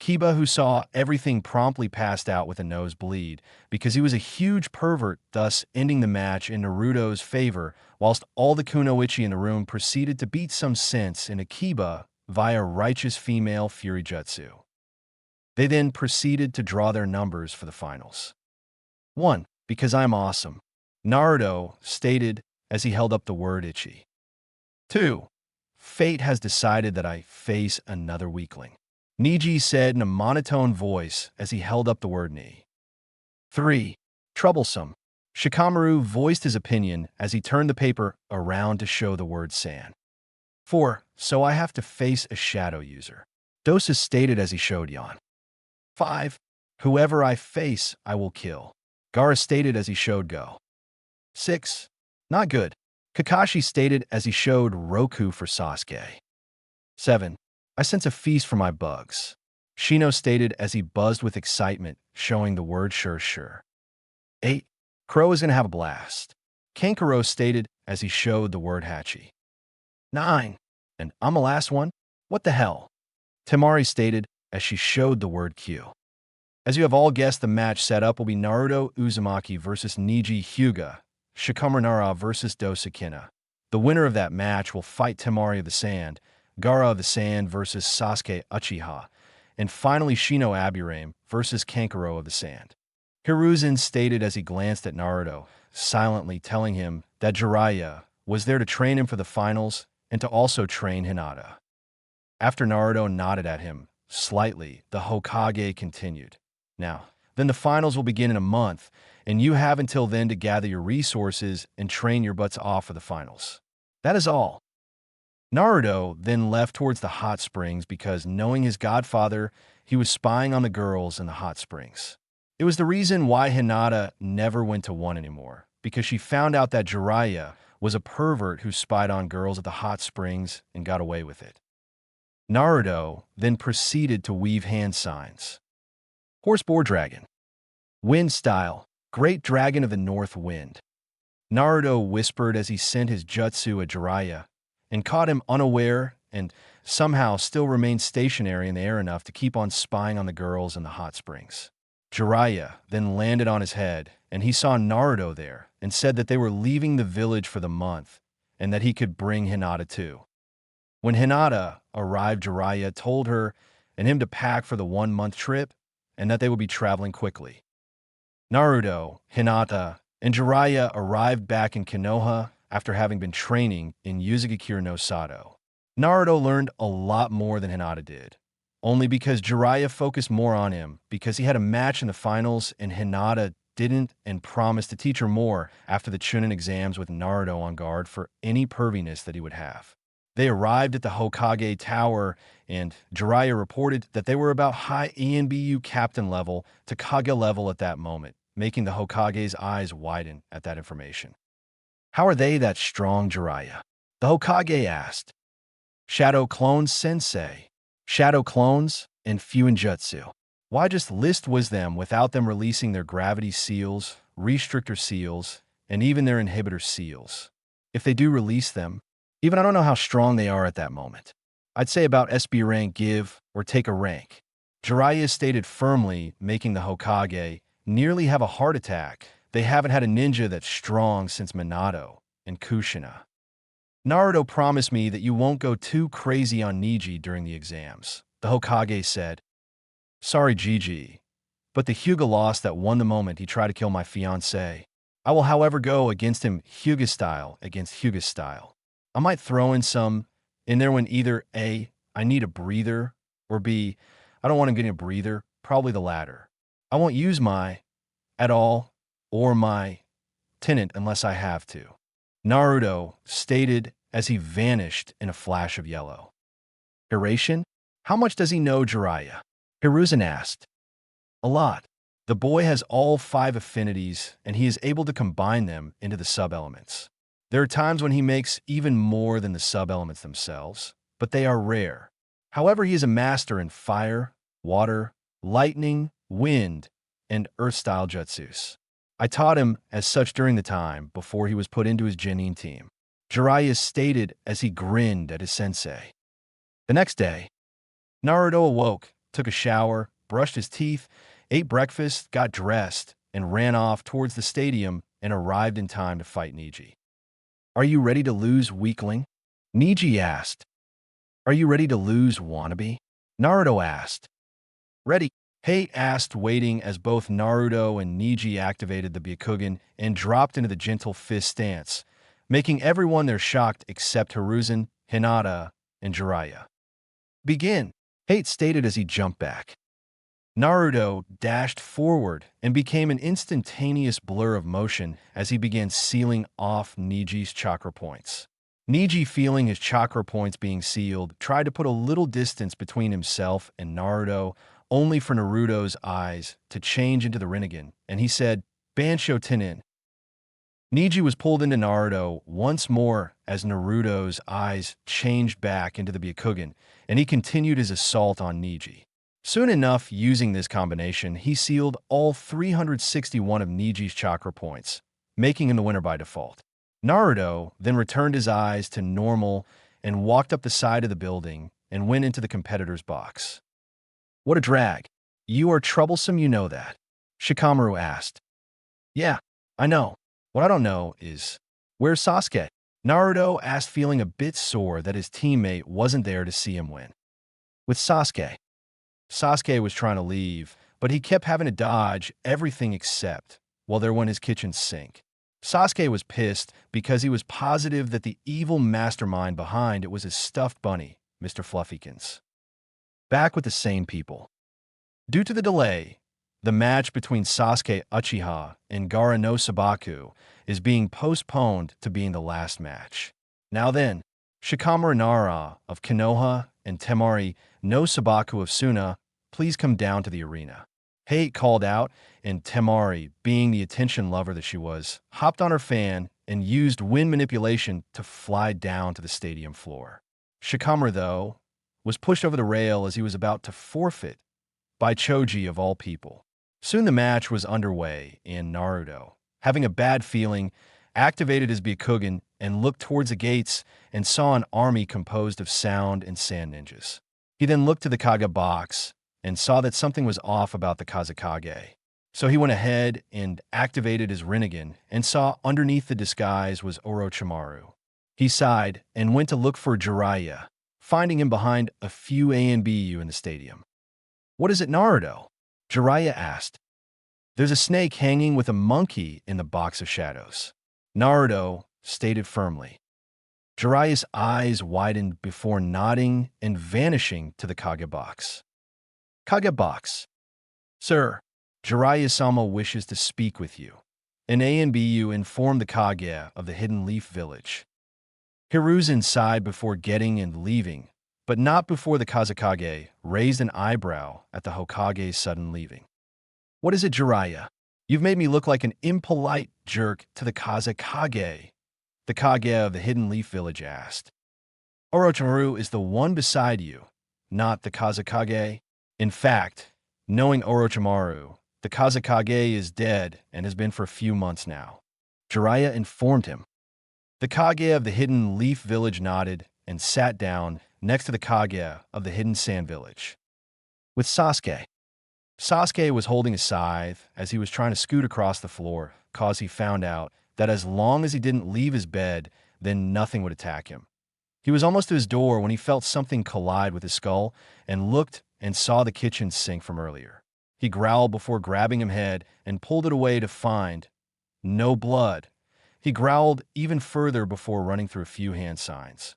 [SPEAKER 1] Kiba, who saw everything, promptly passed out with a nosebleed because he was a huge pervert, thus ending the match in Naruto's favor, whilst all the kunoichi in the room proceeded to beat some sense into Kiba via righteous female fury jutsu. They then proceeded to draw their numbers for the finals. 1. Because I'm awesome, Naruto stated as he held up the word Ichi. 2. Fate has decided that I face another weakling, Neji said in a monotone voice as he held up the word Ni. 3. Troublesome, Shikamaru voiced his opinion as he turned the paper around to show the word San. 4. So I have to face a shadow user, Dosa stated as he showed Yan. 5. Whoever I face, I will kill, Gaara stated as he showed Go. 6. Not good, Kakashi stated as he showed Roku for Sasuke. 7. I sense a feast for my bugs, Shino stated as he buzzed with excitement, showing the word sure. 8. Crow is going to have a blast, Kankuro stated as he showed the word Hachi. 9. And I'm the last one? What the hell? Temari stated as she showed the word Q. As you have all guessed, the match setup will be Naruto Uzumaki versus Neji Hyuga, Shikamaru Nara versus Dosukina. The winner of that match will fight Temari of the Sand, Gaara of the Sand versus Sasuke Uchiha, and finally Shino Aburame versus Kankuro of the Sand. Hiruzen stated as he glanced at Naruto, silently telling him that Jiraiya was there to train him for the finals and to also train Hinata. After Naruto nodded at him slightly, the Hokage continued. Now, then the finals will begin in a month, and you have until then to gather your resources and train your butts off for the finals. That is all. Naruto then left towards the hot springs because, knowing his godfather, he was spying on the girls in the hot springs. It was the reason why Hinata never went to one anymore, because she found out that Jiraiya was a pervert who spied on girls at the hot springs and got away with it. Naruto then proceeded to weave hand signs. Horse boar dragon. Wind style. Great dragon of the north wind. Naruto whispered as he sent his jutsu at Jiraiya and caught him unaware and somehow still remained stationary in the air enough to keep on spying on the girls in the hot springs. Jiraiya then landed on his head, and he saw Naruto there and said that they were leaving the village for the month and that he could bring Hinata too. When Hinata arrived, Jiraiya told her and him to pack for the 1-month trip and that they would be traveling quickly. Naruto, Hinata, and Jiraiya arrived back in Konoha after having been training in Yuzugakure no Sato. Naruto learned a lot more than Hinata did, only because Jiraiya focused more on him because he had a match in the finals and Hinata didn't and promised to teach her more after the Chunin exams with Naruto on guard for any perviness that he would have. They arrived at the Hokage Tower, and Jiraiya reported that they were about high ENBU captain level to Kage level at that moment, making the Hokage's eyes widen at that information. How are they that strong, Jiraiya? The Hokage asked. Shadow clones, sensei. Shadow clones and Fuinjutsu. Why just list was them without them releasing their gravity seals, restrictor seals, and even their inhibitor seals? If they do release them, even I don't know how strong they are at that moment. I'd say about SB rank give or take a rank. Jiraiya stated firmly, making the Hokage nearly have a heart attack. They haven't had a ninja that's strong since Minato and Kushina. Naruto promised me that you won't go too crazy on Niji during the exams, the Hokage said. Sorry, Gigi, but the Hyuga lost that won the moment he tried to kill my fiancée. I will, however, go against him Hyuga style against Hyuga style. I might throw in some in there when either A, I need a breather, or B, I don't want him getting a breather, probably the latter. I won't use my at all or my tenant unless I have to, Naruto stated as he vanished in a flash of yellow. Hiration? How much does he know, Jiraiya? Hiruzen asked. A lot. The boy has all 5 affinities, and he is able to combine them into the sub-elements. There are times when he makes even more than the sub-elements themselves, but they are rare. However, he is a master in fire, water, lightning, wind, and earth-style jutsus. I taught him as such during the time before he was put into his Genin team, Jiraiya stated as he grinned at his sensei. The next day, Naruto awoke, took a shower, brushed his teeth, ate breakfast, got dressed, and ran off towards the stadium and arrived in time to fight Niji. Are you ready to lose, weakling? Niji asked. Are you ready to lose, wannabe? Naruto asked. Ready. Hey asked, waiting as both Naruto and Niji activated the Byakugan and dropped into the gentle fist stance, making everyone there shocked except Hiruzen, Hinata, and Jiraiya. Begin, Hate stated as he jumped back. Naruto dashed forward and became an instantaneous blur of motion as he began sealing off Niji's chakra points. Niji, feeling his chakra points being sealed, tried to put a little distance between himself and Naruto, only for Naruto's eyes to change into the Rinnegan, and he said, Bansho Tenin. Niji was pulled into Naruto once more as Naruto's eyes changed back into the Byakugan, and he continued his assault on Niji. Soon enough, using this combination, he sealed all 361 of Niji's chakra points, making him the winner by default. Naruto then returned his eyes to normal and walked up the side of the building and went into the competitor's box. What a drag. You are troublesome, you know that, Shikamaru asked. Yeah, I know. What I don't know is, where's Sasuke? Naruto asked, feeling a bit sore that his teammate wasn't there to see him win. With Sasuke. Sasuke was trying to leave, but he kept having to dodge everything except while there went his kitchen sink. Sasuke was pissed because he was positive that the evil mastermind behind it was his stuffed bunny, Mr. Fluffykins. Back with the same people. Due to the delay, the match between Sasuke Uchiha and Gaara no Sabaku is being postponed to being the last match. Now then, Shikamaru Nara of Konoha and Temari no Sabaku of Suna please come down to the arena." Hate called out, and Temari, being the attention lover that she was, hopped on her fan and used wind manipulation to fly down to the stadium floor. Shikamaru, though, was pushed over the rail as he was about to forfeit by Choji of all people. Soon the match was underway, and Naruto, having a bad feeling, activated his Byakugan and looked towards the gates and saw an army composed of sound and sand ninjas. He then looked to the Kage box and saw that something was off about the Kazekage. So he went ahead and activated his Rinnegan and saw underneath the disguise was Orochimaru. He sighed and went to look for Jiraiya, finding him behind a few A and BU in the stadium. "What is it, Naruto?" Jiraiya asked. "There's a snake hanging with a monkey in the box of shadows," Naruto stated firmly. Jiraiya's eyes widened before nodding and vanishing to the Kage box. "Kage box. Sir, Jiraiya-sama wishes to speak with you." An A and BU informed the Kage of the Hidden Leaf Village. Hiruzen sighed before getting and leaving, but not before the Kazekage raised an eyebrow at the Hokage's sudden leaving. "What is it, Jiraiya? You've made me look like an impolite jerk to the Kazekage," the Kage of the Hidden Leaf Village asked. "Orochimaru is the one beside you, not the Kazekage. In fact, knowing Orochimaru, the Kazekage is dead and has been for a few months now," Jiraiya informed him. The Kage of the Hidden Leaf Village nodded and sat down next to the Kage of the Hidden Sand Village. With Sasuke. Sasuke was holding a scythe as he was trying to scoot across the floor, cause he found out that as long as he didn't leave his bed, then nothing would attack him. He was almost to his door when he felt something collide with his skull and looked and saw the kitchen sink from earlier. He growled before grabbing his head and pulled it away to find no blood. He growled even further before running through a few hand signs.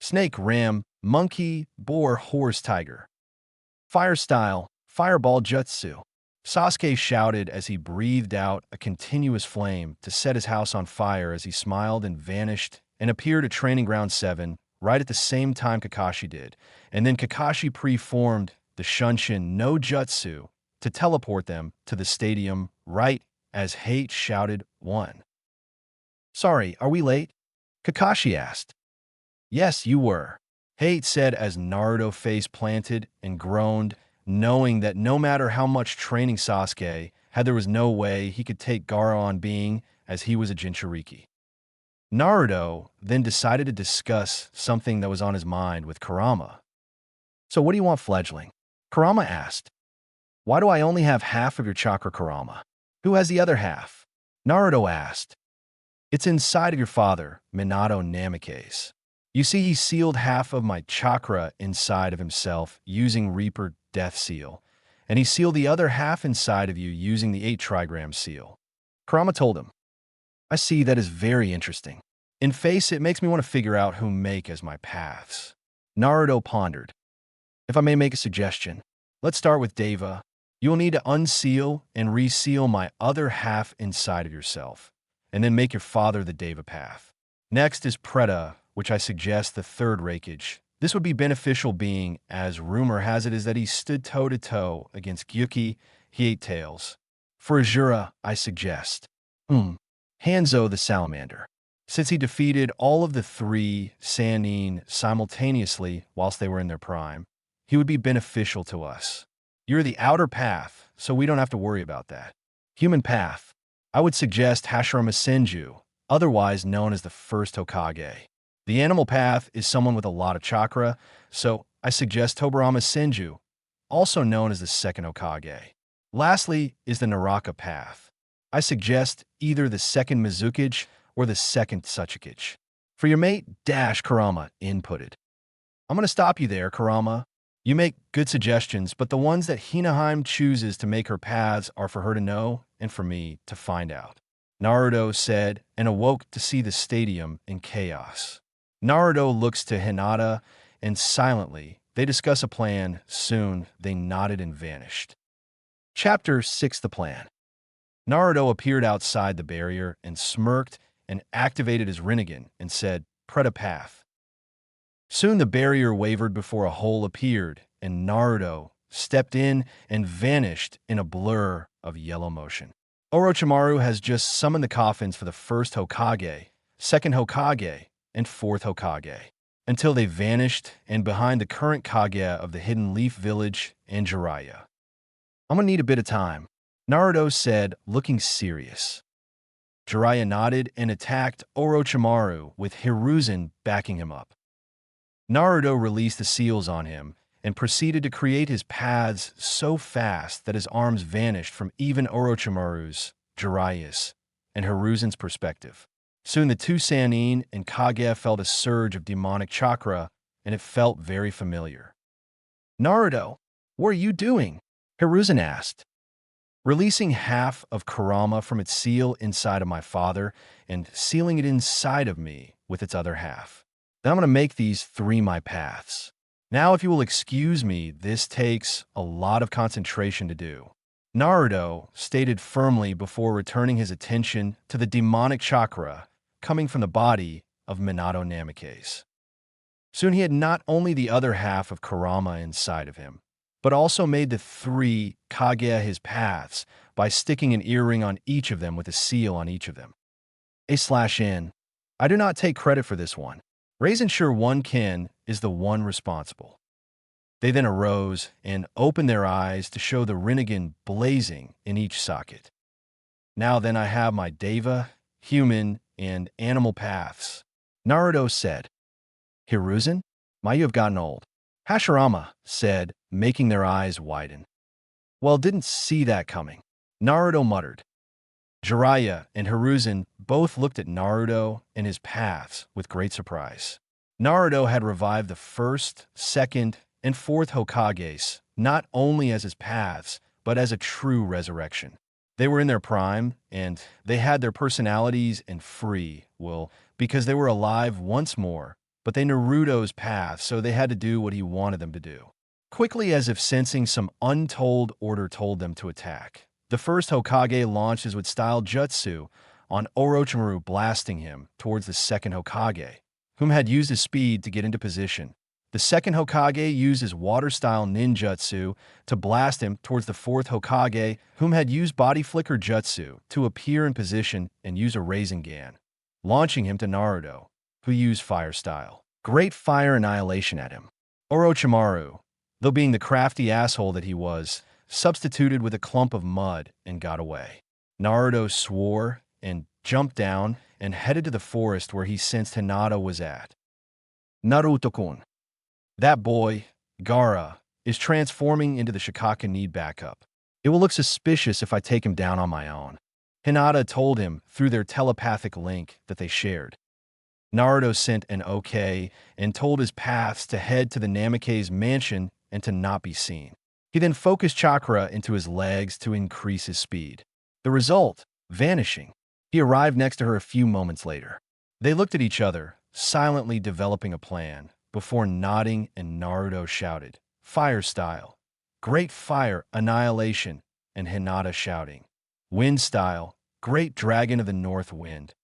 [SPEAKER 1] Snake, ram, monkey, boar, horse, tiger. Fire style, fireball jutsu. Sasuke shouted as he breathed out a continuous flame to set his house on fire as he smiled and vanished and appeared at Training Ground 7 right at the same time Kakashi did, and then Kakashi preformed the Shunshin no Jutsu to teleport them to the stadium right as Hate shouted 1. "Sorry, are we late?" Kakashi asked. "Yes, you were," Hate said as Naruto face planted and groaned, knowing that no matter how much training Sasuke had, there was no way he could take Gaara on being as he was a Jinchuriki. Naruto then decided to discuss something that was on his mind with Kurama. "So what do you want, fledgling?" Kurama asked. "Why do I only have half of your chakra, Kurama? Who has the other half?" Naruto asked. "It's inside of your father, Minato Namikaze. You see, he sealed half of my chakra inside of himself using Reaper Death Seal, and he sealed the other half inside of you using the 8 trigram seal." Kurama told him. "I see, that is very interesting. In face, it makes me want to figure out who make as my paths." Naruto pondered. "If I may make a suggestion, let's start with Deva. You will need to unseal and reseal my other half inside of yourself, and then make your father the Deva path. Next is Preta, which I suggest the third Reikage. This would be beneficial being, as rumor has it, is that he stood toe-to-toe against Gyuki, he ate tails. For Azura, I suggest Hanzo the Salamander, since he defeated all of the 3 Sannin simultaneously whilst they were in their prime. He would be beneficial to us. You're the outer path, so we don't have to worry about that. Human path. I would suggest Hashirama Senju, otherwise known as the first Hokage. The animal path is someone with a lot of chakra, so I suggest Tobirama Senju, also known as the second Hokage. Lastly is the Naraka path. I suggest either the second Mizukage or the second Tsuchikage. For your mate, Kurama inputted. I'm going to stop you there, Kurama. You make good suggestions, but the ones that Hinaheim chooses to make her paths are for her to know and for me to find out, Naruto said and awoke to see the stadium in chaos. Naruto looks to Hinata and silently they discuss a plan. Soon they nodded and vanished. Chapter 6: The Plan. Naruto appeared outside the barrier and smirked and activated his Rinnegan and said, "Preta path." Soon the barrier wavered before a hole appeared, and Naruto stepped in and vanished in a blur of yellow motion. Orochimaru has just summoned the coffins for the first Hokage, second Hokage, and fourth Hokage, until they vanished and behind the current Kage of the Hidden Leaf Village and Jiraiya. I'm gonna need a bit of time, Naruto said, looking serious. Jiraiya nodded and attacked Orochimaru with Hiruzen backing him up. Naruto released the seals on him and proceeded to create his paths so fast that his arms vanished from even Orochimaru's, Jiraiya's, and Hiruzen's perspective. Soon the two Sannin and Kage felt a surge of demonic chakra, and it felt very familiar. Naruto, what are you doing? Hiruzen asked. Releasing half of Kurama from its seal inside of my father and sealing it inside of me with its other half. Then I'm going to make these three my paths. Now, if you will excuse me, this takes a lot of concentration to do, Naruto stated firmly before returning his attention to the demonic chakra coming from the body of Minato Namikaze. Soon he had not only the other half of Kurama inside of him, but also made the three Kage his paths by sticking an earring on each of them with a seal on each of them. /N. I do not take credit for this one. Raisin sure one kin is the one responsible. They then arose and opened their eyes to show the Rinnegan blazing in each socket. Now then I have my Deva, human, and animal paths, Naruto said. Hiruzen, my you have gotten old, Hashirama said, making their eyes widen. Well, didn't see that coming, Naruto muttered. Jiraiya and Hiruzen both looked at Naruto and his paths with great surprise. Naruto had revived the first, second, and fourth Hokages, not only as his paths, but as a true resurrection. They were in their prime, and they had their personalities and free will because they were alive once more, but they Naruto's path, so they had to do what he wanted them to do. Quickly, as if sensing some untold order told them to attack, the first Hokage launched his wood-style jutsu on Orochimaru, blasting him towards the second Hokage, whom had used his speed to get into position. The second Hokage used his water-style ninjutsu to blast him towards the fourth Hokage, whom had used body flicker jutsu to appear in position and use a Rasengan, launching him to Naruto, who used fire-style great fire annihilation at him. Orochimaru, though being the crafty asshole that he was, substituted with a clump of mud and got away. Naruto swore and jumped down and headed to the forest where he sensed Hinata was at. Naruto-kun. That boy, Gaara, is transforming into the Shikaka need backup. It will look suspicious if I take him down on my own, Hinata told him through their telepathic link that they shared. Naruto sent an okay and told his paths to head to the Namikaze mansion and to not be seen. He then focused chakra into his legs to increase his speed. The result, vanishing. He arrived next to her a few moments later. They looked at each other, silently developing a plan, before nodding, and Naruto shouted, "Fire style, great fire annihilation," and Hinata shouting, "Wind style, great dragon of the north wind."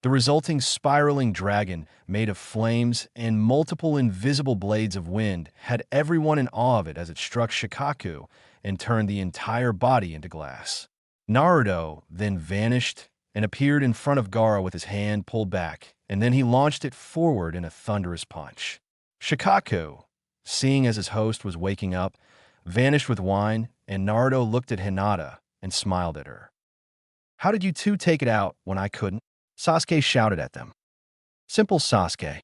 [SPEAKER 1] The resulting spiraling dragon, made of flames and multiple invisible blades of wind, had everyone in awe of it as it struck Shikaku and turned the entire body into glass. Naruto then vanished and appeared in front of Gaara with his hand pulled back, and then he launched it forward in a thunderous punch. Shikaku, seeing as his host was waking up, vanished with wine, and Naruto looked at Hinata and smiled at her. "How did you two take it out when I couldn't?" Sasuke shouted at them. Simple Sasuke.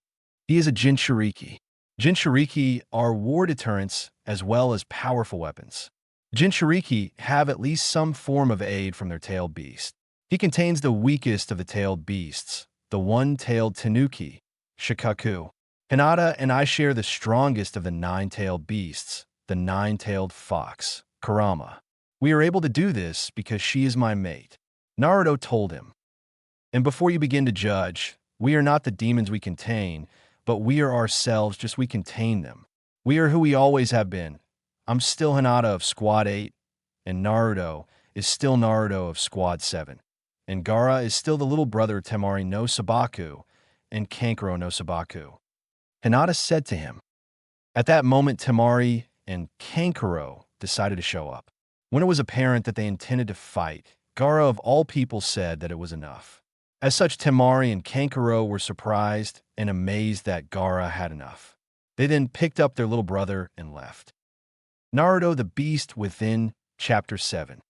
[SPEAKER 1] He is a Jinchuriki. Jinchuriki are war deterrents as well as powerful weapons. Jinchuriki have at least some form of aid from their tailed beast. He contains the weakest of the tailed beasts, the one-tailed Tanuki, Shikaku. Hinata and I share the strongest of the nine-tailed beasts, the nine-tailed fox, Kurama. We are able to do this because she is my mate, Naruto told him. And before you begin to judge, we are not the demons we contain, but we are ourselves, just we contain them. We are who we always have been. I'm still Hinata of Squad 8, and Naruto is still Naruto of Squad 7. And Gaara is still the little brother Temari no Sabaku and Kankuro no Sabaku. Hinata said to him. At that moment, Temari and Kankuro decided to show up. When it was apparent that they intended to fight, Gaara of all people said that it was enough. As such, Temari and Kankuro were surprised and amazed that Gaara had enough. They then picked up their little brother and left. Naruto the Beast Within, Chapter 7.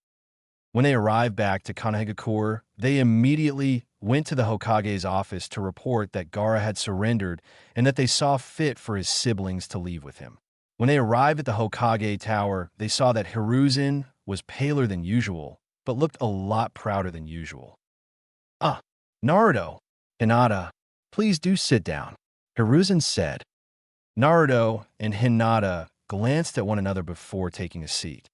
[SPEAKER 1] When they arrived back to Konohagakure, they immediately went to the Hokage's office to report that Gaara had surrendered and that they saw fit for his siblings to leave with him. When they arrived at the Hokage Tower, they saw that Hiruzen was paler than usual, but looked a lot prouder than usual. "Ah, Naruto, Hinata, please do sit down," Hiruzen said. Naruto and Hinata glanced at one another before taking a seat.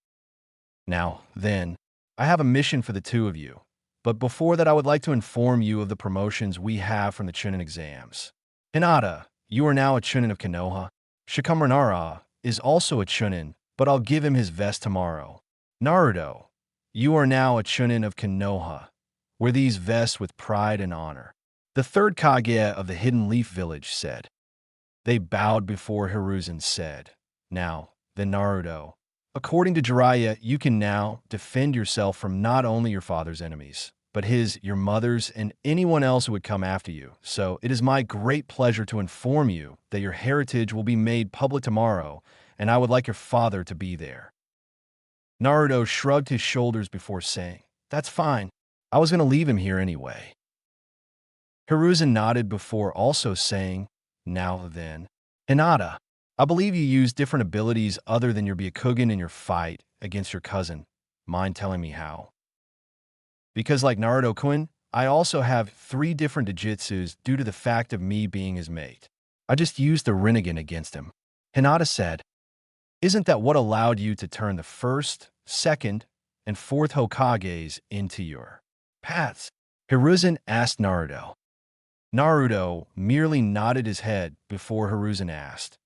[SPEAKER 1] "Now, then, I have a mission for the two of you, but before that I would like to inform you of the promotions we have from the Chunin exams. Hinata, you are now a Chunin of Konoha. Shikamaru is also a Chunin, but I'll give him his vest tomorrow. Naruto, you are now a Chunin of Konoha. Wear these vests with pride and honor." The third Kage of the Hidden Leaf Village said. They bowed before Hiruzen said, "Now, then Naruto, according to Jiraiya, you can now defend yourself from not only your father's enemies, but his, your mother's, and anyone else who would come after you. So it is my great pleasure to inform you that your heritage will be made public tomorrow, and I would like your father to be there." Naruto shrugged his shoulders before saying, "That's fine. I was going to leave him here anyway." Hiruzen nodded before also saying, "Now then, Hinata, I believe you used different abilities other than your Byakugan in your fight against your cousin. Mind telling me how?" "Because like Naruto-kun, I also have 3 different Dijitsus due to the fact of me being his mate. I just used the Rinnegan against him," Hinata said. "Isn't that what allowed you to turn the 1st, 2nd, and 4th Hokages into your paths?" Hiruzen asked Naruto. Naruto merely nodded his head before Hiruzen asked,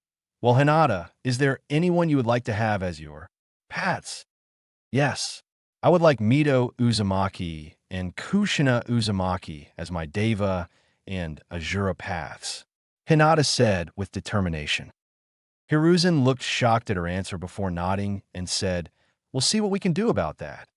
[SPEAKER 1] "Well, Hinata, is there anyone you would like to have as your paths?" "Yes, I would like Mito Uzumaki and Kushina Uzumaki as my Deva and Azura paths," Hinata said with determination. Hiruzen looked shocked at her answer before nodding and said, "We'll see what we can do about that.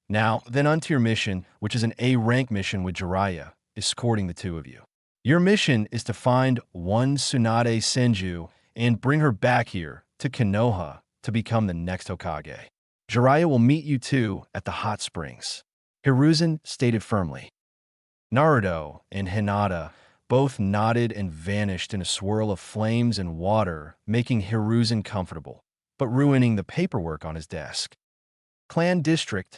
[SPEAKER 1] Now, then onto your mission, which is an A-rank mission with Jiraiya, escorting the two of you. Your mission is to find one Tsunade Senju and bring her back here to Konoha to become the next Hokage. Jiraiya will meet you two at the hot springs," Hiruzen stated firmly. Naruto and Hinata both nodded and vanished in a swirl of flames and water, making Hiruzen comfortable, but ruining the paperwork on his desk. Clan District.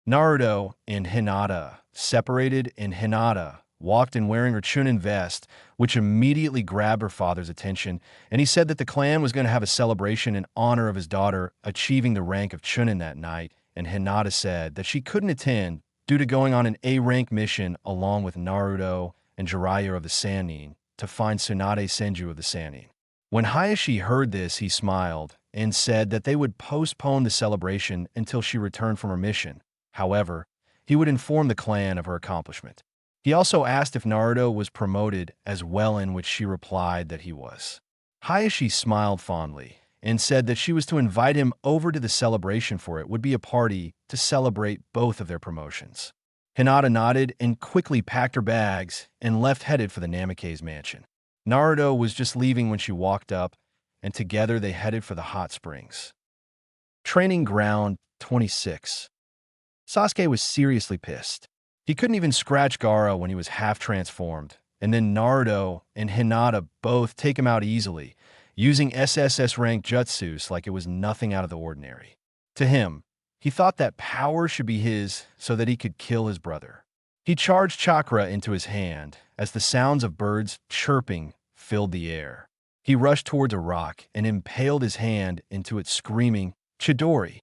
[SPEAKER 1] Naruto and Hinata separated, and Hinata walked in wearing her Chunin vest, which immediately grabbed her father's attention, and he said that the clan was going to have a celebration in honor of his daughter achieving the rank of Chunin that night, and Hinata said that she couldn't attend due to going on an A-rank mission along with Naruto and Jiraiya of the Sannin to find Tsunade Senju of the Sannin. When Hayashi heard this, he smiled and said that they would postpone the celebration until she returned from her mission. However, he would inform the clan of her accomplishment. He also asked if Naruto was promoted as well, in which she replied that he was. Hayashi smiled fondly and said that she was to invite him over to the celebration, for it would be a party to celebrate both of their promotions. Hinata nodded and quickly packed her bags and left headed for the Namikaze mansion. Naruto was just leaving when she walked up, and together they headed for the hot springs. Training Ground 26. Sasuke was seriously pissed. He couldn't even scratch Gaara when he was half transformed, and then Naruto and Hinata both take him out easily, using SSS rank jutsus like it was nothing out of the ordinary. To him, he thought that power should be his so that he could kill his brother. He charged chakra into his hand as the sounds of birds chirping filled the air. He rushed towards a rock and impaled his hand into it, screaming, "Chidori!"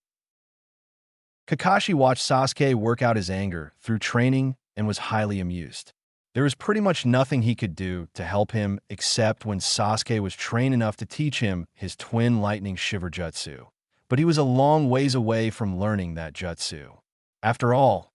[SPEAKER 1] Kakashi watched Sasuke work out his anger through training and was highly amused. There was pretty much nothing he could do to help him except when Sasuke was trained enough to teach him his twin lightning shiver jutsu. But he was a long ways away from learning that jutsu. After all,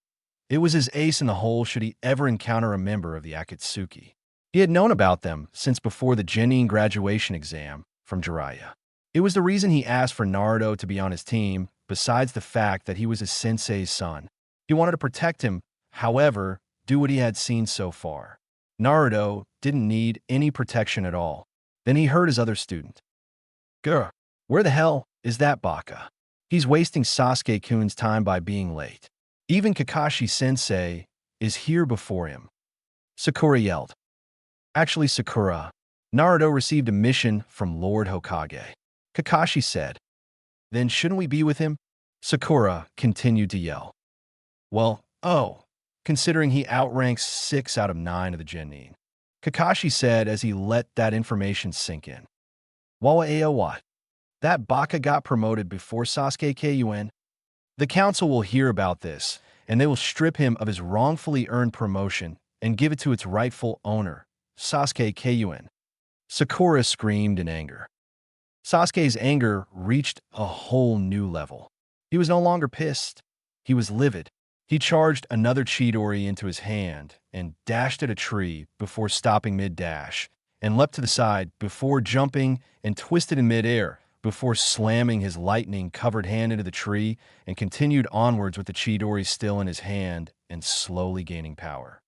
[SPEAKER 1] it was his ace in the hole should he ever encounter a member of the Akatsuki. He had known about them since before the Genin graduation exam from Jiraiya. It was the reason he asked for Naruto to be on his team, besides the fact that he was his sensei's son. He wanted to protect him, however, do what he had seen so far. Naruto didn't need any protection at all. Then he heard his other student. Grr, where the hell is that baka? He's wasting Sasuke-kun's time by being late. Even Kakashi-sensei is here before him. Sakura yelled. Actually, Sakura, Naruto received a mission from Lord Hokage. Kakashi said. Then shouldn't we be with him? Sakura continued to yell. Well, considering he outranks 6 out of 9 of the genin. Kakashi said as he let that information sink in. Wawa what? That baka got promoted before Sasuke Kun? The council will hear about this, and they will strip him of his wrongfully earned promotion and give it to its rightful owner, Sasuke Kun. Sakura screamed in anger. Sasuke's anger reached a whole new level. He was no longer pissed. He was livid. He charged another Chidori into his hand and dashed at a tree before stopping mid-dash, and leapt to the side before jumping and twisted in mid-air before slamming his lightning-covered hand into the tree and continued onwards with the Chidori still in his hand and slowly gaining power.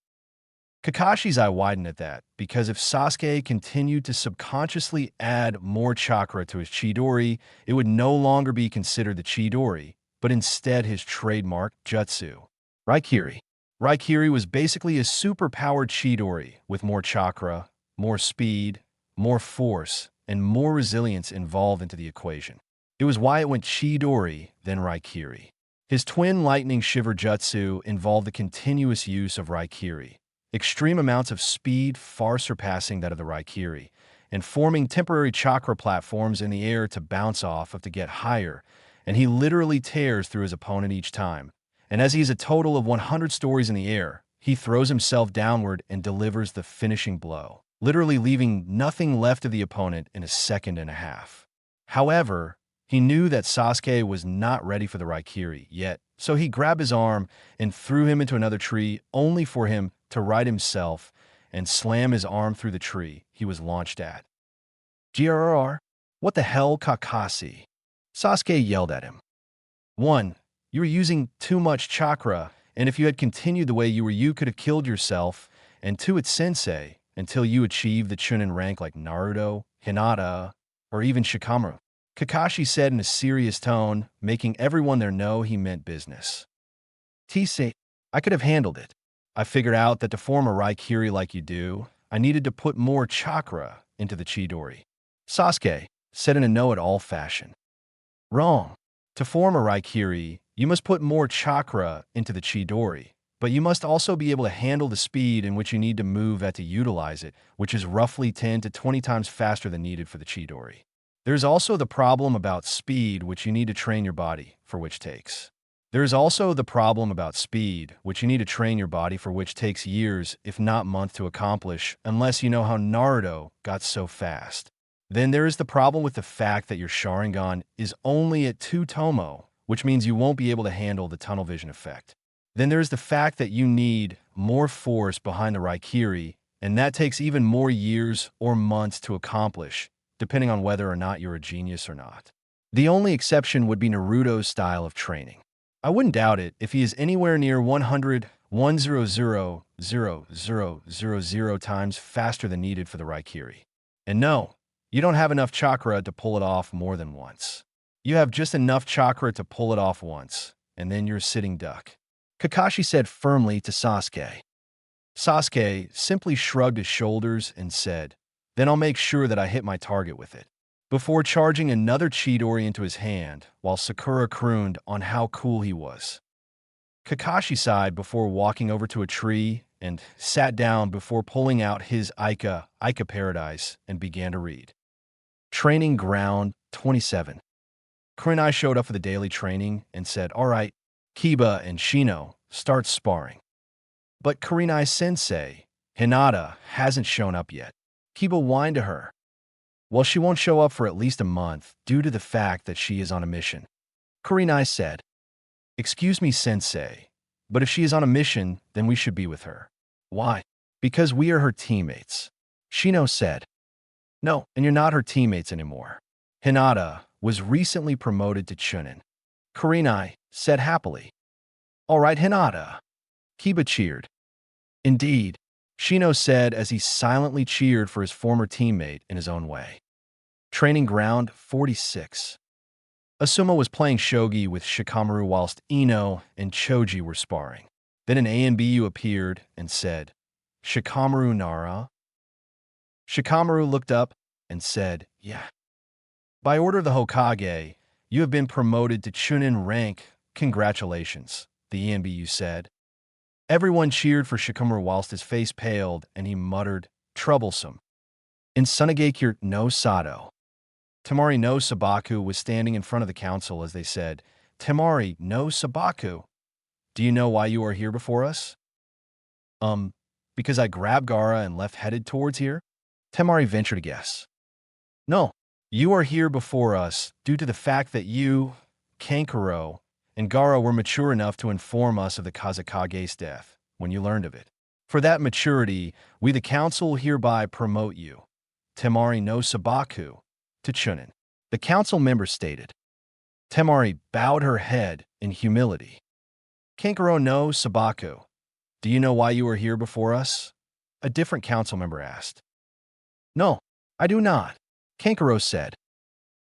[SPEAKER 1] Kakashi's eye widened at that, because if Sasuke continued to subconsciously add more chakra to his Chidori, it would no longer be considered the Chidori, but instead his trademark jutsu, Raikiri. Raikiri was basically a super-powered Chidori with more chakra, more speed, more force, and more resilience involved into the equation. It was why it went Chidori, then Raikiri. His twin lightning shiver jutsu involved the continuous use of Raikiri, extreme amounts of speed far surpassing that of the Raikiri, and forming temporary chakra platforms in the air to bounce off of to get higher, and he literally tears through his opponent each time. And as he is a total of 100 stories in the air, he throws himself downward and delivers the finishing blow, literally leaving nothing left of the opponent in a second and a half. However, he knew that Sasuke was not ready for the Raikiri yet, so he grabbed his arm and threw him into another tree only for him to right himself and slam his arm through the tree he was launched at. GRR, what the hell, Kakashi? Sasuke yelled at him. 1. You were using too much chakra, and if you had continued the way you were, you could have killed yourself, and 2, it's sensei, until you achieve the Chunin rank like Naruto, Hinata, or even Shikamaru. Kakashi said in a serious tone, making everyone there know he meant business. TC, I could have handled it. I figured out that to form a Raikiri like you do, I needed to put more chakra into the Chidori. Sasuke said in a know-it-all fashion. Wrong. To form a Raikiri, you must put more chakra into the Chidori, but you must also be able to handle the speed in which you need to move at to utilize it, which is roughly 10 to 20 times faster than needed for the Chidori. There's also the problem about speed, which you need to train your body, for which takes. There's also the problem about speed, which you need to train your body for, which takes years, if not months, to accomplish, unless you know how Naruto got so fast. Then there is the problem with the fact that your Sharingan is only at 2 tomo, which means you won't be able to handle the tunnel vision effect. Then there's the fact that you need more force behind the Raikiri, and that takes even more years or months to accomplish, depending on whether or not you're a genius or not. The only exception would be Naruto's style of training. I wouldn't doubt it if he is anywhere near 100,000,000 times faster than needed for the Raikiri. And no, you don't have enough chakra to pull it off more than once. You have just enough chakra to pull it off once, and then you're a sitting duck. Kakashi said firmly to Sasuke. Sasuke simply shrugged his shoulders and said, then I'll make sure that I hit my target with it, before charging another Chidori into his hand, while Sakura crooned on how cool he was. Kakashi sighed before walking over to a tree and sat down before pulling out his Ica Paradise, and began to read. Training Ground 27. Kurenai showed up for the daily training and said, all right, Kiba and Shino, start sparring. But Kurenai-sensei, Hinata, hasn't shown up yet. Kiba whined to her. Well, she won't show up for at least a month due to the fact that she is on a mission. Kurenai said, excuse me, sensei, but if she is on a mission, then we should be with her. Why? Because we are her teammates. Shino said. No, and you're not her teammates anymore. Hinata was recently promoted to Chunin. Kurenai said happily. All right, Hinata. Kiba cheered. Indeed, Shino said as he silently cheered for his former teammate in his own way. Training Ground 46. Asuma was playing shogi with Shikamaru whilst Ino and Choji were sparring. Then an ANBU appeared and said, Shikamaru Nara? Shikamaru looked up and said, yeah. By order of the Hokage, you have been promoted to Chunin rank. Congratulations, the ANBU said. Everyone cheered for Shikamaru whilst his face paled and he muttered, troublesome. In Sunagakure no Sato, Temari no Sabaku was standing in front of the council as they said, Temari no Sabaku, do you know why you are here before us? Because I grabbed Gaara and left headed towards here? Temari ventured a guess. No, you are here before us due to the fact that you, Kankuro, and Gaara were mature enough to inform us of the Kazakage's death when you learned of it. For that maturity, we the council hereby promote you, Temari no Sabaku, to Chunin. The council member stated. Temari bowed her head in humility. Kankuro no Sabaku, do you know why you are here before us? A different council member asked. No, I do not, Kankuro said.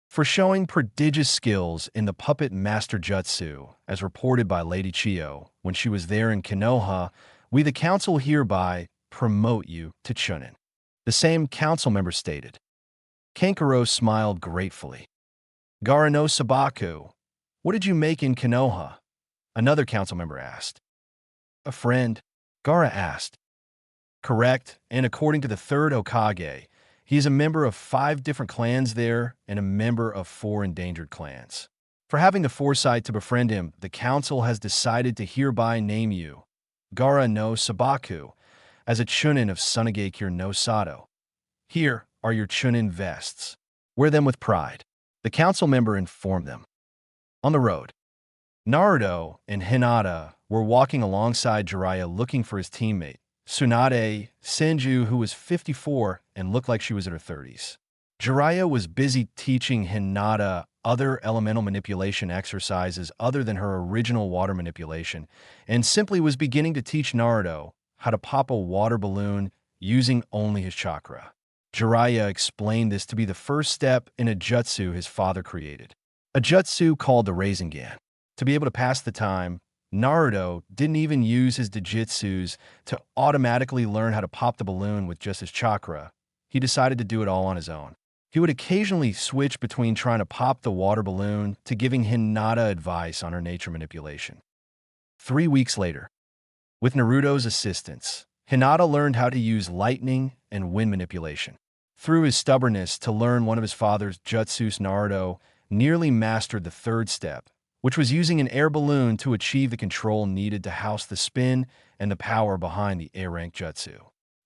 [SPEAKER 1] For showing prodigious skills in the puppet master jutsu, as reported by Lady Chiyo when she was there in Konoha, we the council hereby promote you to Chunin. The same council member stated. Kankuro smiled gratefully. Gaara no Sabaku, what did you make in Konoha? Another council member asked. A friend, Gaara asked. Correct, and according to the third Hokage, he is a member of 5 different clans there and a member of 4 endangered clans. For having the foresight to befriend him, the council has decided to hereby name you, Gaara no Sabaku, as a Chunin of Sunagakure no Sato. Here are your Chunin vests. Wear them with pride. The council member informed them. On the road, Naruto and Hinata were walking alongside Jiraiya looking for his teammate, Tsunade Senju, who was 54 and looked like she was in her 30s. Jiraiya was busy teaching Hinata other elemental manipulation exercises other than her original water manipulation, and simply was beginning to teach Naruto how to pop a water balloon using only his chakra. Jiraiya explained this to be the first step in a jutsu his father created, a jutsu called the Rasengan. To be able to pass the time, Naruto didn't even use his dijitsus to automatically learn how to pop the balloon with just his chakra. He decided to do it all on his own. He would occasionally switch between trying to pop the water balloon to giving Hinata advice on her nature manipulation. 3 weeks later, with Naruto's assistance, Hinata learned how to use lightning and wind manipulation. Through his stubbornness to learn one of his father's jutsus, Naruto nearly mastered the 3rd step, which was using an air balloon to achieve the control needed to house the spin and the power behind the A-rank jutsu.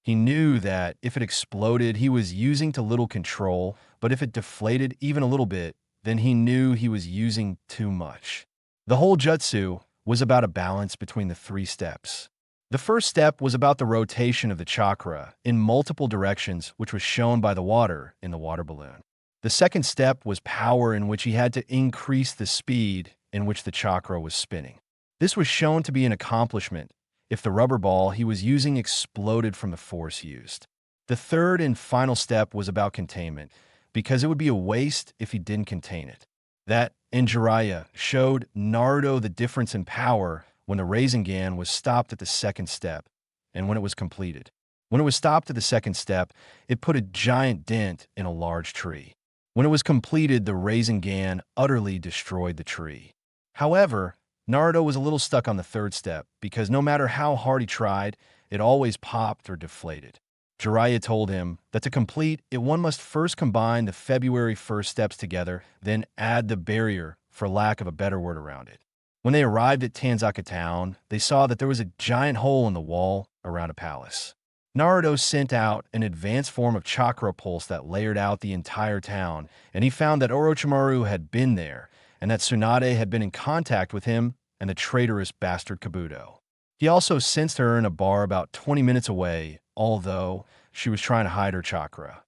[SPEAKER 1] He knew that if it exploded, he was using too little control, but if it deflated even a little bit, then he knew he was using too much. The whole jutsu was about a balance between the 3 steps. The first step was about the rotation of the chakra in multiple directions, which was shown by the water in the water balloon. The second step was power, in which he had to increase the speed in which the chakra was spinning. This was shown to be an accomplishment if the rubber ball he was using exploded from the force used. The third and final step was about containment, because it would be a waste if he didn't contain it. That and Jiraiya showed Naruto the difference in power when the Rasengan was stopped at the 2nd step and when it was completed. When it was stopped at the 2nd step, it put a giant dent in a large tree. When it was completed, the Rasengan utterly destroyed the tree. However, Naruto was a little stuck on the 3rd step because no matter how hard he tried, it always popped or deflated. Jiraiya told him that to complete it, one must first combine the February 1st steps together, then add the barrier, for lack of a better word around it. When they arrived at Tanzaka town, they saw that there was a giant hole in the wall around a palace. Naruto sent out an advanced form of chakra pulse that layered out the entire town, and he found that Orochimaru had been there, and that Tsunade had been in contact with him and the traitorous bastard Kabuto. He also sensed her in a bar about 20 minutes away, although she was trying to hide her chakra.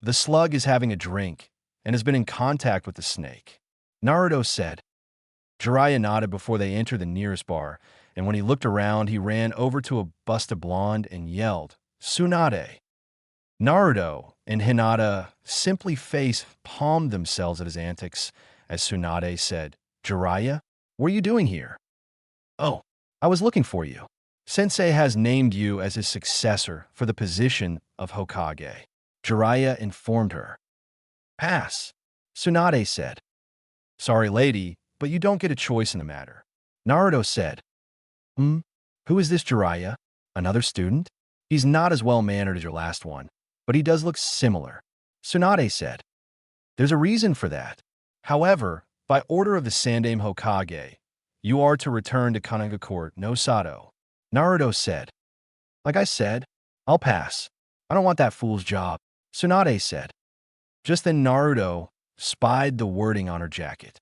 [SPEAKER 1] The slug is having a drink, and has been in contact with the snake. Naruto said. Jiraiya nodded before they entered the nearest bar, and when he looked around, he ran over to a busted blonde and yelled, Tsunade. Naruto and Hinata simply face-palmed themselves at his antics as Tsunade said, Jiraiya, what are you doing here? Oh, I was looking for you. Sensei has named you as his successor for the position of Hokage. Jiraiya informed her. Pass, Tsunade said. Sorry, lady, but you don't get a choice in the matter. Naruto said. Who is this Jiraiya? Another student? He's not as well-mannered as your last one, but he does look similar. Tsunade said. There's a reason for that. However, by order of the Sandaime Hokage, you are to return to Kanagacourt no Sato. Naruto said. Like I said, I'll pass. I don't want that fool's job. Tsunade said. Just then Naruto spied the wording on her jacket.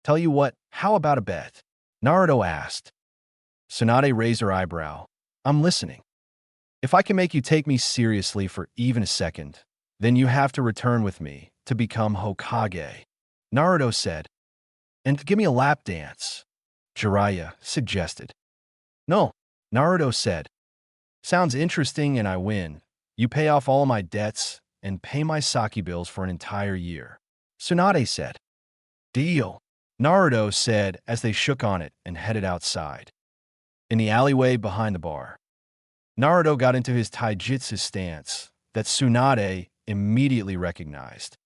[SPEAKER 1] Tell you what, how about a bet? Naruto asked. Tsunade raised her eyebrow. I'm listening. If I can make you take me seriously for even a second, then you have to return with me to become Hokage. Naruto said. And give me a lap dance, Jiraiya suggested. No, Naruto said. Sounds interesting and I win. You pay off all my debts and pay my sake bills for an entire year. Tsunade said. Deal, Naruto said as they shook on it and headed outside. In the alleyway behind the bar, Naruto got into his taijutsu stance that Tsunade immediately recognized.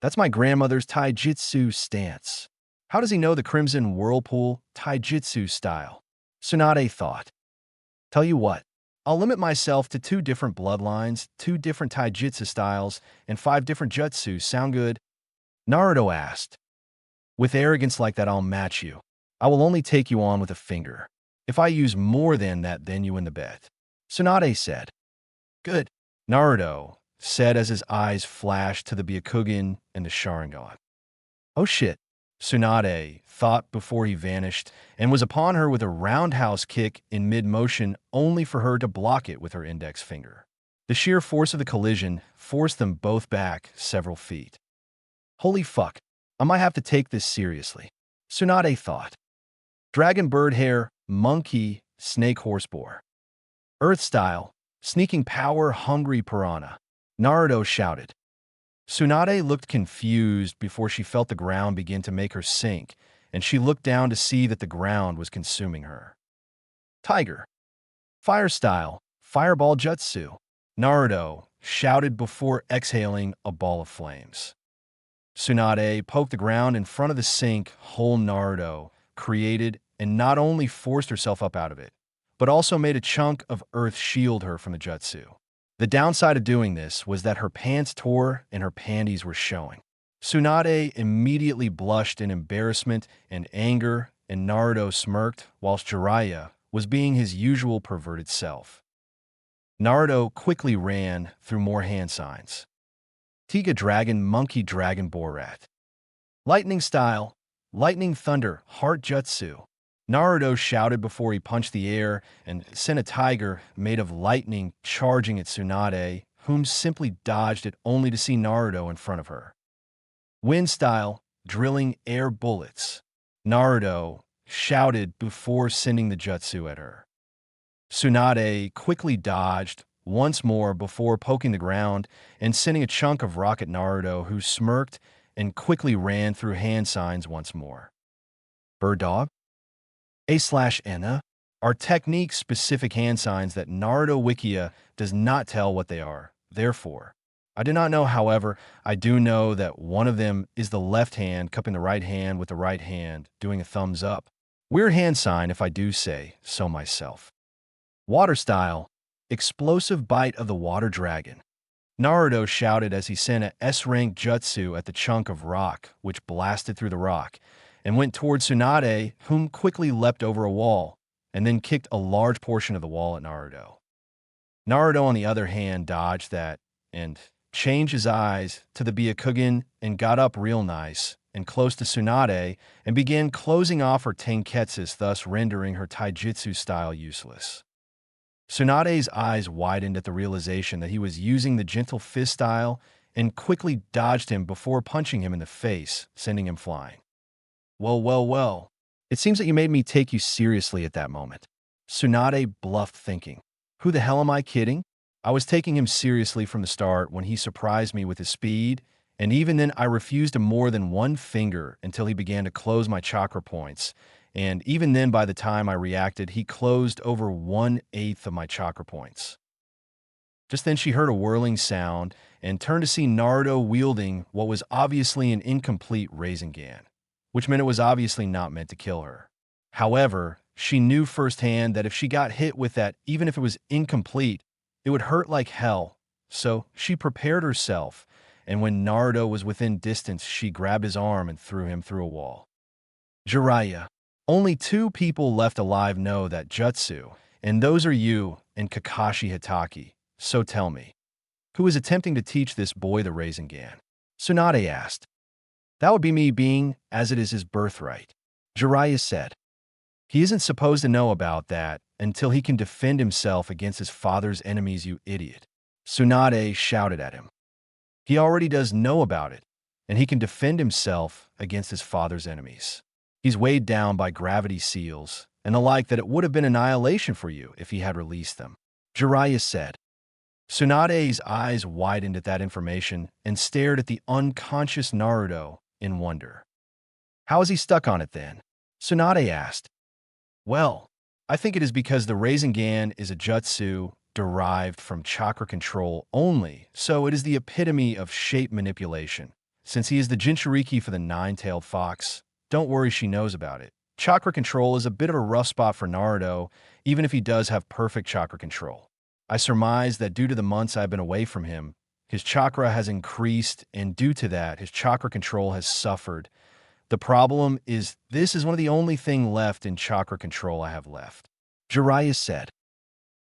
[SPEAKER 1] That's my grandmother's taijutsu stance. How does he know the Crimson Whirlpool taijutsu style? Tsunade thought. Tell you what, I'll limit myself to 2 different bloodlines, 2 different taijutsu styles, and 5 different jutsu. Sound good? Naruto asked. With arrogance like that, I'll match you. I will only take you on with a finger. If I use more than that, then you win the bet. Tsunade said. Good, Naruto said as his eyes flashed to the Byakugan and the Sharingan. Oh shit, Tsunade thought before he vanished and was upon her with a roundhouse kick in mid-motion only for her to block it with her index finger. The sheer force of the collision forced them both back several feet. Holy fuck, I might have to take this seriously, Tsunade thought. Dragon bird hair, monkey, snake horseboar. Earth style, sneaking power, hungry piranha, Naruto shouted. Tsunade looked confused before she felt the ground begin to make her sink, and she looked down to see that the ground was consuming her. Tiger. Fire style, fireball jutsu, Naruto shouted before exhaling a ball of flames. Tsunade poked the ground in front of the sink hole Naruto created and not only forced herself up out of it, but also made a chunk of earth shield her from the jutsu. The downside of doing this was that her pants tore and her panties were showing. Tsunade immediately blushed in embarrassment and anger, and Naruto smirked whilst Jiraiya was being his usual perverted self. Naruto quickly ran through more hand signs. Tiga Dragon, Monkey Dragon, Borat. Lightning style, Lightning Thunder, Heart Jutsu. Naruto shouted before he punched the air and sent a tiger made of lightning charging at Tsunade, whom simply dodged it only to see Naruto in front of her. Wind style, Drilling Air Bullets. Naruto shouted before sending the jutsu at her. Tsunade quickly dodged once more before poking the ground and sending a chunk of rock at Naruto, who smirked and quickly ran through hand signs once more. Bird dog? A/N are technique-specific hand signs that Naruto Wikia does not tell what they are. Therefore, I do not know. However, I do know that one of them is the left hand cupping the right hand with the right hand, doing a thumbs up. Weird hand sign if I do say so myself. Water style, Explosive Bite of the Water Dragon. Naruto shouted as he sent a S-rank jutsu at the chunk of rock, which blasted through the rock, and went towards Tsunade, whom quickly leapt over a wall, and then kicked a large portion of the wall at Naruto. Naruto, on the other hand, dodged that, and changed his eyes to the Byakugan and got up real nice and close to Tsunade and began closing off her tenketsus, thus rendering her taijutsu style useless. Tsunade's eyes widened at the realization that he was using the gentle fist style and quickly dodged him before punching him in the face, sending him flying. Well, well, well. It seems that you made me take you seriously at that moment. Tsunade bluffed, thinking, who the hell am I kidding? I was taking him seriously from the start when he surprised me with his speed, and even then I refused him more than one finger until he began to close my chakra points, and even then by the time I reacted, he closed over 1/8 of my chakra points. Just then she heard a whirling sound and turned to see Naruto wielding what was obviously an incomplete Rasengan, which meant it was obviously not meant to kill her. However, she knew firsthand that if she got hit with that, even if it was incomplete, it would hurt like hell. So she prepared herself, and when Naruto was within distance, she grabbed his arm and threw him through a wall. Jiraiya. Only 2 people left alive know that jutsu, and those are you and Kakashi Hitaki. So tell me, who is attempting to teach this boy the Rasengan? Tsunade asked. That would be me, being as it is his birthright. Jiraiya said. He isn't supposed to know about that until he can defend himself against his father's enemies, you idiot. Tsunade shouted at him. He already does know about it, and he can defend himself against his father's enemies. He's weighed down by gravity seals and the like that it would have been annihilation for you if he had released them. Jiraiya said. Tsunade's eyes widened at that information and stared at the unconscious Naruto in wonder. How is he stuck on it then? Tsunade asked. Well, I think it is because the Rasengan is a jutsu derived from chakra control only, so it is the epitome of shape manipulation. Since he is the Jinchuriki for the nine-tailed fox, don't worry, she knows about it. Chakra control is a bit of a rough spot for Naruto, even if he does have perfect chakra control. I surmise that due to the months I've been away from him, his chakra has increased, and due to that, his chakra control has suffered. The problem is this is one of the only things left in chakra control I have left. Jiraiya said.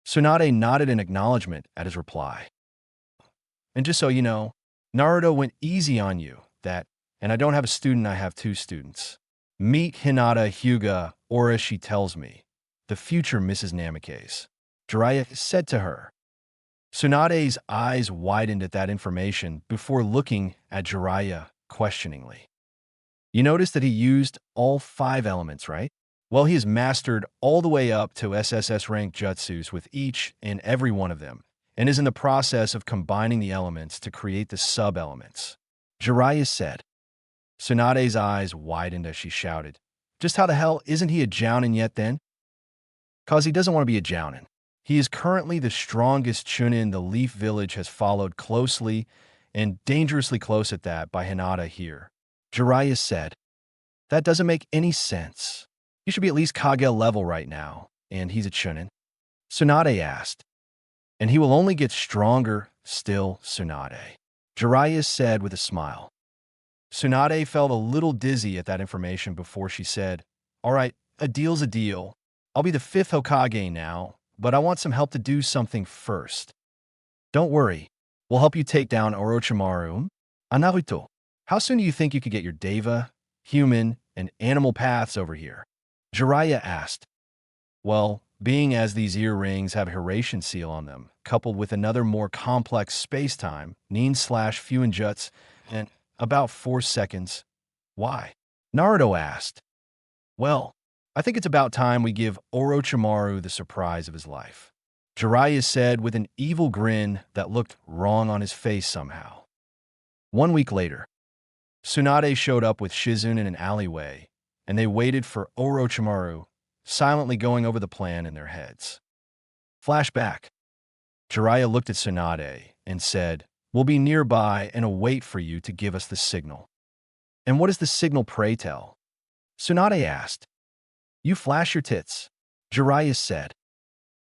[SPEAKER 1] Tsunade nodded in acknowledgement at his reply. And just so you know, Naruto went easy on you, and I don't have a student, I have 2 students. Meet Hinata Hyuga, or as she tells me, the future Mrs. Namikaze. Jiraiya said to her. Tsunade's eyes widened at that information before looking at Jiraiya questioningly. You notice that he used all 5 elements, right? Well, he has mastered all the way up to SSS rank jutsus with each and every one of them, and is in the process of combining the elements to create the sub-elements. Jiraiya said. Tsunade's eyes widened as she shouted, just how the hell isn't he a jounin yet then? 'Cause he doesn't want to be a jounin. He is currently the strongest chunin the Leaf Village has followed closely, and dangerously close at that, by Hinata here. Jiraiya said. That doesn't make any sense. He should be at least Kage level right now, and he's a chunin. Tsunade asked. And he will only get stronger still, Tsunade. Jiraiya said with a smile. Tsunade felt a little dizzy at that information before she said, all right, a deal's a deal. I'll be the 5th Hokage now, but I want some help to do something first. Don't worry, we'll help you take down Orochimaru. Naruto, how soon do you think you could get your Deva, human, and animal paths over here? Jiraiya asked. Well, being as these earrings have a Hiratian seal on them, coupled with another more complex space-time, Nin/Fuinjutsu, and about 4 seconds. Why? Naruto asked. Well, I think it's about time we give Orochimaru the surprise of his life. Jiraiya said with an evil grin that looked wrong on his face somehow. 1 week later, Tsunade showed up with Shizune in an alleyway, and they waited for Orochimaru, silently going over the plan in their heads. Flashback. Jiraiya looked at Tsunade and said, we'll be nearby and await for you to give us the signal. And what is the signal, pray tell? Tsunade asked. You flash your tits, Jiraiya said.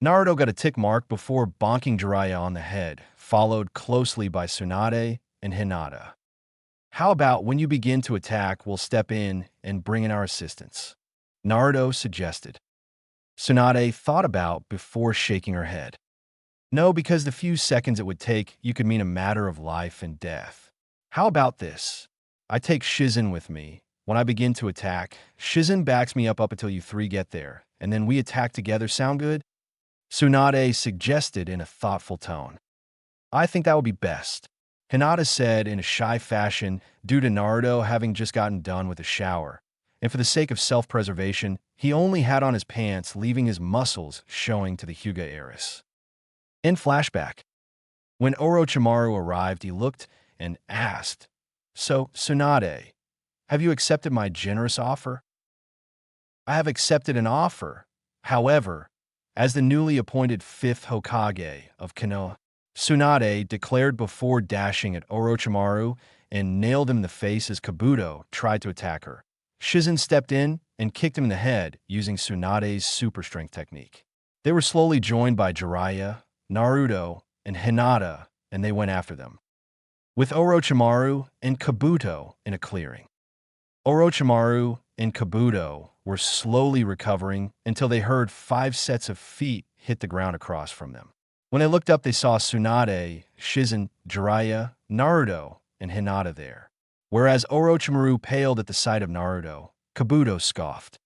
[SPEAKER 1] Naruto got a tick mark before bonking Jiraiya on the head, followed closely by Tsunade and Hinata. How about when you begin to attack, we'll step in and bring in our assistance? Naruto suggested. Tsunade thought about before shaking her head. No, because the few seconds it would take, you could mean a matter of life and death. How about this? I take Shizune with me. When I begin to attack, Shizune backs me up until you 3 get there, and then we attack together. Sound good? Tsunade suggested in a thoughtful tone. I think that would be best. Hinata said in a shy fashion due to Naruto having just gotten done with a shower, and for the sake of self-preservation, he only had on his pants, leaving his muscles showing to the Hyuga heiress. In flashback, when Orochimaru arrived, he looked and asked, "So, Tsunade, have you accepted my generous offer?" "I have accepted an offer. However, as the newly appointed 5th Hokage of Konoha," Tsunade declared before dashing at Orochimaru and nailed him in the face as Kabuto tried to attack her. Shizen stepped in and kicked him in the head using Tsunade's super strength technique. They were slowly joined by Jiraiya, Naruto, and Hinata, and they went after them, with Orochimaru and Kabuto in a clearing. Orochimaru and Kabuto were slowly recovering until they heard 5 sets of feet hit the ground across from them. When they looked up, they saw Tsunade, Shizen, Jiraiya, Naruto, and Hinata there. Whereas Orochimaru paled at the sight of Naruto, Kabuto scoffed.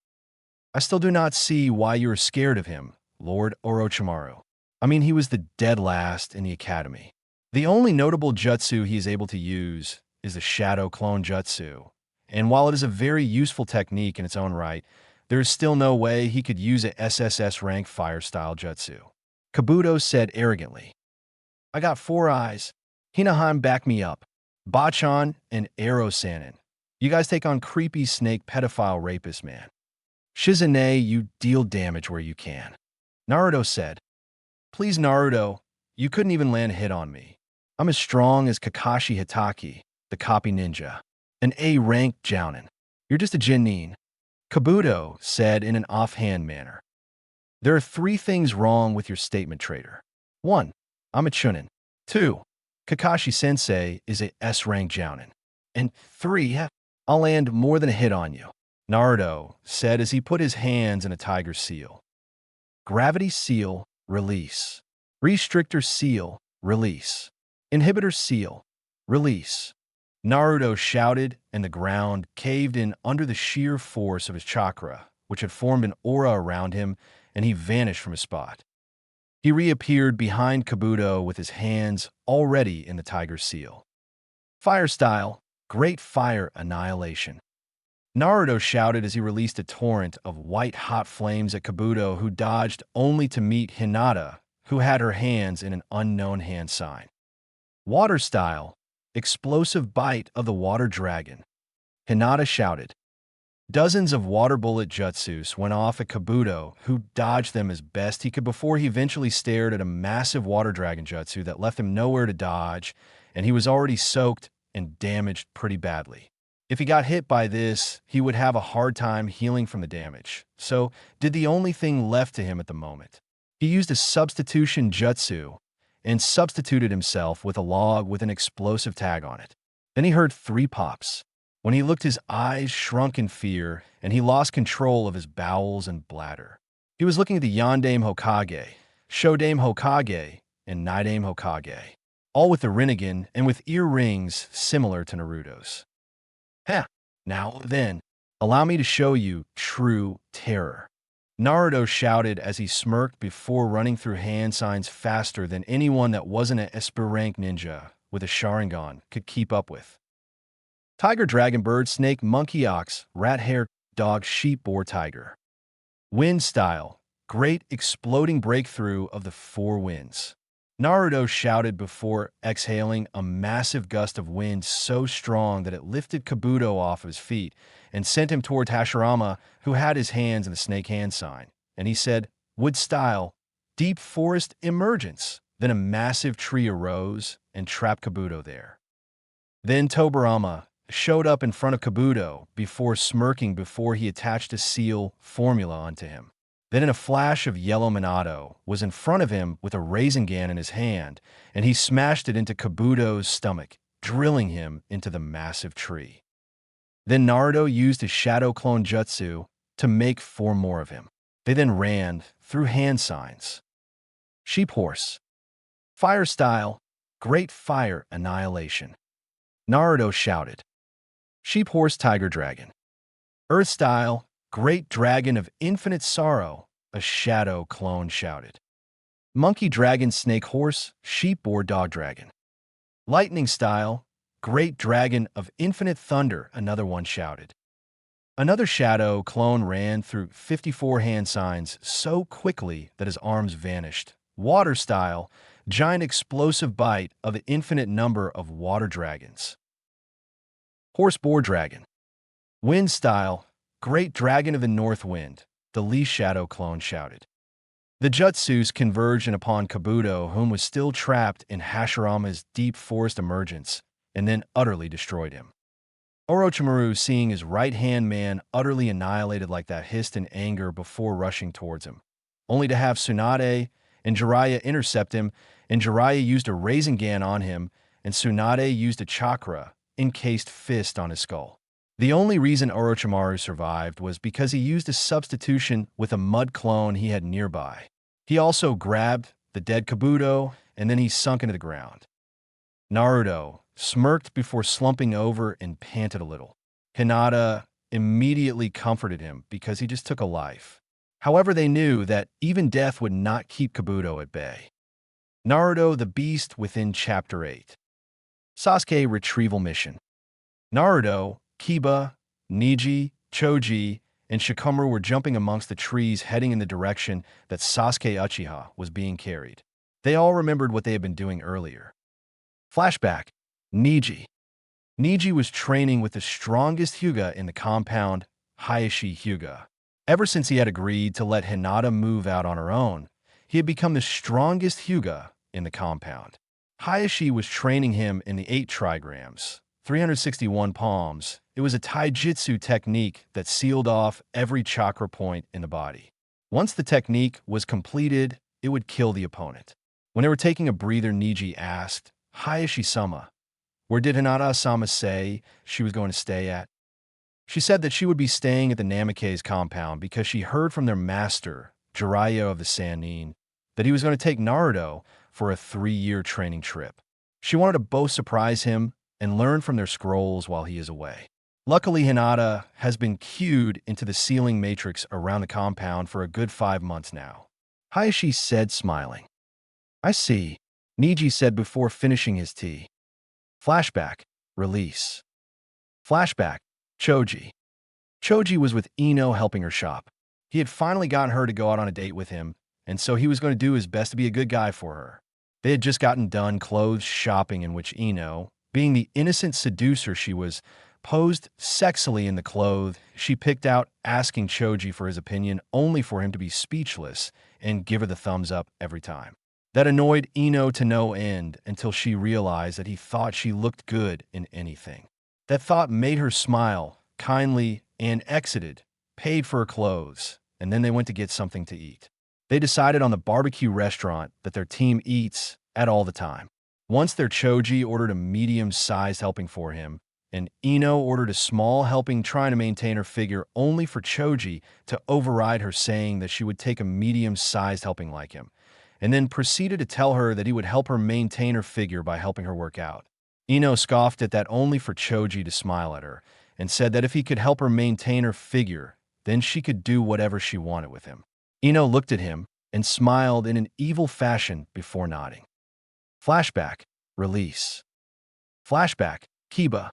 [SPEAKER 1] "I still do not see why you are scared of him, Lord Orochimaru. I mean, he was the dead last in the academy. The only notable jutsu he is able to use is the Shadow Clone Jutsu, and while it is a very useful technique in its own right, there is still no way he could use a SSS rank fire-style jutsu." Kabuto said arrogantly. "I got 4 eyes. Hinaheim, back me up. Bachan and Arrow Sanin. You guys take on creepy snake pedophile rapist man. Shizune, you deal damage where you can." Naruto said, "Please, Naruto, you couldn't even land a hit on me. I'm as strong as Kakashi Hitaki, the copy ninja, an A-rank jounin. You're just a Jinnin." Kabuto said in an offhand manner. "There are 3 things wrong with your statement, traitor. 1. I'm a Chunin. 2. Kakashi-sensei is a S-rank jounin. And 3. I'll land more than a hit on you," Naruto said as he put his hands in a tiger seal. Gravity seal, release. Restrictor seal, release. Inhibitor seal, release. Naruto shouted, and the ground caved in under the sheer force of his chakra, which had formed an aura around him, and he vanished from his spot. He reappeared behind Kabuto with his hands already in the tiger seal. Fire style, great fire annihilation. Naruto shouted as he released a torrent of white-hot flames at Kabuto, who dodged only to meet Hinata, who had her hands in an unknown hand sign. Water style, explosive bite of the water dragon. Hinata shouted. Dozens of water bullet jutsus went off at Kabuto, who dodged them as best he could before he eventually stared at a massive water dragon jutsu that left him nowhere to dodge, and he was already soaked and damaged pretty badly. If he got hit by this, he would have a hard time healing from the damage, so did the only thing left to him at the moment. He used a substitution jutsu and substituted himself with a log with an explosive tag on it. Then he heard 3 pops. When he looked, his eyes shrunk in fear, and he lost control of his bowels and bladder. He was looking at the Yondaime Hokage, Shodaime Hokage, and Nidaime Hokage, all with the Rinnegan and with earrings similar to Naruto's. Now then, allow me to show you true terror," Naruto shouted as he smirked before running through hand signs faster than anyone that wasn't an S-rank ninja with a Sharingan could keep up with. Tiger, dragon, bird, snake, monkey, ox, rat, hare, dog, sheep, boar, tiger. Wind style, great exploding breakthrough of the 4 winds. Naruto shouted before exhaling a massive gust of wind so strong that it lifted Kabuto off of his feet and sent him toward Hashirama, who had his hands in the snake hand sign. And he said, "Wood style, deep forest emergence." Then a massive tree arose and trapped Kabuto there. Then Tobirama showed up in front of Kabuto before smirking before he attached a seal formula onto him. Then in a flash of yellow Minato was in front of him with a Rasengan in his hand, and he smashed it into Kabuto's stomach, drilling him into the massive tree. Then Naruto used his Shadow Clone Jutsu to make 4 more of him. They then ran through hand signs. Sheep horse. Fire style, great fire annihilation. Naruto shouted. Sheep horse tiger dragon. Earth style, great dragon of infinite sorrow, a shadow clone shouted. Monkey dragon snake horse, sheep boar dog dragon. Lightning style, great dragon of infinite thunder, another one shouted. Another shadow clone ran through 54 hand signs so quickly that his arms vanished. Water style, giant explosive bite of the infinite number of water dragons. Horse boar dragon. Wind style, great dragon of the north wind, the least shadow clone shouted. The Jutsus converged upon Kabuto, whom was still trapped in Hashirama's deep forest emergence, and then utterly destroyed him. Orochimaru, seeing his right-hand man utterly annihilated like that, hissed in anger before rushing towards him, only to have Tsunade and Jiraiya intercept him, and Jiraiya used a Rasengan on him, and Tsunade used a chakra-encased fist on his skull. The only reason Orochimaru survived was because he used a substitution with a mud clone he had nearby. He also grabbed the dead Kabuto, and then he sunk into the ground. Naruto smirked before slumping over and panted a little. Hinata immediately comforted him because he just took a life. However, they knew that even death would not keep Kabuto at bay. Naruto the Beast within Chapter 8. Sasuke Retrieval Mission. Naruto, Kiba, Neji, Choji, and Shikamaru were jumping amongst the trees heading in the direction that Sasuke Uchiha was being carried. They all remembered what they had been doing earlier. Flashback. Neji. Neji was training with the strongest Hyuga in the compound, Hayashi Hyuga. Ever since he had agreed to let Hinata move out on her own, he had become the strongest Hyuga in the compound. Hayashi was training him in the 8 trigrams, 361 palms. It was a taijutsu technique that sealed off every chakra point in the body. Once the technique was completed, it would kill the opponent. When they were taking a breather, Neji asked, "Hayashi-sama, where did Hinata-sama say she was going to stay at?" She said that she would be staying at the Namikaze compound because she heard from their master, Jiraiya of the Sannin, that he was going to take Naruto for a 3-year training trip. She wanted to both surprise him and learn from their scrolls while he is away. Luckily, Hinata has been cued into the sealing matrix around the compound for a good 5 months now. Hayashi said, smiling. "I see," Neji said before finishing his tea. Flashback. Release. Flashback. Choji. Choji was with Ino helping her shop. He had finally gotten her to go out on a date with him, and so he was going to do his best to be a good guy for her. They had just gotten done clothes shopping, in which Ino, being the innocent seducer she was, posed sexily in the clothes she picked out, asking Choji for his opinion only for him to be speechless and give her the thumbs up every time. That annoyed Ino to no end until she realized that he thought she looked good in anything. That thought made her smile kindly and exited, paid for her clothes, and then they went to get something to eat. They decided on the barbecue restaurant that their team eats at all the time. Once their Choji ordered a medium-sized helping for him, and Ino ordered a small helping, trying to maintain her figure, only for Choji to override her, saying that she would take a medium-sized helping like him, and then proceeded to tell her that he would help her maintain her figure by helping her work out. Ino scoffed at that, only for Choji to smile at her, and said that if he could help her maintain her figure, then she could do whatever she wanted with him. Ino looked at him and smiled in an evil fashion before nodding. Flashback. Release. Flashback. Kiba.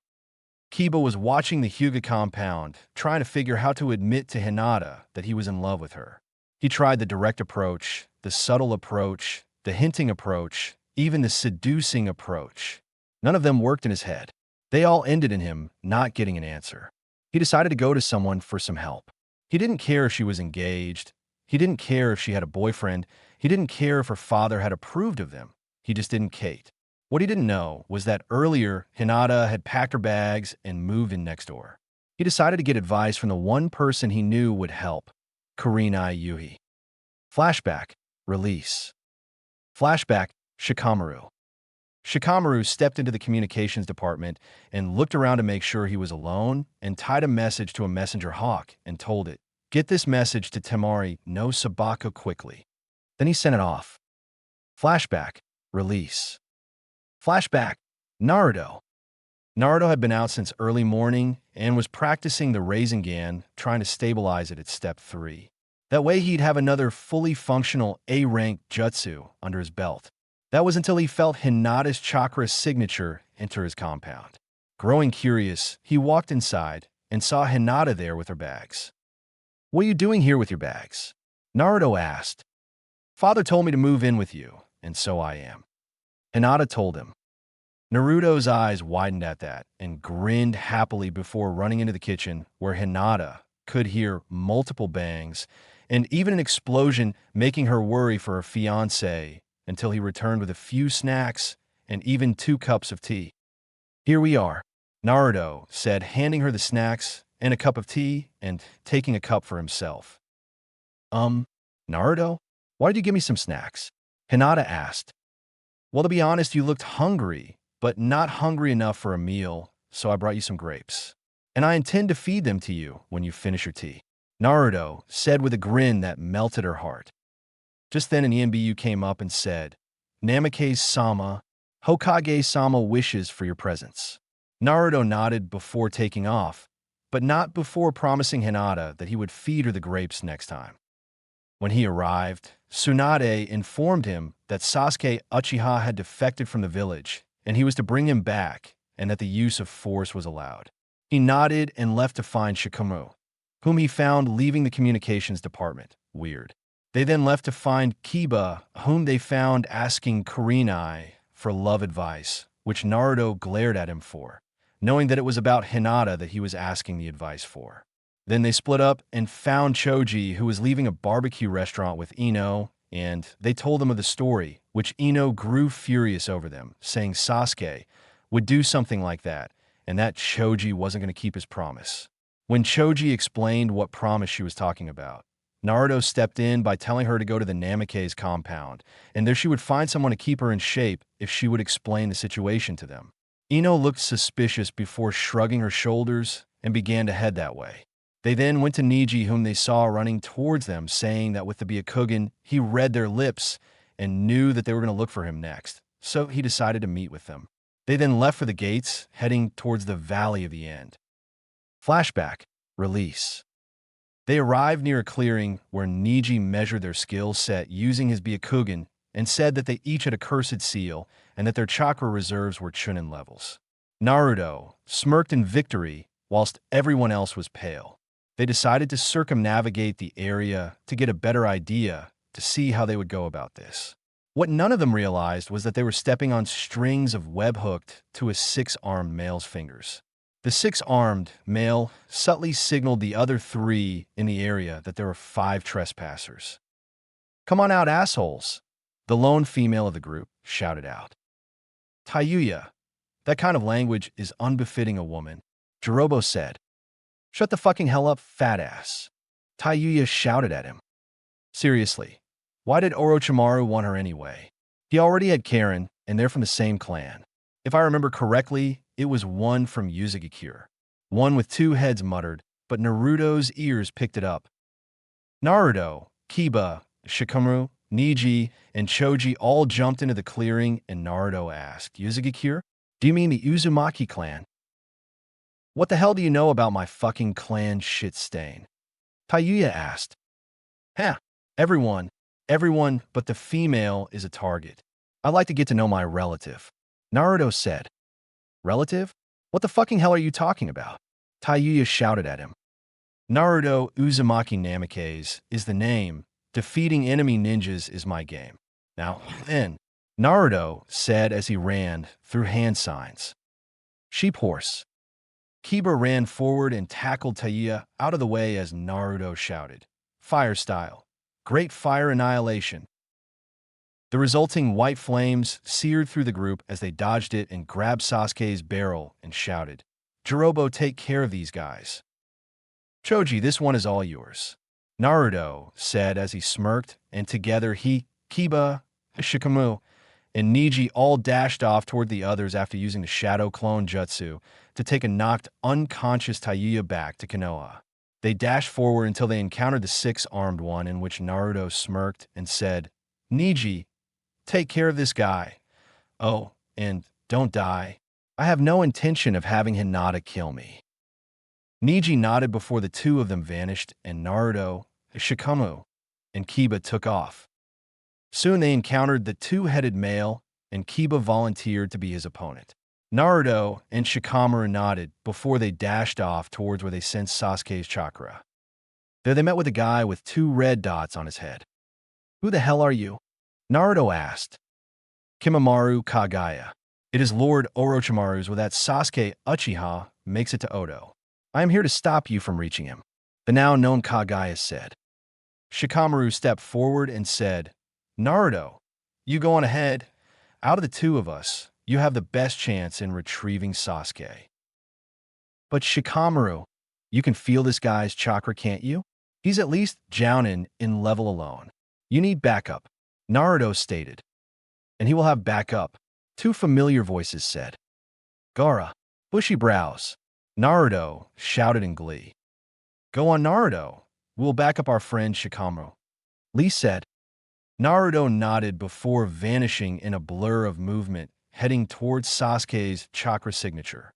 [SPEAKER 1] Kiba was watching the Hyuga compound, trying to figure how to admit to Hinata that he was in love with her. He tried the direct approach, the subtle approach, the hinting approach, even the seducing approach. None of them worked in his head. They all ended in him not getting an answer. He decided to go to someone for some help. He didn't care if she was engaged. He didn't care if she had a boyfriend. He didn't care if her father had approved of them. He just didn't care. What he didn't know was that earlier, Hinata had packed her bags and moved in next door. He decided to get advice from the one person he knew would help, Kurenai Yuhi. Flashback. Release. Flashback. Shikamaru. Shikamaru stepped into the communications department and looked around to make sure he was alone, and tied a message to a messenger hawk and told it, "Get this message to Temari no Sabako quickly." Then he sent it off. Flashback. Release. Flashback. Naruto. Naruto had been out since early morning and was practicing the Rasengan, trying to stabilize it at step 3. That way he'd have another fully functional A-rank jutsu under his belt. That was until he felt Hinata's chakra signature enter his compound. Growing curious, he walked inside and saw Hinata there with her bags. "What are you doing here with your bags?" Naruto asked. "Father told me to move in with you, and so I am," Hinata told him. Naruto's eyes widened at that and grinned happily before running into the kitchen, where Hinata could hear multiple bangs and even an explosion, making her worry for her fiancé until he returned with a few snacks and even 2 cups of tea. "Here we are," Naruto said, handing her the snacks and a cup of tea and taking a cup for himself. Naruto, why did you give me some snacks?" Hinata asked. "Well, to be honest, you looked hungry, but not hungry enough for a meal, so I brought you some grapes. And I intend to feed them to you when you finish your tea," Naruto said with a grin that melted her heart. Just then an ENBU came up and said, "Namikaze-sama, Hokage-sama wishes for your presence." Naruto nodded before taking off, but not before promising Hinata that he would feed her the grapes next time. When he arrived, Tsunade informed him that Sasuke Uchiha had defected from the village, and he was to bring him back, and that the use of force was allowed. He nodded and left to find Shikamaru, whom he found leaving the communications department. Weird. They then left to find Kiba, whom they found asking Kurenai for love advice, which Naruto glared at him for, knowing that it was about Hinata that he was asking the advice for. Then they split up and found Choji, who was leaving a barbecue restaurant with Ino, and they told him of the story, which Ino grew furious over them, saying Sasuke would do something like that, and that Choji wasn't going to keep his promise. When Choji explained what promise she was talking about, Naruto stepped in by telling her to go to the Namikaze compound, and there she would find someone to keep her in shape if she would explain the situation to them. Ino looked suspicious before shrugging her shoulders and began to head that way. They then went to Neji, whom they saw running towards them, saying that with the Byakugan, he read their lips and knew that they were going to look for him next, so he decided to meet with them. They then left for the gates, heading towards the Valley of the End. Flashback. Release. They arrived near a clearing where Neji measured their skill set using his Byakugan and said that they each had a cursed seal and that their chakra reserves were Chunin levels. Naruto smirked in victory whilst everyone else was pale. They decided to circumnavigate the area to get a better idea to see how they would go about this. What none of them realized was that they were stepping on strings of web hooked to a 6-armed male's fingers. The 6-armed male subtly signaled the other 3 in the area that there were 5 trespassers. "Come on out, assholes," the lone female of the group shouted out. "Tayuya, that kind of language is unbefitting a woman," Jirobo said. "Shut the fucking hell up, fat ass," Tayuya shouted at him. Seriously, why did Orochimaru want her anyway? He already had Karen, and they're from the same clan. If I remember correctly, it was one from Yuzugakure. One with 2 heads muttered, but Naruto's ears picked it up. Naruto, Kiba, Shikamaru, Neji, and Choji all jumped into the clearing, and Naruto asked, "Yuzugakure? Do you mean the Uzumaki clan?" "What the hell do you know about my fucking clan shit stain?" Tayuya asked. "Huh, everyone but the female is a target. I'd like to get to know my relative," Naruto said. "Relative? What the fucking hell are you talking about?" Tayuya shouted at him. "Naruto Uzumaki Namikaze is the name. Defeating enemy ninjas is my game. Now then," Naruto said as he ran through hand signs. "Sheep horse." Kiba ran forward and tackled Tayuya out of the way as Naruto shouted, "Fire style. Great fire annihilation." The resulting white flames seared through the group as they dodged it and grabbed Sasuke's barrel and shouted, "Jirobo, take care of these guys." "Choji, this one is all yours," Naruto said as he smirked, and together he, Kiba, Shikamaru, and Neji all dashed off toward the others after using the Shadow Clone Jutsu to take a knocked unconscious Tayuya back to Konoha. They dashed forward until they encountered the 6-armed one, in which Naruto smirked and said, "Neji, take care of this guy. Oh, and don't die. I have no intention of having Hinata kill me." Neji nodded before the 2 of them vanished, and Naruto, Shikamaru, and Kiba took off. Soon they encountered the two-headed male, and Kiba volunteered to be his opponent. Naruto and Shikamaru nodded before they dashed off towards where they sensed Sasuke's chakra. There they met with a guy with two red dots on his head. "Who the hell are you?" Naruto asked. "Kimamaru Kagaya. It is Lord Orochimaru's with that Sasuke Uchiha makes it to Odo. I am here to stop you from reaching him," the now-known Kagaya said. Shikamaru stepped forward and said, "Naruto, you go on ahead. Out of the two of us, you have the best chance in retrieving Sasuke." "But Shikamaru, you can feel this guy's chakra, can't you? He's at least Jounin in level alone. You need backup," Naruto stated. "And he will have backup," two familiar voices said. "Gaara, bushy brows," Naruto shouted in glee. "Go on, Naruto. We'll back up our friend Shikamaru," Lee said. Naruto nodded before vanishing in a blur of movement, heading towards Sasuke's chakra signature.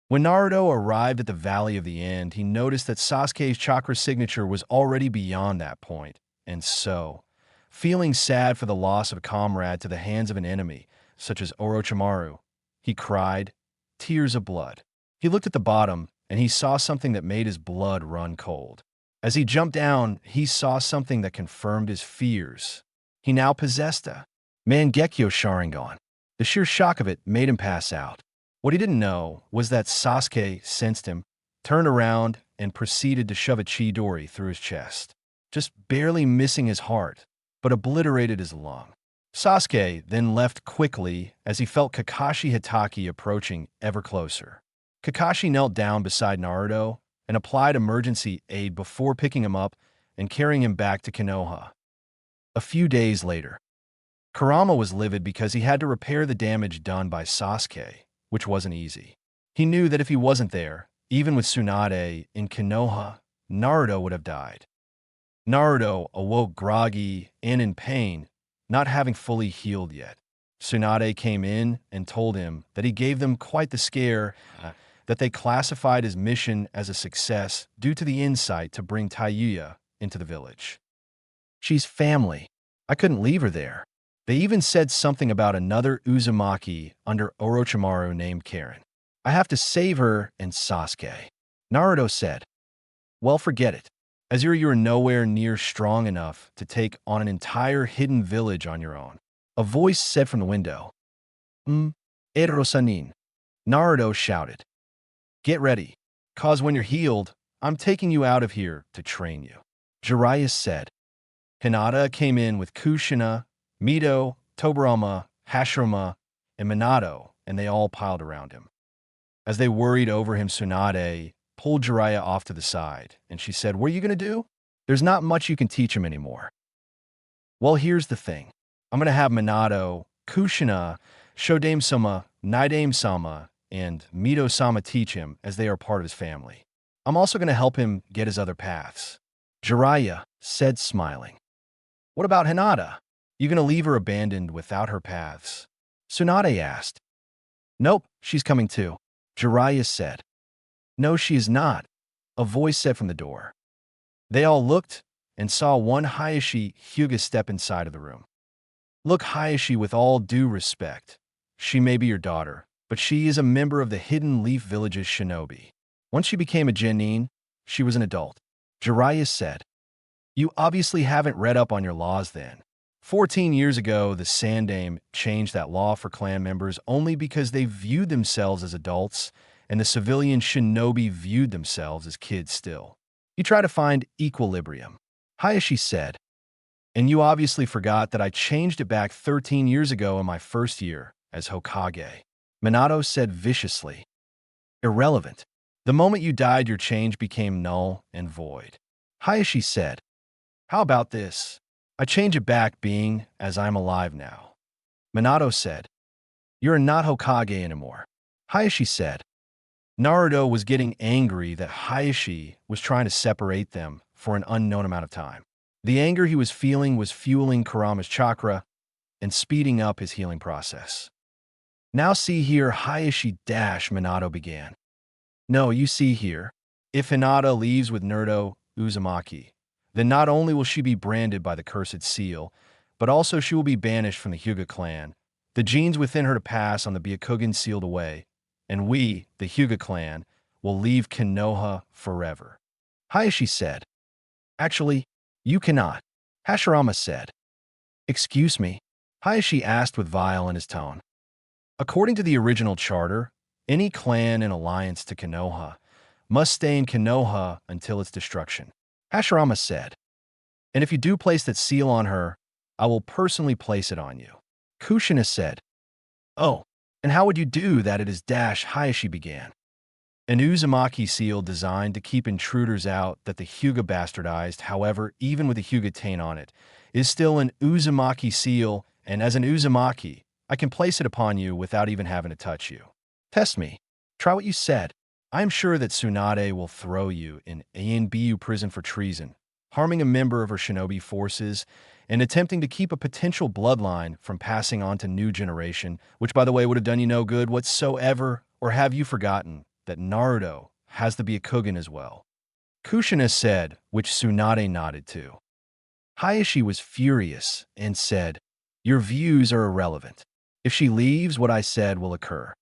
[SPEAKER 1] When Naruto arrived at the Valley of the End, he noticed that Sasuke's chakra signature was already beyond that point, and so, feeling sad for the loss of a comrade to the hands of an enemy, such as Orochimaru, he cried, tears of blood. He looked at the bottom, and he saw something that made his blood run cold. As he jumped down, he saw something that confirmed his fears. He now possessed a Mangekyo Sharingan. The sheer shock of it made him pass out. What he didn't know was that Sasuke sensed him, turned around, and proceeded to shove a Chidori through his chest, just barely missing his heart, but obliterated his lung. Sasuke then left quickly as he felt Kakashi Hatake approaching ever closer. Kakashi knelt down beside Naruto and applied emergency aid before picking him up and carrying him back to Konoha. A few days later, Kurama was livid because he had to repair the damage done by Sasuke, which wasn't easy. He knew that if he wasn't there, even with Tsunade in Konoha, Naruto would have died. Naruto awoke groggy and in pain, not having fully healed yet. Tsunade came in and told him that he gave them quite the scare, that they classified his mission as a success due to the insight to bring Tayuya into the village. "She's family. I couldn't leave her there." They even said something about another Uzumaki under Orochimaru named Karen. "I have to save her and Sasuke," Naruto said. "Well, forget it. As you're nowhere near strong enough to take on an entire hidden village on your own," a voice said from the window. Ero-sanin," Naruto shouted. "Get ready, cause when you're healed, I'm taking you out of here to train you," Jiraiya said. Hinata came in with Kushina, Mito, Tobirama, Hashirama, and Minato, and they all piled around him. As they worried over him, Tsunade pulled Jiraiya off to the side, and she said, "What are you going to do? There's not much you can teach him anymore." "Well, here's the thing. I'm going to have Minato, Kushina, Shodame-sama, Naidame-sama, and Mito-sama teach him as they are part of his family. I'm also going to help him get his other paths," Jiraiya said, smiling. "What about Hinata? You going to leave her abandoned without her paths?" Tsunade asked. "Nope, she's coming too," Jiraiya said. "No, she is not," a voice said from the door. They all looked and saw one Hayashi Hyuga step inside of the room. "Look, Hayashi, with all due respect, she may be your daughter, but she is a member of the Hidden Leaf Village's shinobi. Once she became a genin, she was an adult," Jiraiya said. "You obviously haven't read up on your laws then. 14 years ago, the Sandaime changed that law for clan members only because they viewed themselves as adults and the civilian shinobi viewed themselves as kids still. You try to find equilibrium," Hayashi said. "And you obviously forgot that I changed it back 13 years ago in my first year as Hokage," Minato said viciously. "Irrelevant. The moment you died, your change became null and void," Hayashi said. "How about this? I change it back being as I'm alive now," Minato said. "You're not Hokage anymore," Hayashi said. Naruto was getting angry that Hayashi was trying to separate them for an unknown amount of time. The anger he was feeling was fueling Kurama's chakra and speeding up his healing process. "Now see here, Hayashi dash," Minato began. "No, you see here. If Hinata leaves with Naruto Uzumaki, then not only will she be branded by the cursed seal, but also she will be banished from the Hyuga clan, the genes within her to pass on the Byakugan sealed away, and we, the Hyuga clan, will leave Konoha forever. Hayashi said. Actually, you cannot, Hashirama said. Excuse me? Hayashi asked with vile in his tone. According to the original charter, any clan in alliance to Konoha must stay in Konoha until its destruction, Hashirama said. And if you do place that seal on her, I will personally place it on you, Kushina said. Oh, and how would you do that? It is Hayashi began. An Uzumaki seal designed to keep intruders out that the Hyuga bastardized, however, even with a Hyuga taint on it, is still an Uzumaki seal, and as an Uzumaki, I can place it upon you without even having to touch you. Test me. Try what you said. I am sure that Tsunade will throw you in ANBU prison for treason, harming a member of her shinobi forces, and attempting to keep a potential bloodline from passing on to new generation, which, by the way, would have done you no good whatsoever. Or have you forgotten that Naruto has the Byakugan as well? Kushina said, which Tsunade nodded to. Hayashi was furious and said, your views are irrelevant. If she leaves, what I said will occur.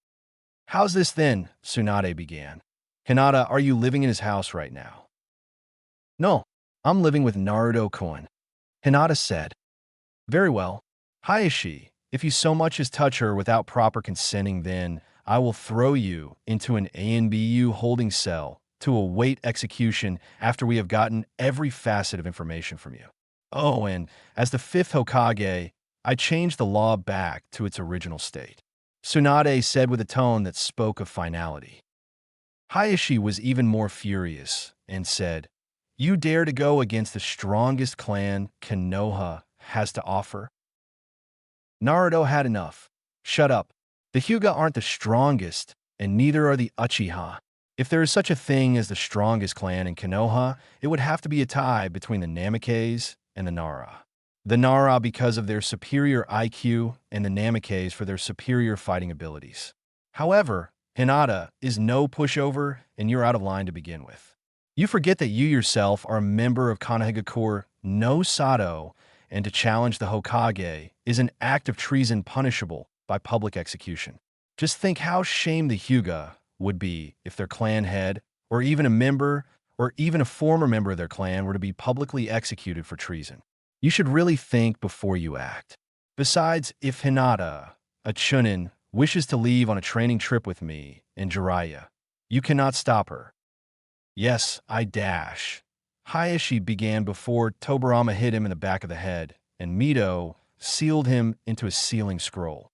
[SPEAKER 1] How's this then? Tsunade began. Hinata, are you living in his house right now? No, I'm living with Naruto-kun, Hinata said. Very well. Hayashi, if you so much as touch her without proper consenting, then I will throw you into an ANBU holding cell to await execution after we have gotten every facet of information from you. Oh, and as the fifth Hokage, I changed the law back to its original state, Tsunade said with a tone that spoke of finality. Hayashi was even more furious and said, you dare to go against the strongest clan Konoha has to offer? Naruto had enough. Shut up. The Hyuga aren't the strongest, and neither are the Uchiha. If there is such a thing as the strongest clan in Konoha, it would have to be a tie between the Namikaze and the Nara. The Nara because of their superior IQ and the Namikaze for their superior fighting abilities. However, Hinata is no pushover and you're out of line to begin with. You forget that you yourself are a member of Konohagakure no Sato, and to challenge the Hokage is an act of treason punishable by public execution. Just think how shamed the Hyuga would be if their clan head, or even a member, or even a former member of their clan were to be publicly executed for treason. You should really think before you act. Besides, if Hinata, a Chunin, wishes to leave on a training trip with me and Jiraiya, you cannot stop her. Yes, I dash. Hayashi began before Tobirama hit him in the back of the head, and Mito sealed him into a sealing scroll.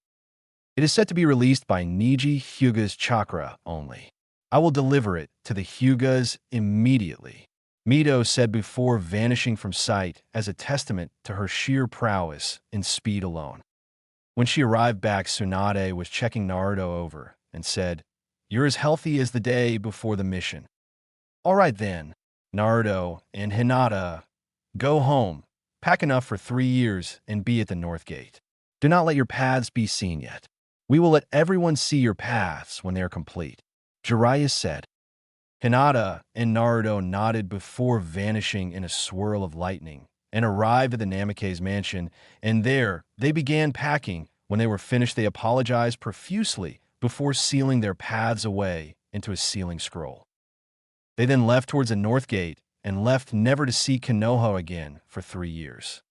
[SPEAKER 1] It is set to be released by Niji Hyuga's chakra only. I will deliver it to the Hyugas immediately, Mito said before vanishing from sight as a testament to her sheer prowess in speed alone. When she arrived back, Tsunade was checking Naruto over and said, you're as healthy as the day before the mission. All right then, Naruto and Hinata, go home, pack enough for 3 years, and be at the North Gate. Do not let your paths be seen yet. We will let everyone see your paths when they are complete, Jiraiya said. Hinata and Naruto nodded before vanishing in a swirl of lightning and arrived at the Namikaze mansion, and there they began packing. When they were finished, they apologized profusely before sealing their paths away into a sealing scroll. They then left towards the North Gate and left never to see Konoha again for 3 years.